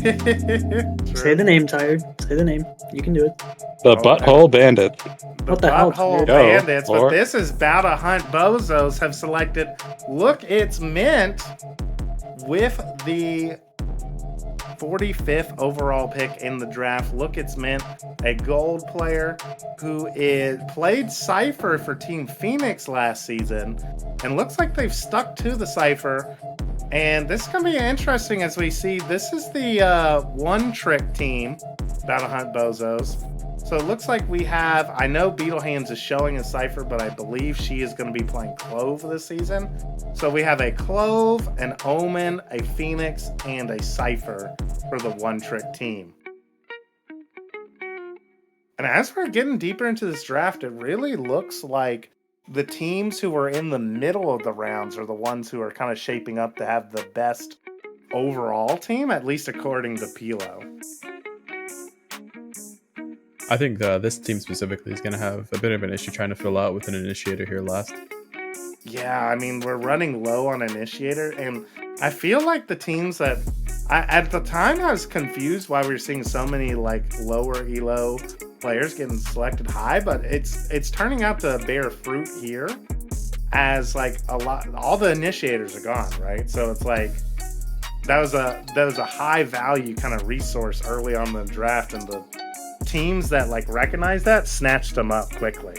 J: Say the name, Tired. Say the name. You can do it.
G: The Butthole Bandit.
J: What the hell?
A: Butthole
G: Go,
A: Bandits, but
G: Lord.
A: this is Bow Hunt Bozos have selected Look It's Mint with the 45th overall pick in the draft. Look It's Mint, a gold player who played Cypher for Team Phoenix last season, and looks like they've stuck to the Cypher. And this is going to be interesting as we see. This is the one-trick team, Battle Hunt Bozos. So it looks like we have, I know Beetlehands is showing a Cypher, but I believe she is going to be playing Clove this season. So we have a Clove, an Omen, a Phoenix, and a Cypher for the one-trick team. And as we're getting deeper into this draft, it really looks like the teams who are in the middle of the rounds are the ones who are kind of shaping up to have the best overall team, at least according to Pilo.
K: I think this team specifically is going to have a bit of an issue trying to fill out with an initiator here last.
A: Yeah, I mean, we're running low on initiator, and I feel like the teams that at the time I was confused why we were seeing so many like lower elo players getting selected high, but it's turning out to bear fruit here as like all the initiators are gone, right? So it's like that was a high value kind of resource early on in the draft, and the teams that like recognize that snatched them up quickly.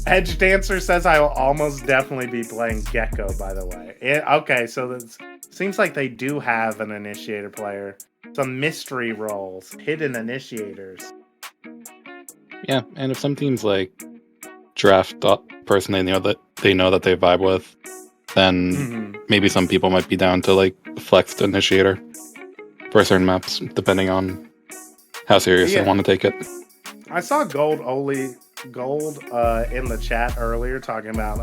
A: Edge Dancer says I will almost definitely be playing Gecko, by the way. Okay, so it seems like they do have an initiator player. Some mystery roles, hidden initiators.
G: Yeah, and if some teams like draft a person they know that they vibe with, then maybe some people might be down to like flex the initiator for certain maps, depending on how serious they want to take it.
A: I saw Gold in the chat earlier talking about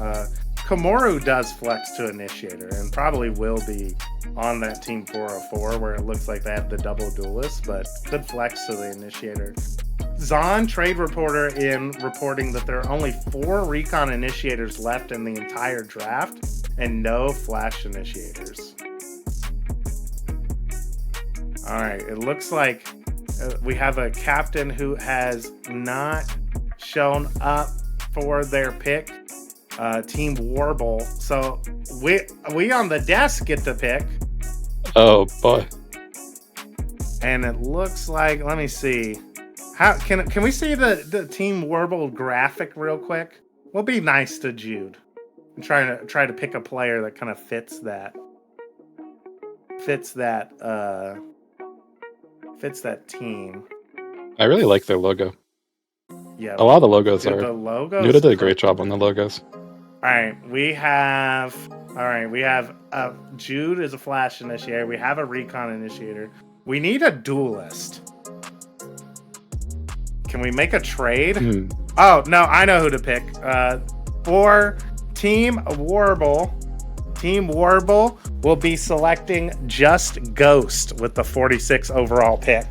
A: Komoru does flex to initiator and probably will be on that team 404 where it looks like they have the double duelist, but could flex to the initiator. Zon Trade Reporter reporting that there are only 4 recon initiators left in the entire draft and no flash initiators. All right, it looks like we have a captain who has not shown up for their pick, Team Warble. So we on the desk get to pick.
G: Oh boy!
A: And it looks like, let me see. How can we see the Team Warble graphic real quick? We'll be nice to Jude. I'm try to pick a player that kind of fits that team.
G: I really like their logo.
A: Yeah,
G: a lot of the logos are.
A: The logos.
G: Nuda did a great job on the logos.
A: All right, we have Jude is a flash initiator. We have a recon initiator. We need a duelist. Can we make a trade? Oh no, I know who to pick. For Team Warble, Team Warble will be selecting Just Ghost with the 46 overall pick,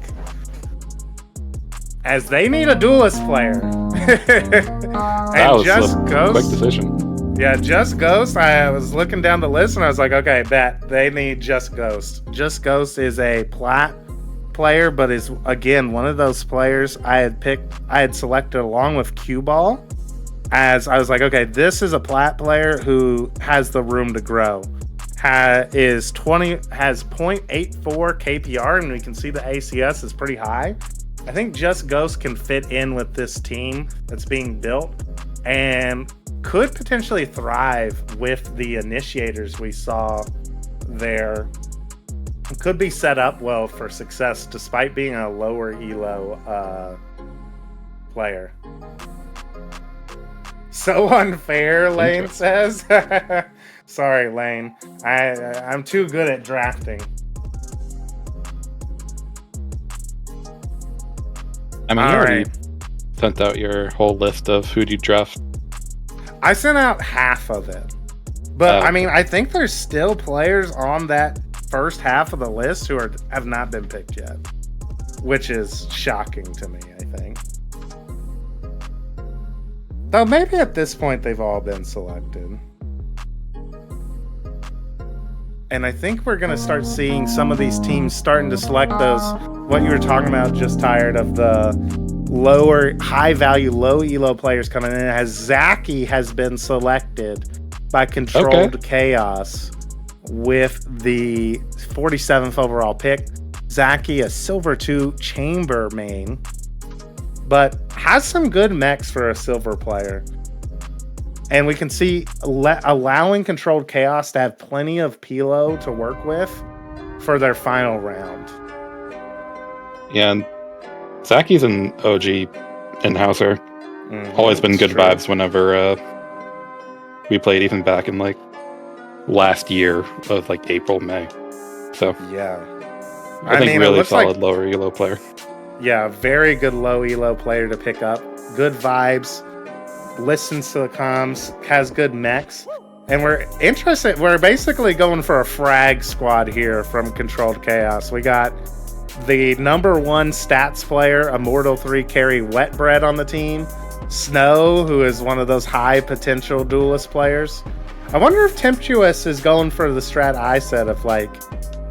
A: as they need a duelist player.
G: That was
A: Just
G: a
A: Ghost,
G: quick decision.
A: yeah, Just Ghost. I was looking down the list and I was like, okay, bet they need Just Ghost. Just Ghost is a plat player, but is again one of those players I had selected along with Cue Ball, as I was like, okay, this is a plat player who has the room to grow. Has 0.84 KPR, and we can see the ACS is pretty high. I think Just Ghost can fit in with this team that's being built and could potentially thrive with the initiators we saw there. Could be set up well for success despite being a lower elo player. So unfair, Lane says. Sorry, Lane. I'm too good at drafting.
G: I mean, you already sent out your whole list of who do you draft.
A: I sent out half of it. But I mean, I think there's still players on that first half of the list who have not been picked yet, which is shocking to me, I think. Though maybe at this point they've all been selected. And I think we're going to start seeing some of these teams starting to select those, what you were talking about, just tired of the lower, high value, low elo players coming in, as Zaki has been selected by Controlled Chaos with the 47th overall pick. Zaki, a Silver 2 Chamber main, but has some good mechs for a silver player. And we can see allowing Controlled Chaos to have plenty of Pilo to work with for their final round.
G: Yeah, and Zaki's an OG in-houser. Always been good vibes whenever we played, even back in like last year of like April, May. So
A: yeah,
G: I think really solid lower elo player.
A: Yeah, very good low elo player to pick up. Good vibes, listens to the comms, has good mechs, and we're interested. We're basically going for a frag squad here from Controlled Chaos. We got the number 1 stats player, Immortal 3 carry Wet Bread on the team. Snow, who is one of those high potential duelist players. I wonder if Tempestuous is going for the strat I said of like,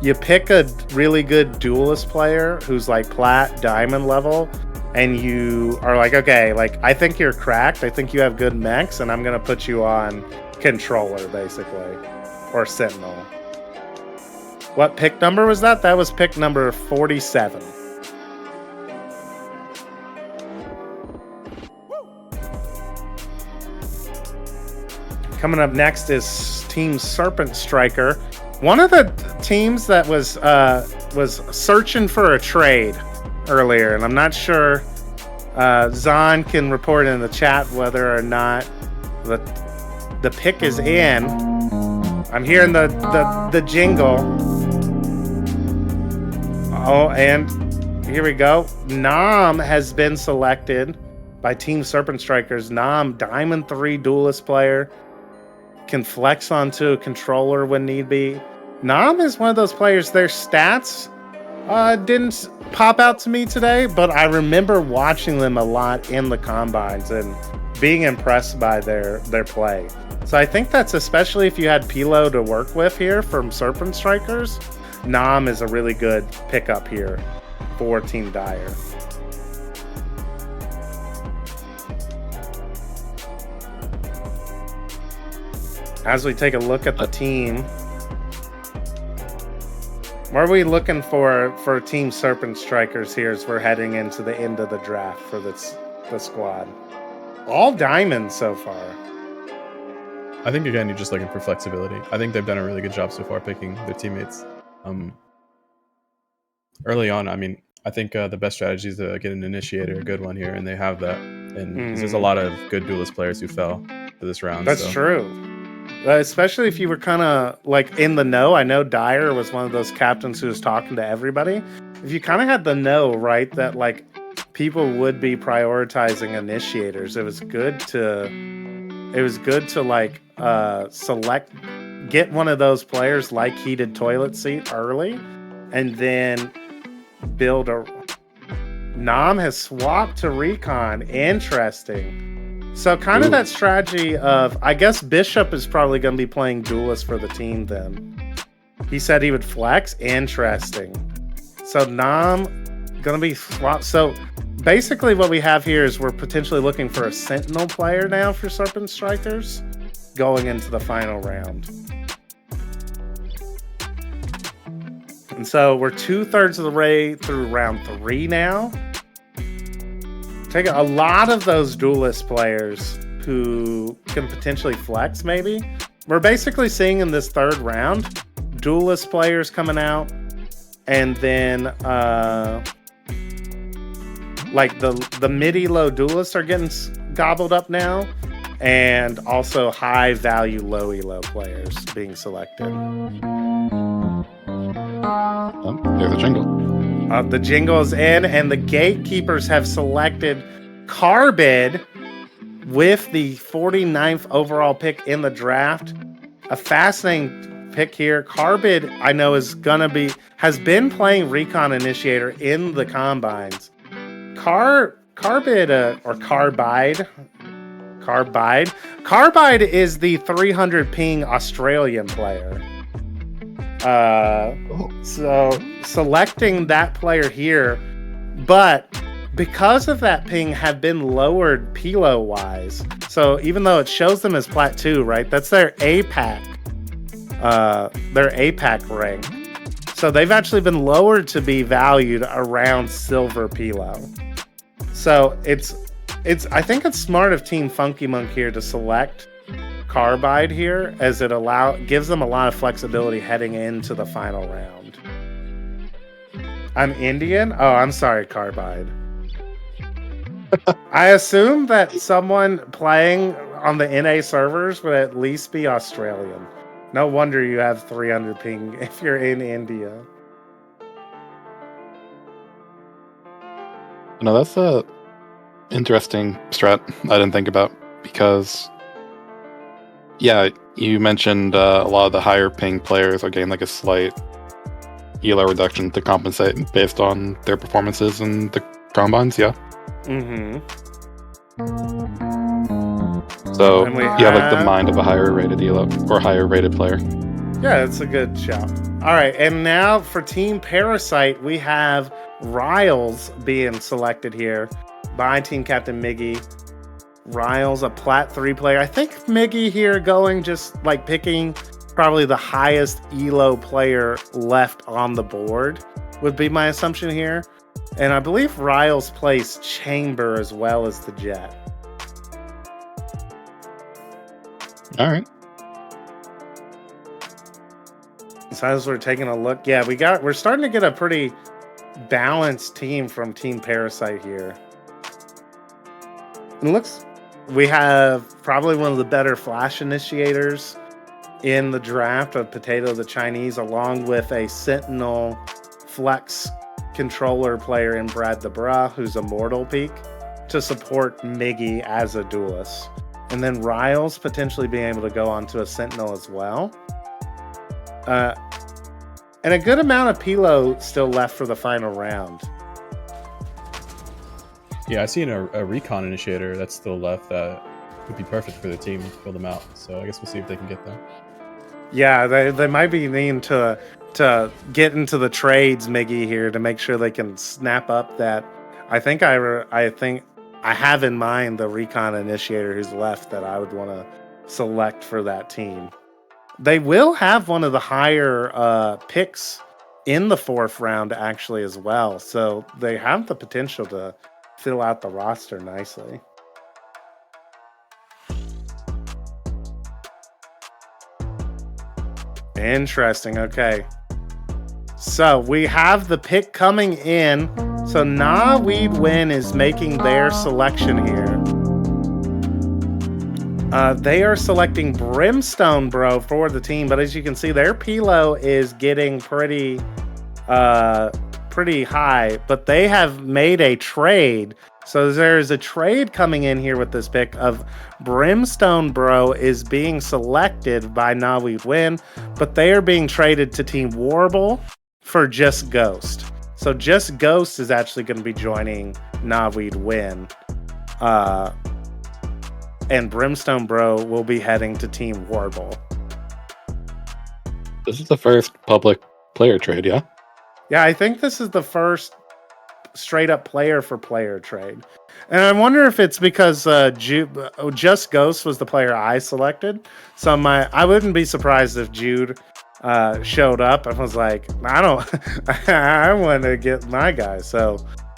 A: you pick a really good duelist player who's like plat, diamond level, and you are like, okay, like I think you're cracked. I think you have good mechs, and I'm gonna put you on controller basically, or sentinel. What pick number was that? That was pick number 47. Coming up next is Team Serpent Striker. One of the teams that was searching for a trade earlier, and I'm not sure. Zahn can report in the chat whether or not the pick is in. I'm hearing the jingle. Oh, and here we go. Nam has been selected by Team Serpent Strikers. Nam, Diamond 3 duelist player. Can flex onto a controller when need be. Nam is one of those players, their stats didn't pop out to me today, but I remember watching them a lot in the combines and being impressed by their play. So I think that's, especially if you had Pilo to work with here from Serpent Strikers, Nam is a really good pickup here for Team Dire. As we take a look at the team, what are we looking for Team Serpent Strikers here as we're heading into the end of the draft for the squad? All diamonds so far.
K: I think, again, you're just looking for flexibility. I think they've done a really good job so far picking their teammates. Early on, I mean, I think the best strategy is to get an initiator, a good one here, and they have that. And there's a lot of good duelist players who fell for this round.
A: That's true. Especially if you were kind of like in the know. I know Dyer was one of those captains who was talking to everybody. If you kind of had the know, right, that like people would be prioritizing initiators, it was good to like select get one of those players like heated toilet seat early, and then build a. Nam has swapped to Recon. Interesting. So kind of that strategy of, I guess Bishop is probably going to be playing Duelist for the team then. He said he would flex. Interesting. So Nam going to be swapped. So basically what we have here is we're potentially looking for a Sentinel player now for Serpent Strikers going into the final round. And so we're 2/3 of the way through round 3 now. Take a lot of those Duelist players who can potentially flex, maybe. We're basically seeing in this 3rd round, Duelist players coming out, and then like the mid-elo Duelists are getting gobbled up now, and also high-value low-elo players being selected.
G: There's a jingle.
A: The jingle is in, and the gatekeepers have selected Carbid with the 49th overall pick in the draft. A fascinating pick here. Carbid, I know, has been playing Recon Initiator in the combines. Carbide is the 300 ping Australian player. So selecting that player here, but because of that ping have been lowered Pilo wise. So even though it shows them as Plat 2, right? That's their APAC rank. So they've actually been lowered to be valued around Silver Pilo. So I think it's smart of Team Funky Monk here to select Carbide here, as it gives them a lot of flexibility heading into the final round. I'm Indian? Oh, I'm sorry, Carbide. I assume that someone playing on the NA servers would at least be Australian. No wonder you have 300 ping if you're in India.
G: No, that's a interesting strat I didn't think about, because yeah, you mentioned a lot of the higher ping players are getting like a slight elo reduction to compensate based on their performances in the combines, yeah.
A: Mm-hmm.
G: So you have like the mind of a higher rated elo or higher rated player.
A: Yeah, that's a good shout. All right, and now for Team Parasite, we have Riles being selected here by Team Captain Miggy. Riles, a Plat 3 player. I think Miggy here going just like picking probably the highest elo player left on the board would be my assumption here. And I believe Riles plays Chamber as well as the Jet.
G: All right.
A: So as we're taking a look, yeah, we're starting to get a pretty balanced team from Team Parasite here. And we have probably one of the better Flash initiators in the draft of Potato the Chinese, along with a Sentinel Flex controller player in Brad the Bra, who's a Mortal Peak, to support Miggy as a duelist. And then Riles potentially being able to go onto a Sentinel as well. And a good amount of Pilo still left for the final round.
K: Yeah, I see a Recon Initiator that's still left that would be perfect for the team to fill them out. So I guess we'll see if they can get that.
A: Yeah, they might be needing to get into the trades, Miggy, here to make sure they can snap up that. I think I have in mind the Recon Initiator who's left that I would want to select for that team. They will have one of the higher picks in the 4th round actually as well. So they have the potential to fill out the roster nicely. Interesting. Okay. So we have the pick coming in. So Na Weed Win is making their selection here. They are selecting Brimstone Bro for the team, but as you can see, their Pilo is getting pretty high. But they have made a trade So there's a trade coming in here with this pick of Brimstone Bro is being selected by Naweed Win, but they are being traded to Team Warble for Just Ghost. So Just Ghost is actually going to be joining Naweed Win. And Brimstone Bro will be heading to Team Warble.
G: This is the first public player trade, yeah?
A: Yeah, I think this is the first straight up player for player trade. And I wonder if it's because Just Ghost was the player I selected. So I wouldn't be surprised if Jude showed up and was like, I want to get my guy. So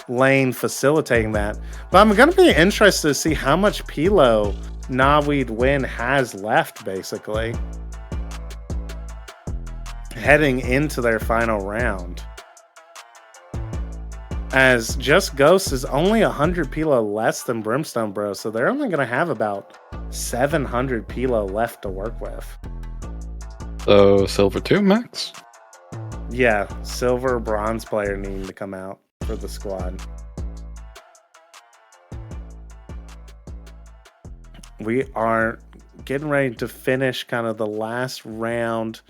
A: Lane facilitating that. But I'm going to be interested to see how much Pilo Naweed Win has left, basically, heading into their final round. As Just Ghost is only 100 Pilo less than Brimstone Bro, so they're only going to have about 700 Pilo left to work with.
G: So Silver 2 max?
A: Yeah, Silver Bronze player needing to come out for the squad. We are getting ready to finish kind of the last round,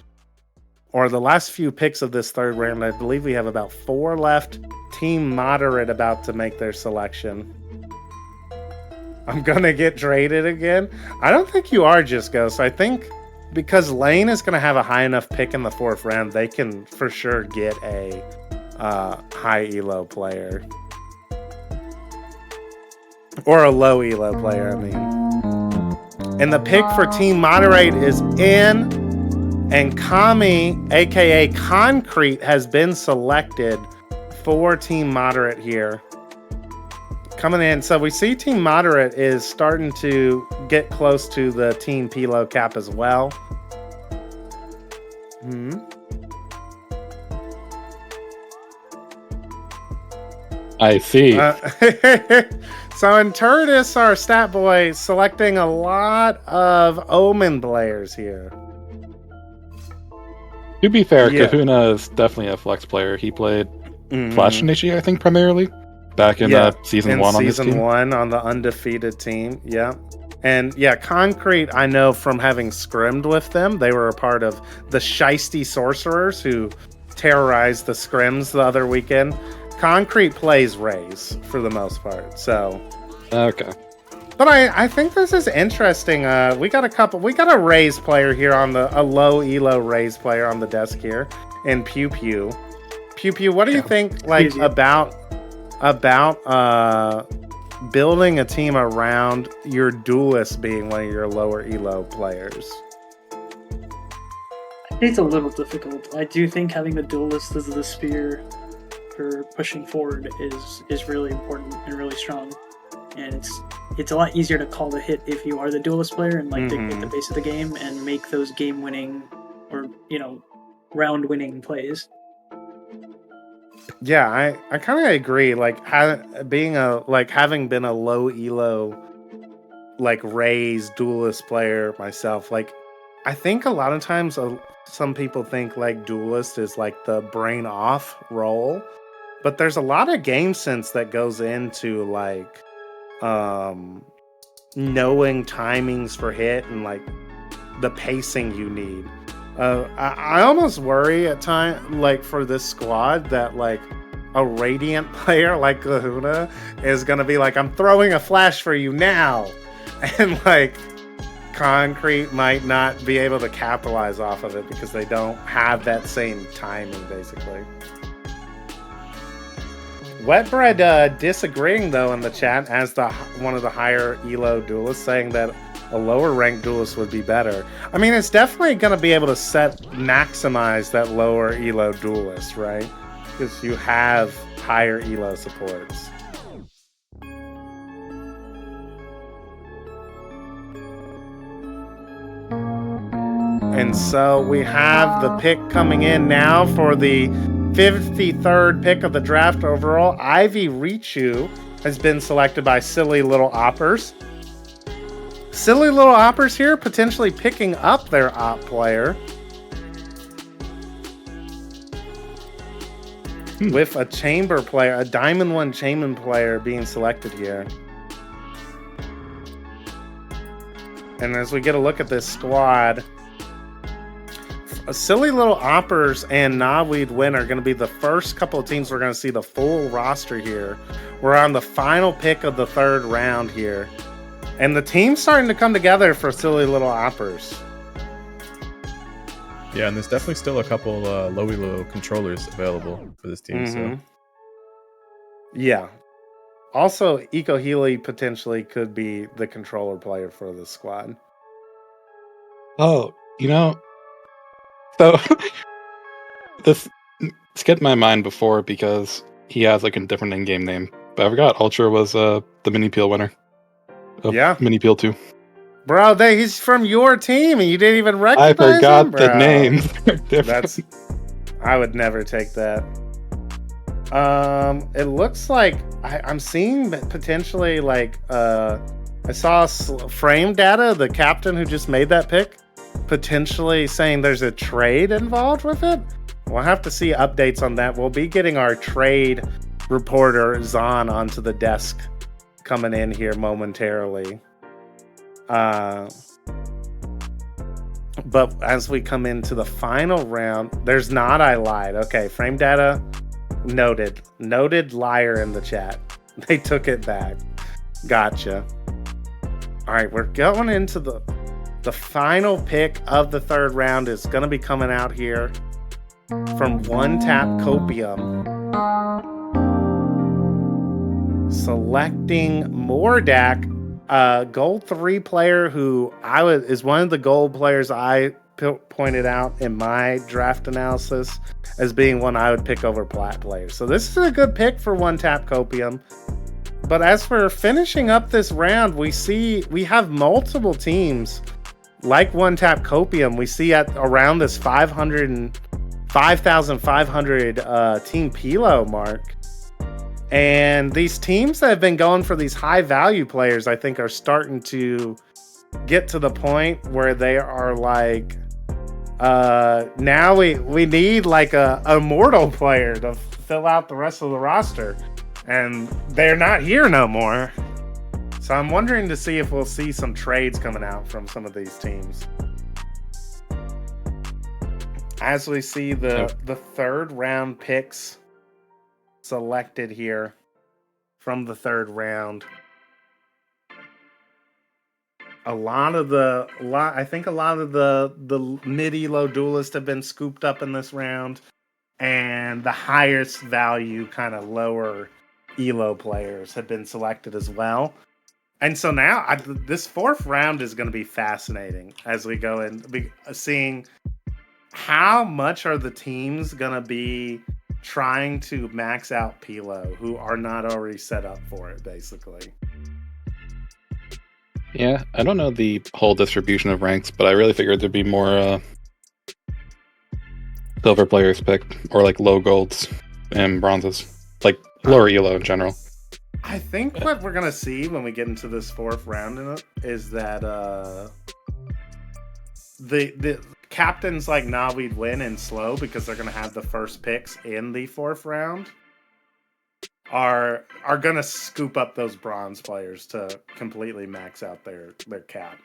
A: or the last few picks of this third round. I believe we have about 4 left. Team Moderate about to make their selection. I'm going to get traded again. I don't think you are, Just Ghost. I think because Lane is going to have a high enough pick in the 4th round, they can for sure get a high elo player. Or a low elo player, I mean. And the pick for Team Moderate is in. And Kami, aka Concrete, has been selected for Team Moderate here. Coming in. So we see Team Moderate is starting to get close to the Team Pilo cap as well.
G: I see.
A: So in Turtis, our stat boy, selecting a lot of Omen players here.
G: To be fair,
A: Yeah.
G: Kahuna is definitely a flex player. He played Flash Initiate, I think, primarily back in season 1 on this team.
A: Season 1 on the undefeated team, yeah. And yeah, Concrete, I know from having scrimmed with them, they were a part of the Shiesty Sorcerers who terrorized the scrims the other weekend. Concrete plays Raze for the most part, so.
G: Okay.
A: But I think this is interesting. We got a Raze player here a low elo Raze player on the desk here in Pew Pew. Pew Pew, what do you think about building a team around your duelist being one of your lower elo players?
J: I think it's a little difficult. I do think having a duelist as the spear for pushing forward is really important and really strong. And it's a lot easier to call the hit if you are the duelist player and dictate the pace of the game and make those game winning or round winning plays.
A: Yeah, I kind of agree. Having been a low elo Raze duelist player myself, I think a lot of times some people think duelist is the brain off role, but there's a lot of game sense that goes into knowing timings for hit and the pacing you need. I almost worry at times for this squad that a Radiant player like Kahuna is gonna be I'm throwing a flash for you now, and Concrete might not be able to capitalize off of it because they don't have that same timing, basically. Wetbread disagreeing though in the chat as one of the higher elo duelists, saying that a lower ranked duelist would be better. I mean, it's definitely going to be able to maximize that lower elo duelist, right? Because you have higher elo supports. And so we have the pick coming in now for the 53rd pick of the draft overall. Ivy Richu has been selected by Silly Little Oppers. Silly Little Oppers here potentially picking up their op player. with a chamber player, a Diamond 1 chamber player being selected here. And as we get a look at this squad, Silly Little Oppers and Knobweed Win are going to be the first couple of teams we're going to see the full roster here. We're on the final pick of the third round here. And the team's starting to come together for Silly Little Oppers.
K: Yeah, and there's definitely still a couple low controllers available for this team. So
A: yeah. Also, Eco Healy potentially could be the controller player for this squad.
G: Oh, so this skipped my mind before because he has like a different in-game name. But I forgot Ultra was the Mini Peel winner.
A: Yeah.
G: Mini Peel 2.
A: Bro, he's from your team and you didn't even recognize him?
G: I forgot the names.
A: I would never take that. It looks like I'm seeing potentially like I saw Frame Data, the captain who just made that pick, potentially saying there's a trade involved with it. We'll have to see updates on that. We'll be getting our trade reporter Zahn onto the desk coming in here momentarily. But as we come into the final round, there's not I lied. Okay, Frame Data noted liar in the chat. They took it back. Gotcha. All right, we're going into the final pick of the third round is going to be coming out here from One Tap Copium. Selecting Mordak, gold 3 player who is one of the gold players I pointed out in my draft analysis as being one I would pick over plat players. So this is a good pick for One Tap Copium. But as for finishing up this round, we have multiple teams like One Tap Copium. We see at around this 5,500 team Pilo mark. And these teams that have been going for these high value players, I think, are starting to get to the point where they are like, now we need like a immortal player to fill out the rest of the roster. And they're not here no more. So I'm wondering to see if we'll see some trades coming out from some of these teams. As we see the third round picks selected here from the third round. I think a lot of the mid-elo duelists have been scooped up in this round, and the highest value kind of lower elo players have been selected as well. And so now this fourth round is going to be fascinating as we go in, seeing how much are the teams going to be trying to max out Pilo who are not already set up for it, basically.
G: Yeah, I don't know the whole distribution of ranks, but I really figured there'd be more silver players picked, or like low golds and bronzes, like lower elo in general.
A: I think what we're gonna see when we get into this fourth round is that the captains like Knobweed Win and Slow, because they're gonna have the first picks in the fourth round, are gonna scoop up those bronze players to completely max out their cap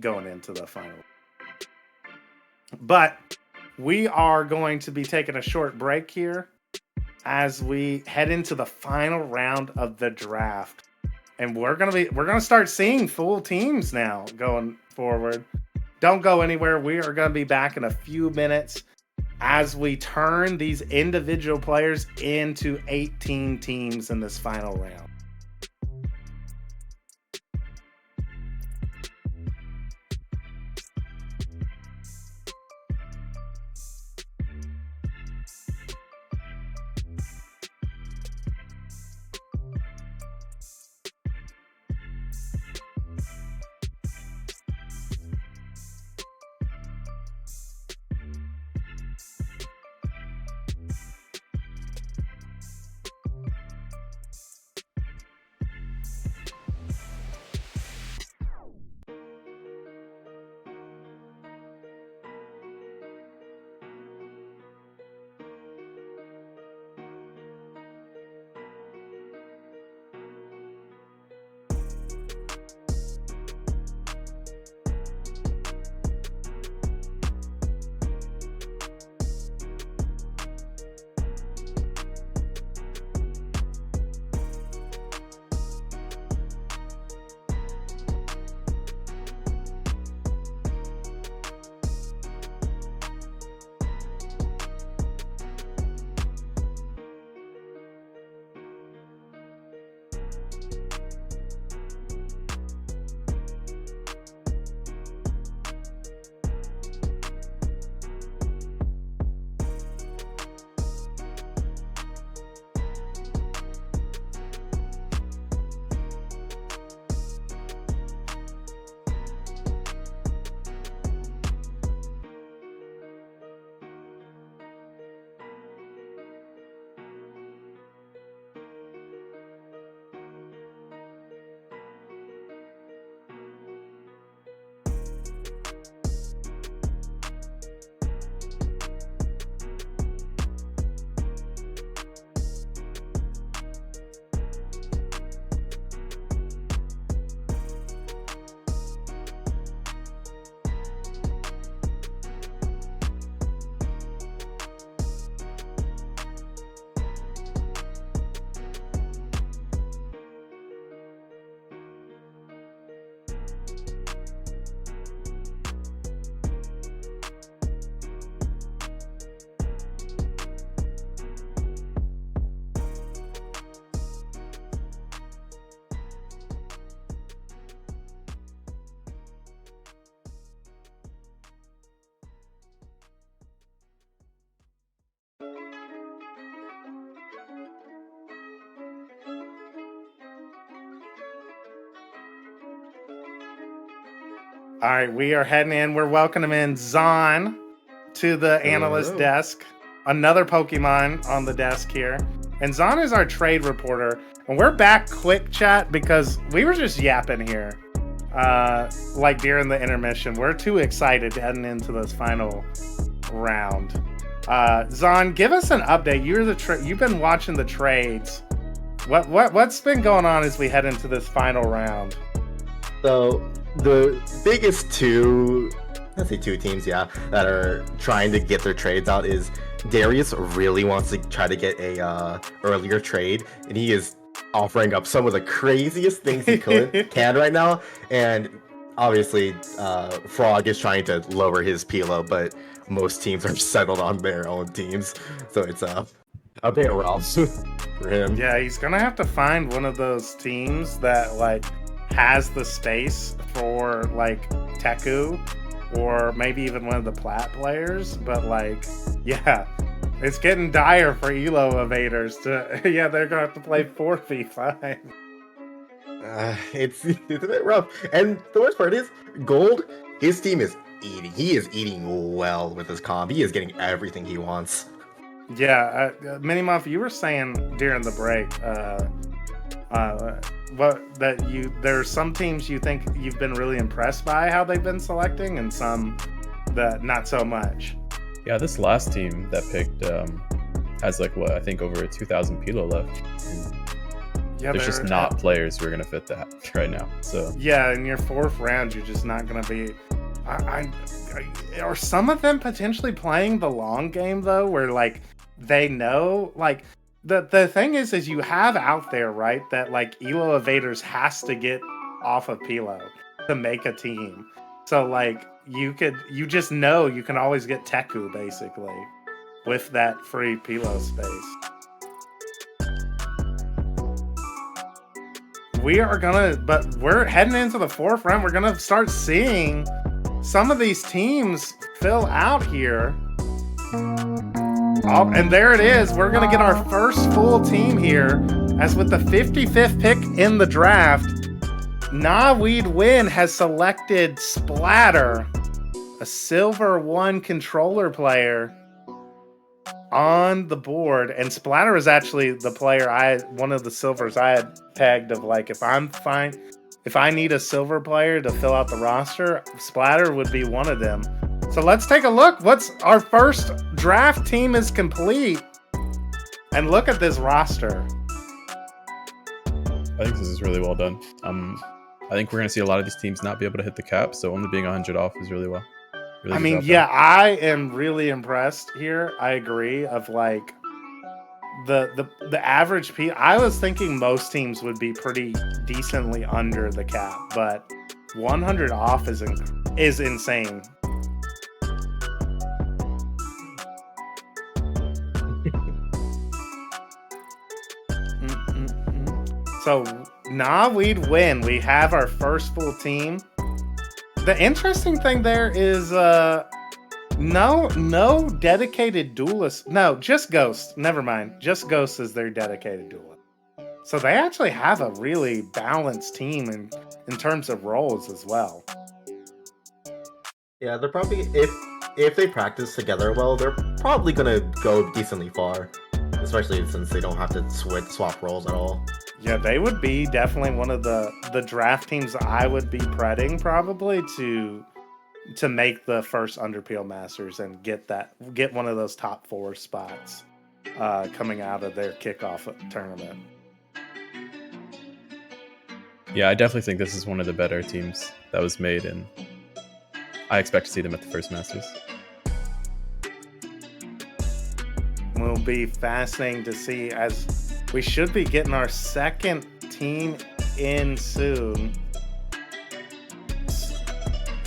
A: going into the final. But we are going to be taking a short break here as we head into the final round of the draft. And we're gonna start seeing full teams now going forward. Don't go anywhere. We are gonna be back in a few minutes as we turn these individual players into 18 teams in this final round. All right, we are heading in. We're welcoming in Zon to the analyst desk. Another Pokemon on the desk here. And Zon is our trade reporter. And we're back quick, chat, because we were just yapping here. Like during the intermission. We're too excited heading into this final round. Zon, give us an update. You've been watching the trades. What's been going on as we head into this final round?
L: So the biggest two teams, that are trying to get their trades out is Darius really wants to try to get a earlier trade, and he is offering up some of the craziest things he can right now. And obviously, Frog is trying to lower his Pilo, but most teams are settled on their own teams, so it's a bit rough for him.
A: Yeah, he's gonna have to find one of those teams that like has the space for like Teku, or maybe even one of the plat players. But like, yeah, it's getting dire for Elo evaders to. Yeah, they're gonna have to play 4v5.
L: It's a bit rough. And the worst part is, Gold, his team is eating. He is eating well with his comp. He is getting everything he wants.
A: Yeah, Minimuff, you were saying during the break, there's some teams you think you've been really impressed by how they've been selecting, and some that not so much.
K: Yeah, this last team that picked has like I think over 2,000 Pilo left. Yeah, there's just not players who are gonna fit that right now. So
A: yeah, in your fourth round, you're just not gonna be. Are some of them potentially playing the long game though, where like they know like. The thing is you have out there, right, that like Elo evaders has to get off of Pilo to make a team. So like you just know you can always get Teku basically with that free Pilo space. We're heading into the fourth round. We're gonna start seeing some of these teams fill out here. Oh, and there it is. We're going to get our first full team here. As with the 55th pick in the draft, Naweed Win has selected Splatter, a Silver 1 controller player, on the board. And Splatter is actually the player one of the silvers I had pegged of like, if I need a silver player to fill out the roster, Splatter would be one of them. So let's take a look. What's our first draft team is complete. And look at this roster.
K: I think this is really well done. I think we're going to see a lot of these teams not be able to hit the cap, so only being 100 off is really well. Really
A: I mean, yeah, I am really impressed here. I agree of like the average I was thinking most teams would be pretty decently under the cap, but 100 off is insane. So, we'd win. We have our first full team. The interesting thing there is no dedicated duelist. No, just Ghost. Never mind. Just Ghost is their dedicated duelist. So they actually have a really balanced team in terms of roles as well.
L: Yeah, they're probably, if they practice together well, they're probably gonna go decently far. Especially since they don't have to swap roles at all.
A: Yeah, they would be definitely one of the draft teams I would be prepping probably to make the first Underpeel Masters and get one of those top 4 spots coming out of their kickoff tournament.
K: Yeah, I definitely think this is one of the better teams that was made, and I expect to see them at the first Masters.
A: Will be fascinating to see, as we should be getting our second team in soon.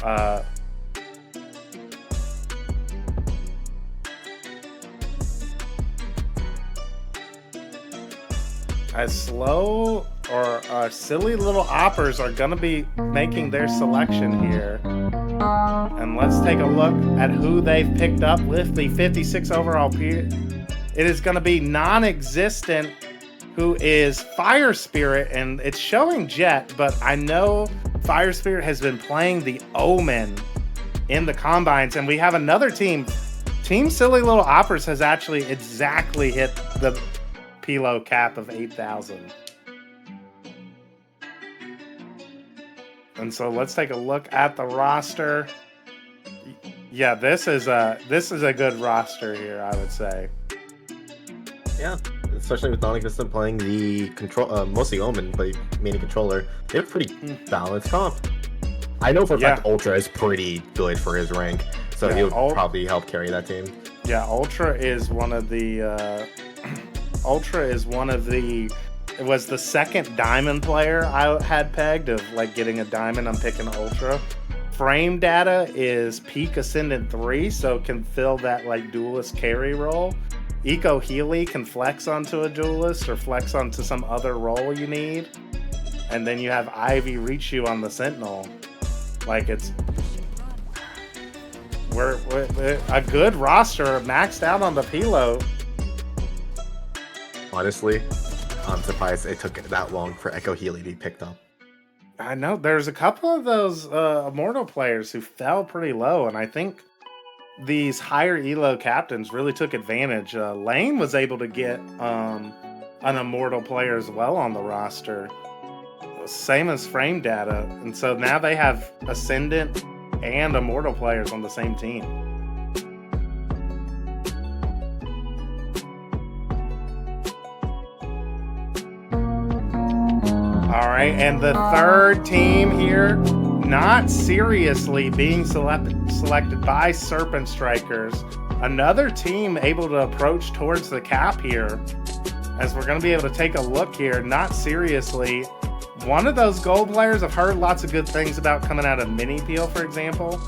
A: As slow or silly little oppers are going to be making their selection here. And let's take a look at who they've picked up with the 56 overall pick. It is going to be non-existent, who is Fire Spirit, and it's showing Jet, but I know Fire Spirit has been playing the Omen in the combines, and we have another team. Team Silly Little Oppers has actually exactly hit the Pilo cap of 8,000. And so let's take a look at the roster. Yeah, this is a good roster here, I would say.
L: Yeah, especially with non-existent playing the control, mostly Omen, but mainly controller. They have a pretty balanced comp. I know for a fact Ultra is pretty good for his rank, so he'll probably help carry that team.
A: Yeah, Ultra is one of the. It was the second diamond player I had pegged of like getting a diamond. I'm picking Ultra. Frame Data is Peak Ascendant 3, so can fill that like duelist carry role. Eco Healy can flex onto a duelist or flex onto some other role you need. And then you have Ivy reach you on the Sentinel. Like we're a good roster, maxed out on the Pilo.
L: Honestly, I'm surprised it took that long for Echo Healy to be picked up.
A: I know there's a couple of those Immortal players who fell pretty low, and I think these higher elo captains really took advantage. Lane was able to get an Immortal player as well on the roster, same as Frame Data, and so now they have Ascendant and Immortal players on the same team. All right, and the third team here, not seriously being selected by Serpent Strikers. Another team able to approach towards the cap here, as we're going to be able to take a look here. Not seriously. One of those gold players I've heard lots of good things about coming out of Mini Peel, for example.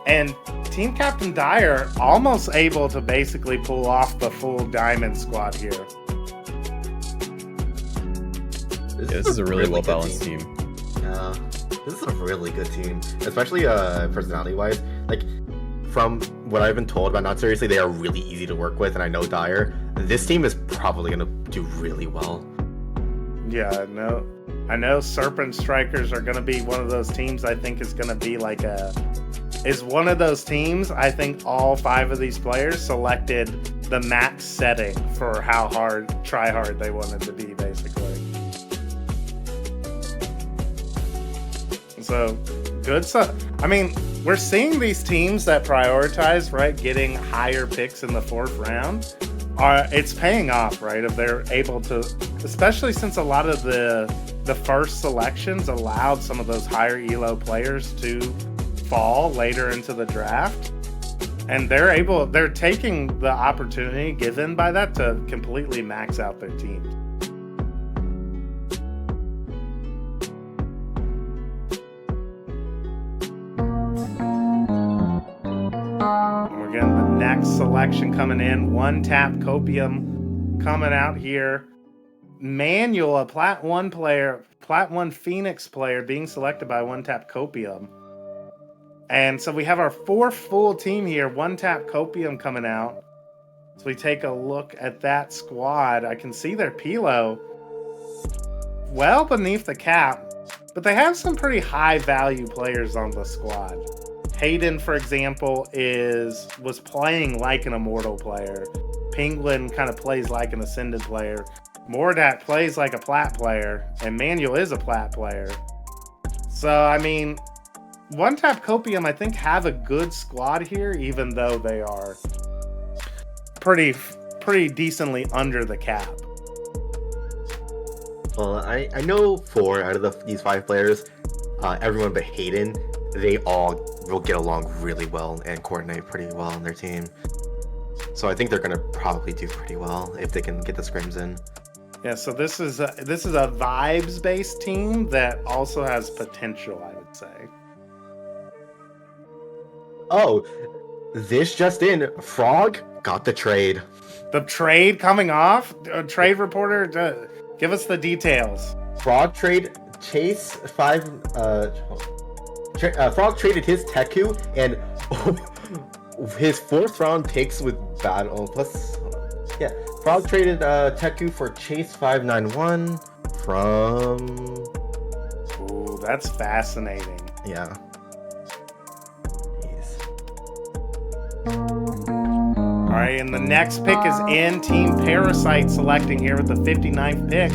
A: And Team Captain Dyer almost able to basically pull off the full diamond squad here.
K: This is a really well-balanced team.
L: Yeah, this is a really good team, especially personality-wise. Like, from what I've been told about Not Seriously, they are really easy to work with, and I know Dyer. This team is probably going to do really well.
A: Yeah, I know Serpent Strikers are going to be one of those teams I think is going to be like is one of those teams, I think all 5 of these players selected the max setting for how try hard they wanted to be, basically. So, good stuff. I mean, we're seeing these teams that prioritize, right, getting higher picks in the 4th round. It's paying off, right? If they're able to, especially since a lot of the first selections allowed some of those higher elo players to fall later into the draft. And they're taking the opportunity given by that to completely max out their team. We're getting the next selection coming in. One Tap Copium coming out here. Manual, a Plat 1 Phoenix player being selected by One Tap Copium. And so we have our 4th full team here. One Tap Copium coming out. So we take a look at that squad. I can see their Pilo well beneath the cap, but they have some pretty high value players on the squad. Hayden, for example, was playing like an Immortal player. Penguin kind of plays like an Ascended player. Mordat plays like a Plat player, and Manuel is a Plat player. So, I mean, One Tap Copium, I think, have a good squad here, even though they are pretty decently under the cap.
L: Well, I know 4 out of these 5 players, everyone but Hayden, they all will get along really well and coordinate pretty well on their team. So I think they're going to probably do pretty well if they can get the scrims in.
A: Yeah, so this is a vibes-based team that also has potential, I would say.
L: Oh, this just in, Frog got the trade.
A: The trade coming off? Trade reporter, give us the details.
L: Frog trade Chase 5. Frog traded his Teku and his 4th round picks with battle plus. Yeah, Frog traded Teku for Chase 591 from.
A: Ooh, that's fascinating.
L: Yeah.
A: All right, and the next pick is in. Team Parasite selecting here with the 59th pick.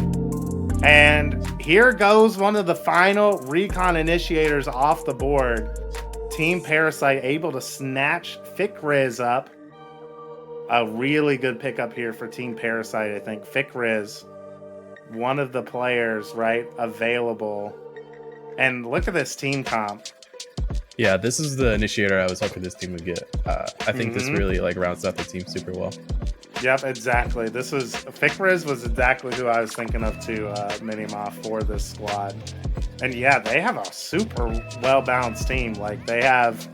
A: And here goes one of the final recon initiators off the board. Team Parasite able to snatch Fikriz up. A really good pickup here for Team Parasite, I think. Fikriz, one of the players, right, available. And look at this team comp.
K: Yeah, this is the initiator I was hoping this team would get. I think this really like rounds out the team super well.
A: Yep, exactly. Fikriz was exactly who I was thinking of to Minimoff for this squad. And yeah, they have a super well-balanced team. Like, they have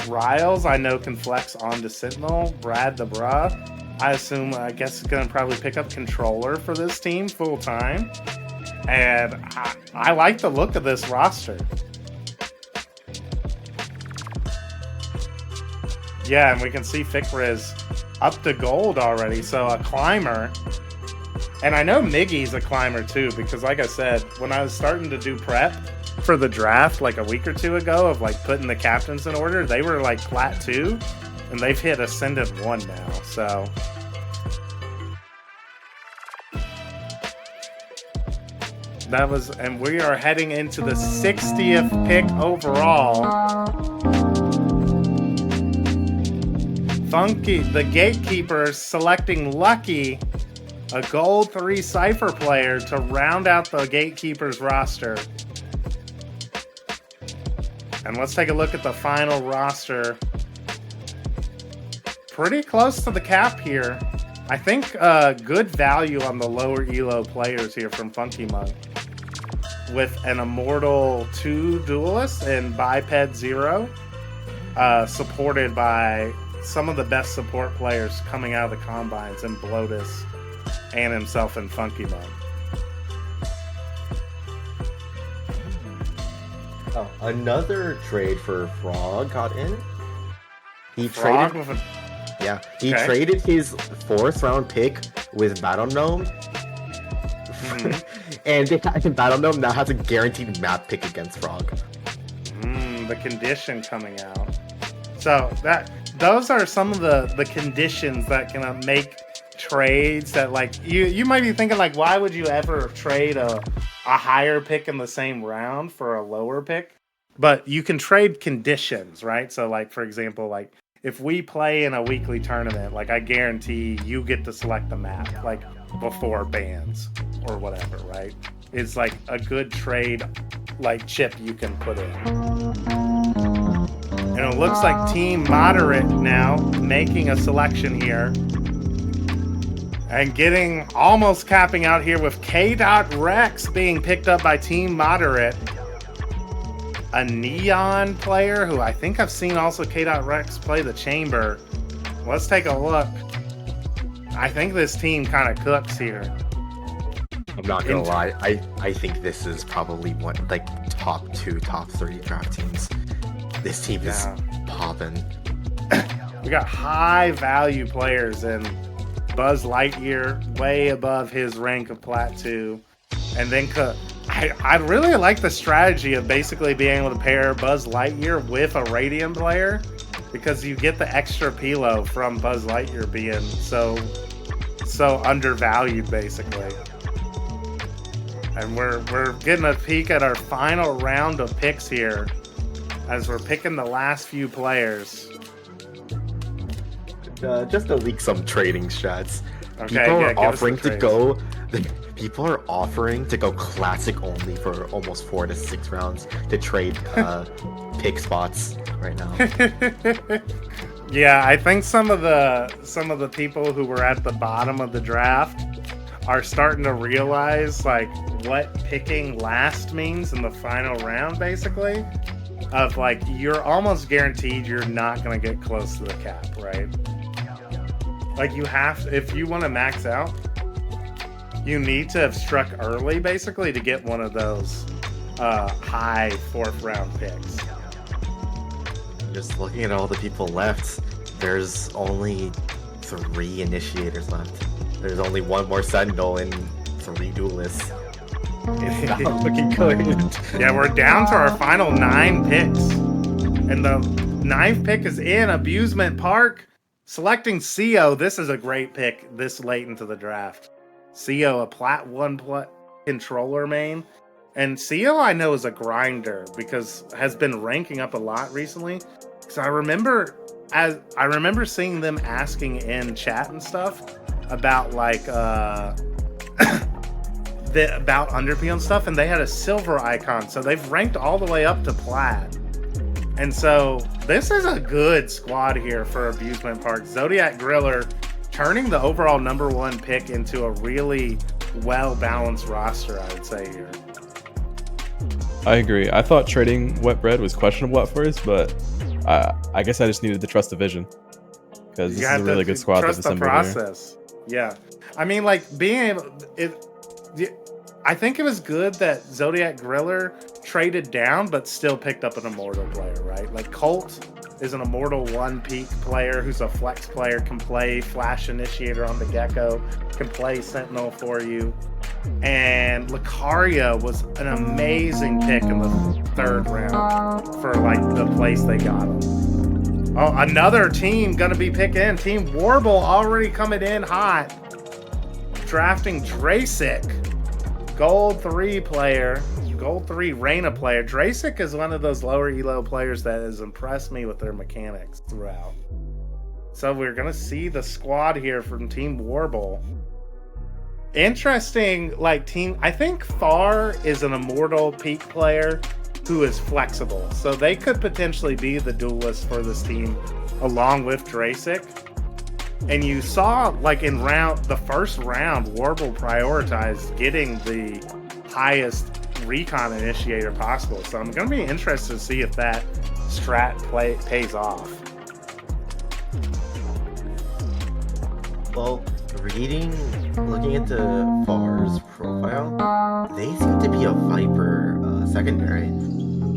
A: Riles, I know, can flex onto Sentinel. Brad the Bruh, I guess, is going to probably pick up controller for this team full-time. And I like the look of this roster. Yeah, and we can see Fikriz up to gold already, so a climber. And I know Miggy's a climber too, because like I said, when I was starting to do prep for the draft like a week or two ago of like putting the captains in order, they were like plat 2, and they've hit ascendant 1 now, so. And we are heading into the 60th pick overall. Funky, the Gatekeeper, selecting Lucky, a gold 3 Cypher player to round out the Gatekeeper's roster. And let's take a look at the final roster. Pretty close to the cap here. I think good value on the lower elo players here from Funky Monk. With an Immortal 2 Duelist and Biped 0, supported by some of the best support players coming out of the combines in Blotus and himself in Funky Monk.
L: Oh, another trade for Frog got in. He
A: Frog
L: traded. He traded his 4th round pick with Battle Gnome. And Battle Gnome now has a guaranteed map pick against Frog.
A: The condition coming out. So those are some of the conditions that can make trades that, like, you might be thinking, like, why would you ever trade a higher pick in the same round for a lower pick? But you can trade conditions, right? So, like, for example, like, if we play in a weekly tournament, like, I guarantee you get to select the map, like, before bans or whatever, right? It's like a good trade, like, chip you can put in. And it looks like Team Moderate now making a selection here. And almost capping out here with K.Rex being picked up by Team Moderate. A Neon player who I think I've seen also K.Rex play the Chamber. Let's take a look. I think this team kind of cooks here.
L: I'm not gonna lie, I think this is probably one, like, top 2, top 3 draft teams. This team is popping.
A: We got high value players in Buzz Lightyear, way above his rank of Plat 2. And then I really like the strategy of basically being able to pair Buzz Lightyear with a Radiant player, because you get the extra Pilo from Buzz Lightyear being so undervalued, basically. And we're getting a peek at our final round of picks here, as we're picking the last few players.
L: Just to leak some trading strats.
A: Okay,
L: People are offering to go classic only for almost 4 to 6 rounds to trade pick spots right now.
A: Yeah, I think some of the people who were at the bottom of the draft are starting to realize, like, what picking last means in the final round, basically. Of, like, you're almost guaranteed you're not going to get close to the cap, right? Like, you have, if you want to max out, you need to have struck early, basically, to get one of those high 4th round picks.
L: Just looking at all the people left, there's only 3 initiators left. There's only 1 more Sentinel and 3 duelists. It's not looking good.
A: Yeah, we're down to our final 9 picks. And the 9th pick is in Abusement Park. Selecting CO. This is a great pick this late into the draft. CO, a Plat 1 controller main. And CO I know is a grinder because has been ranking up a lot recently. Because I remember seeing them asking in chat and stuff about like about Underpeel and stuff, and they had a silver icon, so they've ranked all the way up to Plat. And so this is a good squad here for Abusement Park. Zodiac Griller turning the overall number 1 pick into a really well-balanced roster, I would say here.
K: I agree. I thought trading Wet Bread was questionable at first, but I guess I just needed to trust the vision because this is a really good squad that's assembled here.
A: Process. Yeah. I mean, like, being able... I think it was good that Zodiac Griller traded down, but still picked up an Immortal player, right? Like, Colt is an Immortal 1 peak player who's a flex player, can play Flash Initiator on the Gecko, can play Sentinel for you. And Lucario was an amazing pick in the 3rd round for, like, the place they got him. Oh, another team gonna be picking. Team Warble already coming in hot. Drafting Drasic. Gold 3 player. Gold 3 Reyna player. Drasic is one of those lower elo players that has impressed me with their mechanics throughout. So we're gonna see the squad here from Team Warble. Interesting, like, team. I think Far is an Immortal peak player who is flexible. So they could potentially be the duelist for this team along with Drasic. And you saw, like, in the first round, Warble prioritized getting the highest recon initiator possible. So I'm going to be interested to see if that strat pays off.
L: Well, looking into Far's profile, they seem to be a Viper secondary.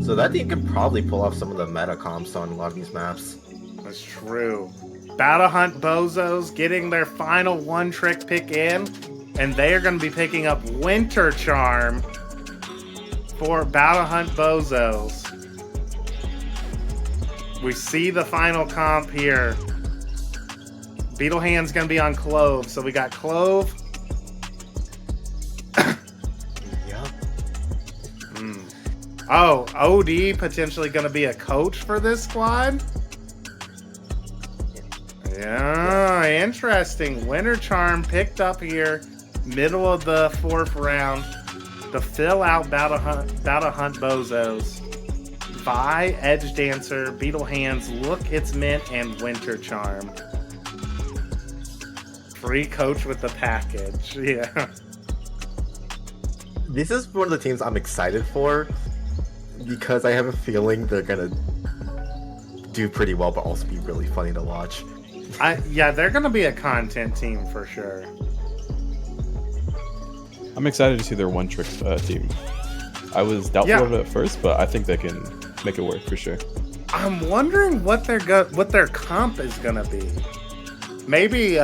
L: So that team could probably pull off some of the meta comps on a lot of these maps.
A: That's true. Battle Hunt Bozos getting their final 1-trick pick in, and they are going to be picking up Winter Charm for Battle Hunt Bozos. We see the final comp here. Beetle Hand's going to be on Clove, so we got Clove. Oh, OD potentially going to be a coach for this squad? Yeah, interesting. Winter Charm picked up here, middle of the 4th round, to fill out Battle Hunt Bozos. Vi, Edge Dancer, Beetle Hands, Look It's Mint, and Winter Charm. Free coach with the package. Yeah.
L: This is one of the teams I'm excited for because I have a feeling they're gonna do pretty well, but also be really funny to watch.
A: Yeah, they're gonna be a content team for sure.
K: I'm excited to see their 1-trick team. I was doubtful of it at first, but I think they can make it work for sure.
A: I'm wondering what their comp is gonna be. Maybe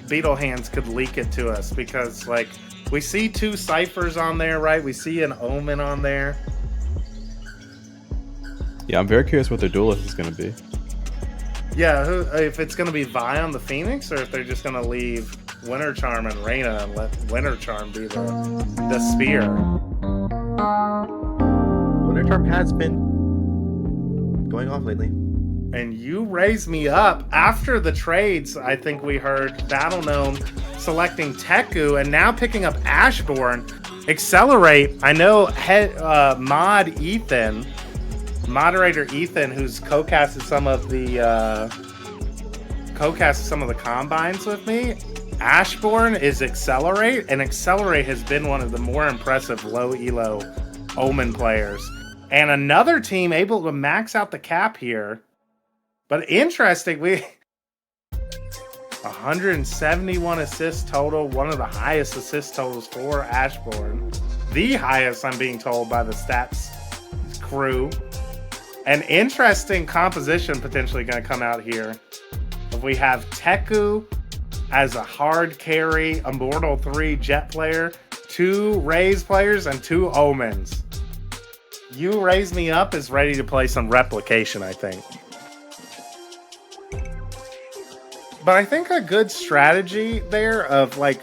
A: Beetle Hands could leak it to us because, like, we see 2 Ciphers on there, right? We see an Omen on there.
K: Yeah, I'm very curious what their duelist is going to be.
A: Yeah, if it's going to be Vi on the Phoenix, or if they're just going to leave Winter Charm and Reyna and let Winter Charm be the spear.
L: Winter Charm has been going off lately.
A: And you raised me up after the trades. I think we heard Battle Gnome selecting Teku and now picking up Ashbourne. Accelerate. I know moderator Ethan, who's co-casted some of the combines with me. Ashbourne is Accelerate, and Accelerate has been one of the more impressive low elo Omen players. And another team able to max out the cap here. But interesting, 171 assists total, one of the highest assist totals for Ashbourne. The highest, I'm being told, by the stats crew. An interesting composition potentially going to come out here. We have Teku as a hard carry, Immortal 3 jet player, 2 Raze players and 2 Omens. You Raise Me Up is ready to play some replication, I think. But I think a good strategy there of like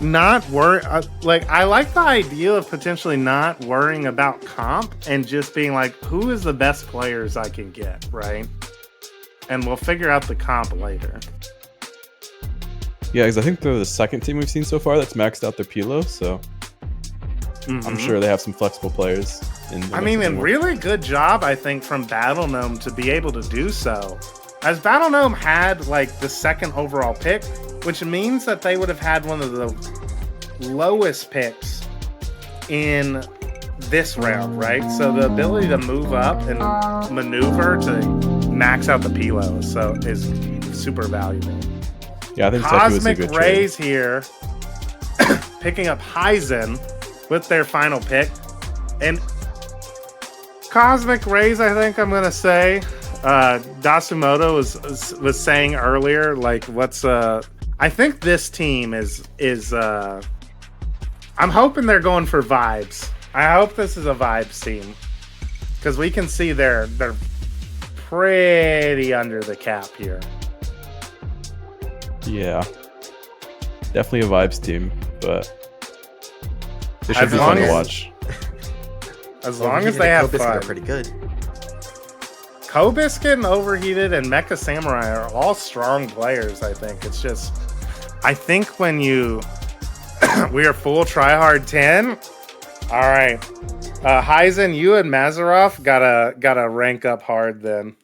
A: not worry, like I like the idea of potentially not worrying about comp and just being like, who is the best players I can get, right? And we'll figure out the comp later.
K: Yeah, because I think they're the second team we've seen so far that's maxed out their Pilo, so I'm sure they have some flexible players.
A: I mean, and really good job, I think, from Battle Gnome to be able to do so. As Battle Gnome had like the second overall pick, which means that they would have had one of the lowest picks in this round, right? So the ability to move up and maneuver to max out the Pilo is super valuable.
K: Yeah, I think
A: Cosmic
K: was a good
A: Rays here, picking up Hyzen with their final pick. And Cosmic Rays, I think I'm gonna say, Dasumoto was saying earlier, like, I think this team is I'm hoping they're going for vibes. I hope this is a vibes team, because we can see they're pretty under the cap here.
K: Yeah, definitely a vibes team, but they should
A: As
K: be
A: long
K: fun to
A: as-
K: watch.
A: As long as they have
L: Biscuit
A: fun.
L: are pretty good.
A: Kobiscuit and Overheated and Mecha Samurai are all strong players, I think. It's just, I think when we are full tryhard 10. All right. Hyzen, you and Mazarov gotta rank up hard then.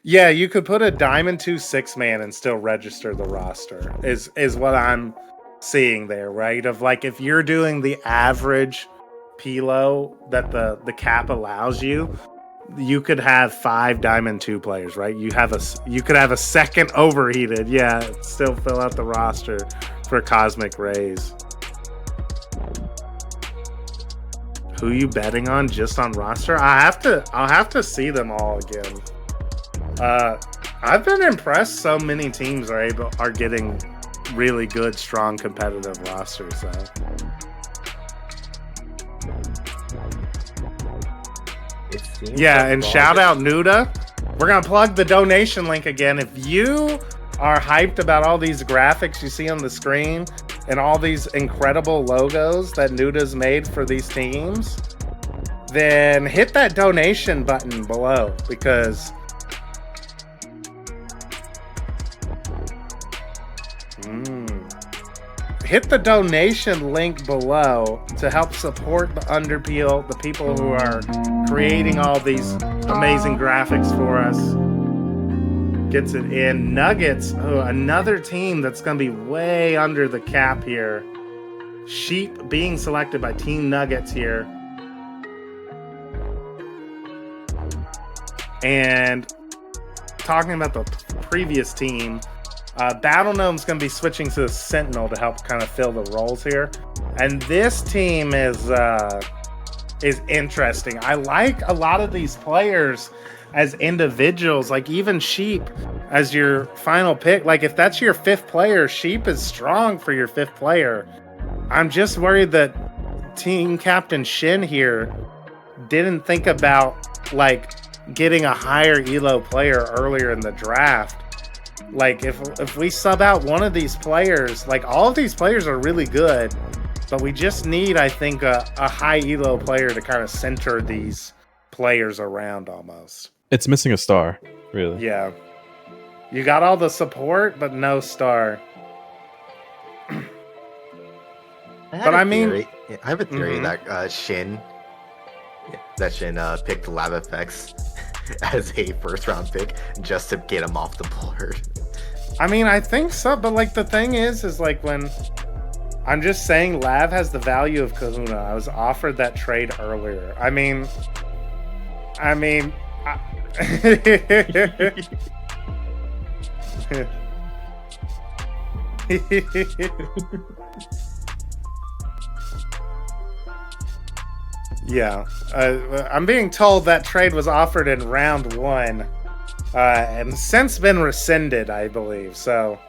A: Yeah, you could put a Diamond 2 6-man and still register the roster, is what I'm seeing there, right? Of like, if you're doing the average Pilo that the cap allows you, you could have 5 Diamond 2 players, right? You could have a second Overheated, still fill out the roster for Cosmic Rays. Who you betting on just on roster? I'll have to see them all again. I've been impressed. So many teams are getting really good, strong, competitive rosters. So. Yeah, and shout out Nuda. We're gonna plug the donation link again. If you are hyped about all these graphics you see on the screen and all these incredible logos that Nuda's made for these teams, then hit that donation button below, because hit the donation link below to help support the Underpeel, the people who are creating all these amazing graphics for us. Gets it in. Nuggets, another team that's going to be way under the cap here. Sheep being selected by Team Nuggets here. And talking about the previous team, Battle Gnome's going to be switching to the Sentinel to help kind of fill the roles here. And this team is interesting. I like a lot of these players as individuals, like even Sheep as your final pick. Like if that's your 5th player, Sheep is strong for your 5th player. I'm just worried that Team Captain Shin here didn't think about like getting a higher elo player earlier in the draft. Like if we sub out one of these players, like all of these players are really good, but we just need, I think, a high elo player to kind of center these players around almost.
K: It's missing a star, really.
A: Yeah. You got all the support, but no star.
L: I have a theory that Shin picked Lab Effects as a 1st round pick just to get him off the board.
A: I mean, I think so, but like the thing is like when I'm just saying Lav has the value of Kahuna. I was offered that trade earlier. I mean, yeah, I'm being told that trade was offered in round 1, and since been rescinded, I believe. So,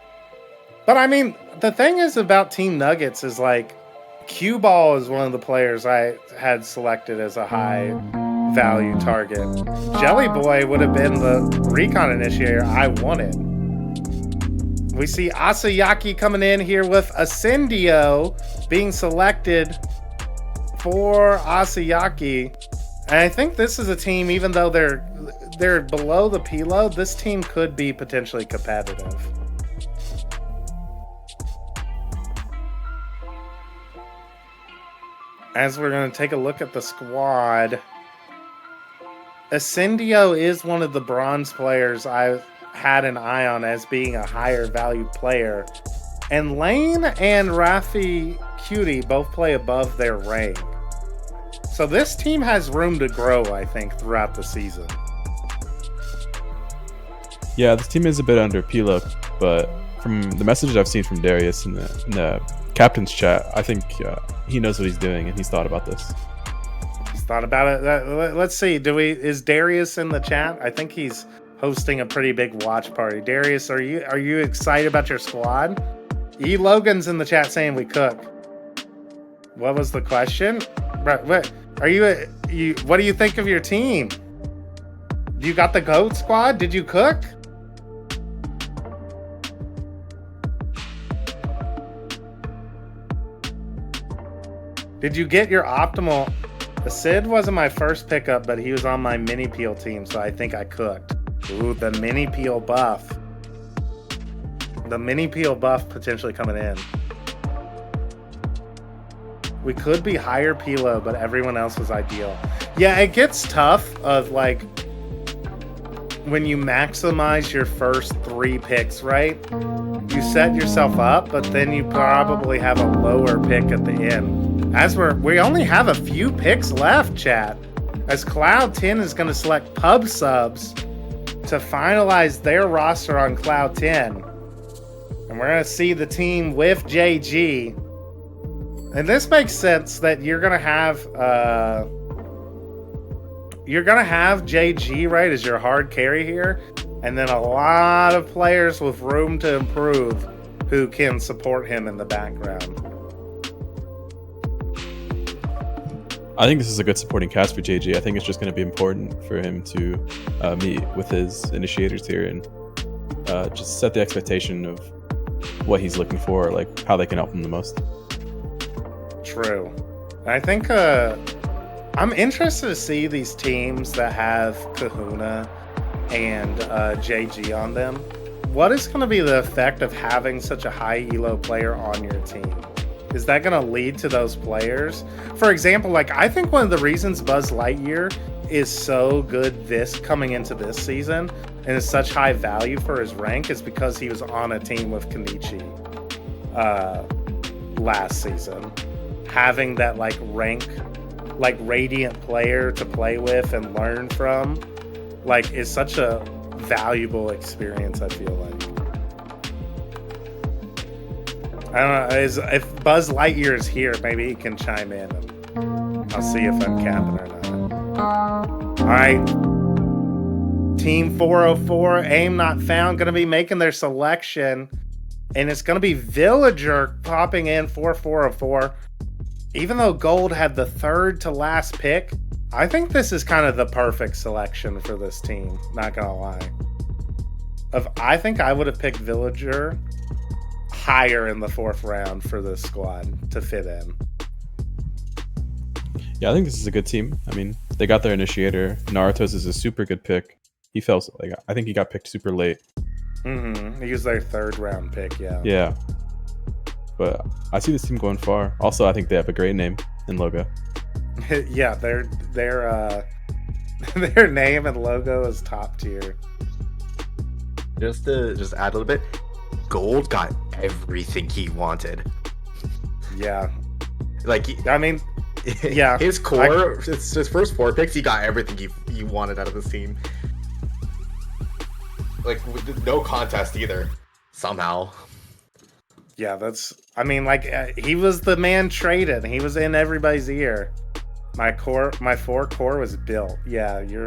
A: But I mean, the thing is about Team Nuggets is like, Q Ball is one of the players I had selected as a high value target. Jelly Boy would have been the recon initiator I wanted. We see Asayaki coming in here with Ascendio being selected for Asayaki. And I think this is a team, even though they're below the Pilo, this team could be potentially competitive. As we're going to take a look at the squad, Ascendio is one of the bronze players I had an eye on as being a higher value player. And Lane and Rafi Cutie both play above their rank. So this team has room to grow, I think, throughout the season.
K: Yeah, this team is a bit under Pilo, but from the messages I've seen from Darius in the captain's chat, I think he knows what he's doing and he's thought about this.
A: He's thought about it. Let's see. Is Darius in the chat? I think he's hosting a pretty big watch party. Darius, are you excited about your squad? E. Logan's in the chat saying we cook. What was the question? What are you? What do you think of your team? You got the GOAT squad? Did you cook? Did you get your optimal? The Sid wasn't my first pickup, but he was on my mini peel team, so I think I cooked. Ooh, the mini peel buff. The mini peel buff potentially coming in. We could be higher Pilo, but everyone else was ideal. Yeah, it gets tough of like when you maximize your first 3 picks, right? You set yourself up, but then you probably have a lower pick at the end. As we only have a few picks left, chat. As Cloud 10 is going to select pub subs to finalize their roster on Cloud 10. And we're going to see the team with JG. And this makes sense that you're going to have JG, right, as your hard carry here. And then a lot of players with room to improve who can support him in the background.
K: I think this is a good supporting cast for JG. I think it's just going to be important for him to meet with his initiators here and just set the expectation of what he's looking for, like how they can help him the most.
A: True. I think I'm interested to see these teams that have Kahuna and JG on them. What is going to be the effect of having such a high elo player on your team? Is that going to lead to those players? For example, like I think one of the reasons Buzz Lightyear is so good coming into this season and is such high value for his rank is because he was on a team with Kenichi last season. Having that like rank, like radiant player to play with and learn from, like is such a valuable experience, I feel like. I don't know, if Buzz Lightyear is here, maybe he can chime in and I'll see if I'm capping or not. Alright. Team 404, aim not found, gonna be making their selection. And it's gonna be Villager popping in for 404. Even though Gold had the third to last pick, I think this is kind of the perfect selection for this team, not gonna lie. I think I would have picked Villager higher in the 4th round for this squad to fit in.
K: Yeah, I think this is a good team. I mean, they got their initiator. Naruto's is a super good pick. He fell, like, I think he got picked super late.
A: Mm-hmm. He was their 3rd round pick, yeah.
K: Yeah. But I see this team going far. Also, I think they have a great name in logo.
A: Yeah, their their name and logo is top tier.
L: Just to add a little bit, Gold got everything he wanted.
A: Yeah.
L: Like,
A: I mean, yeah.
L: His core, his first 4 picks, he got everything he wanted out of this team. Like, with no contest either, somehow.
A: Yeah, he was the man traded. He was in everybody's ear. My 4 core was built. Yeah, your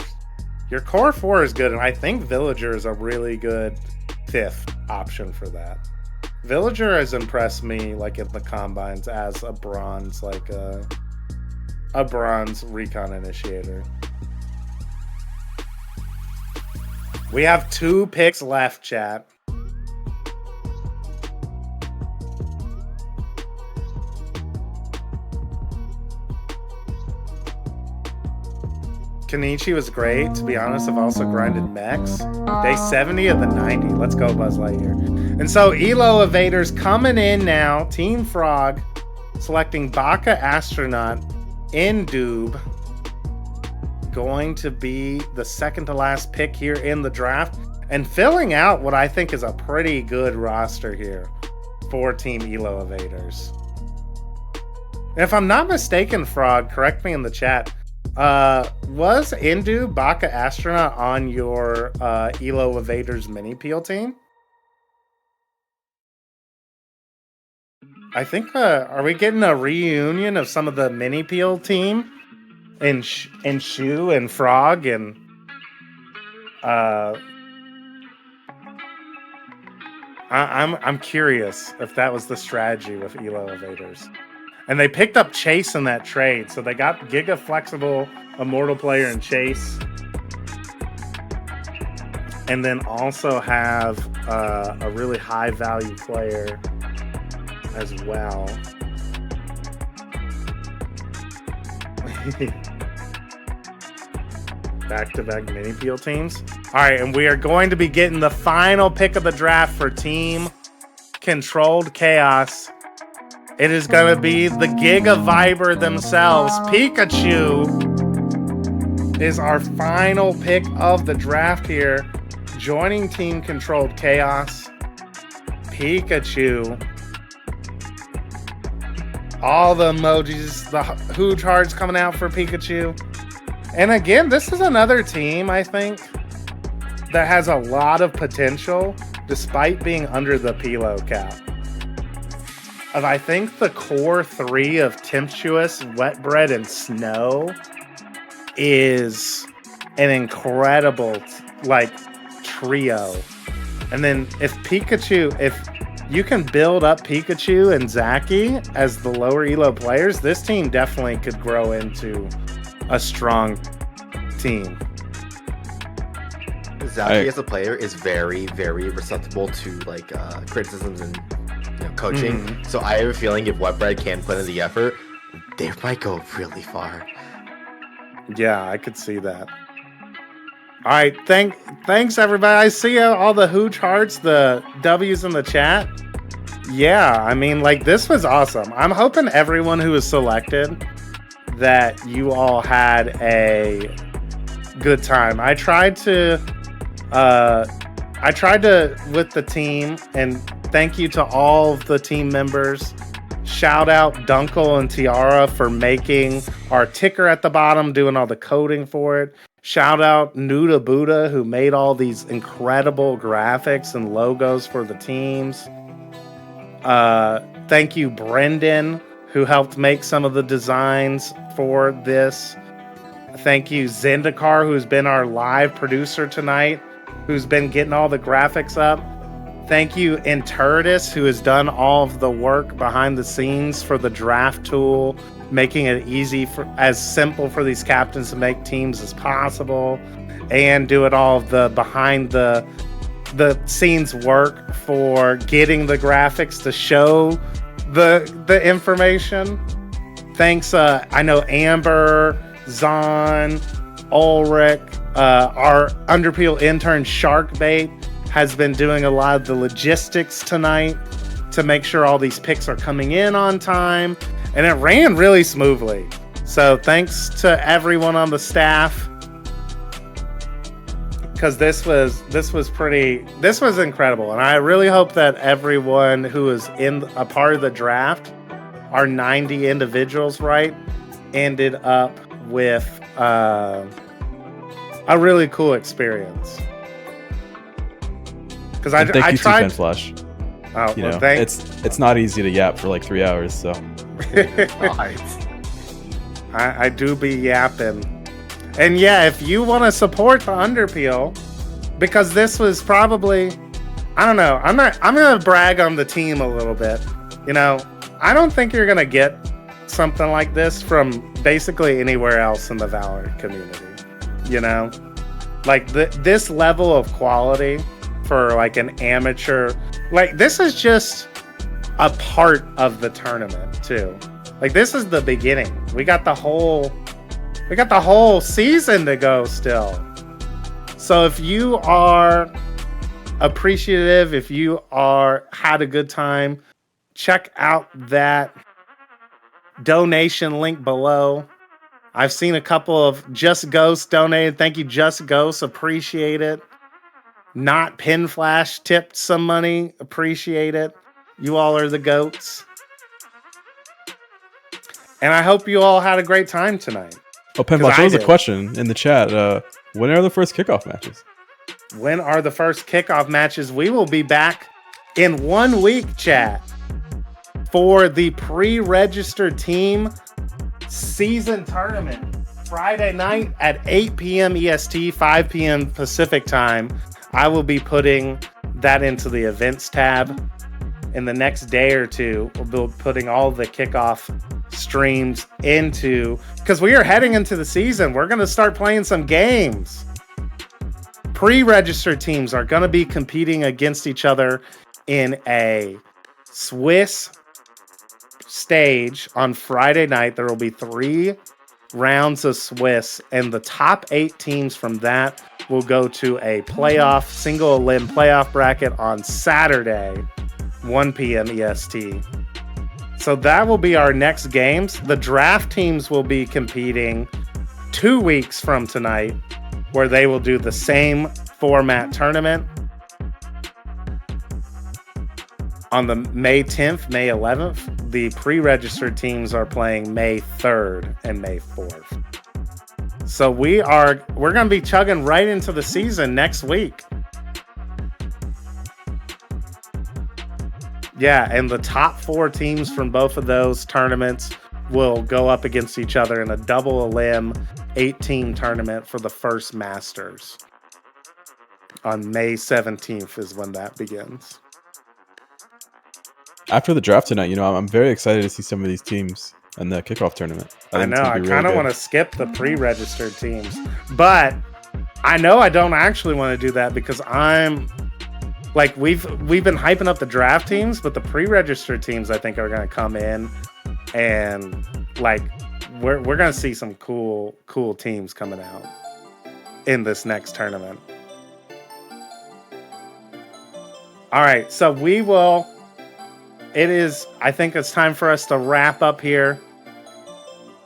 A: core 4 is good, and I think Villager is a really good 5th option for that. Villager has impressed me like in the combines as a bronze, like a bronze recon initiator. We have 2 picks left, chat. Kenichi was great. To be honest, I've also grinded mechs. Day 70 of the 90. Let's go, Buzz Lightyear. And so, Elo Evaders coming in now. Team Frog selecting Baka Astronaut in Doob. Going to be the second to last pick here in the draft. And filling out what I think is a pretty good roster here for Team Elo Evaders. And if I'm not mistaken, Frog, correct me in the chat. Was Indu Baka Astronaut on your Elo Evaders mini peel team? I think are we getting a reunion of some of the mini peel team in Shu and Frog and I'm curious if that was the strategy with Elo Evaders. And they picked up Chase in that trade. So they got Giga Flexible, Immortal Player, and Chase. And then also have a really high value player as well. Back-to-back mini peel teams. All right, and we are going to be getting the final pick of the draft for Team Controlled Chaos. It is going to be the Giga Viber themselves. Pikachu is our final pick of the draft here. Joining Team Controlled Chaos. Pikachu. All the emojis, the huge hearts coming out for Pikachu. And again, this is another team, I think, that has a lot of potential despite being under the Pilo cap. I think the core 3 of Temptuous, Wet Bread, and Snow is an incredible trio. And then if you can build up Pikachu and Zaki as the lower elo players, this team definitely could grow into a strong team.
L: Zaki as a player is very, very susceptible to criticisms and coaching. Mm-hmm. So I have a feeling if Wetbread can put in the effort, they might go really far.
A: Yeah, I could see that. All right, thanks everybody. I see all the hooch hearts, the W's in the chat. Yeah, I mean, this was awesome. I'm hoping everyone who was selected that you all had a good time. I tried to with the team, and thank you to all of the team members. Shout out Dunkel and Tiara for making our ticker at the bottom, doing all the coding for it. Shout out Nuda Buddha, who made all these incredible graphics and logos for the teams. Thank you, Brendan, who helped make some of the designs for this. Thank you, Zendikar, who's been our live producer tonight, who's been getting all the graphics up. Thank you, Intertus, who has done all of the work behind the scenes for the draft tool, making it as simple for these captains to make teams as possible, and doing all of the behind the scenes work for getting the graphics to show the information. Thanks, I know Amber, Zahn, Ulrich, our Underpeel intern Sharkbait has been doing a lot of the logistics tonight to make sure all these picks are coming in on time, and it ran really smoothly. So thanks to everyone on the staff, because this was incredible, and I really hope that everyone who is in a part of the draft, our 90 individuals, ended up with a really cool experience. Because I tried.
K: Thank you, Flash.
A: Oh, well,
K: it's not easy to yap for 3 hours, so.
A: I do be yapping. And yeah, if you want to support the Underpeel, because this was probably I don't know. I'm gonna brag on the team a little bit. You know, I don't think you're gonna get something like this from basically anywhere else in the Valorant community. You know, like this level of quality for like an amateur, like this is just a part of the tournament too. Like this is the beginning. We got the whole season to go still. So if you are appreciative, if you had a good time, check out that donation link below. I've seen a couple of Just Ghost donated. Thank you, Just Ghost. Appreciate it. Not Pin Flash tipped some money. Appreciate it. You all are the goats. And I hope you all had a great time tonight.
K: Oh, Penbot, there was a question in the chat. When are the first kickoff matches?
A: When are the first kickoff matches? We will be back in 1 week, chat, for the pre-registered team season tournament. Friday night at 8 p.m. EST, 5 p.m. Pacific time. I will be putting that into the events tab. In the next day or two, we'll be putting all the kickoff streams into, because we are heading into the season. We're going to start playing some games. Pre-registered teams are going to be competing against each other in a Swiss stage on Friday night. There will be 3 rounds of Swiss, and the top 8 teams from that will go to a playoff, single elim playoff bracket on Saturday, 1 p.m. EST. So that will be our next games. The draft teams will be competing 2 weeks from tonight, where they will do the same format tournament. On the May 10th, May 11th, the pre-registered teams are playing May 3rd and May 4th. So we're going to be chugging right into the season next week. Yeah, and the top 4 teams from both of those tournaments will go up against each other in a double elim 8-team tournament for the first Masters. On May 17th is when that begins.
K: After the draft tonight, I'm very excited to see some of these teams in the kickoff tournament.
A: I know. I kind of want to skip the pre-registered teams, but I know I don't actually want to do that because I'm like we've been hyping up the draft teams, but the pre-registered teams I think are going to come in and like we're going to see some cool teams coming out in this next tournament. All right, so I think it's time for us to wrap up here.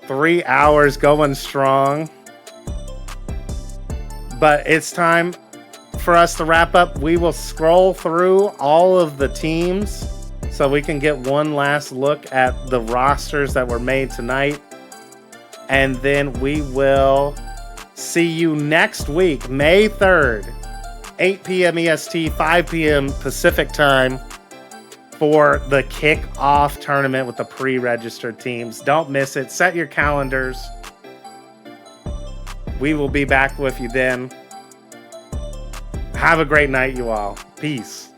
A: 3 hours going strong. But it's time for us to wrap up. We will scroll through all of the teams so we can get one last look at the rosters that were made tonight. And then we will see you next week, May 3rd, 8 p.m. EST, 5 p.m. Pacific time, for the kick-off tournament with the pre-registered teams. Don't miss it. Set your calendars. We will be back with you then. Have a great night, you all. Peace.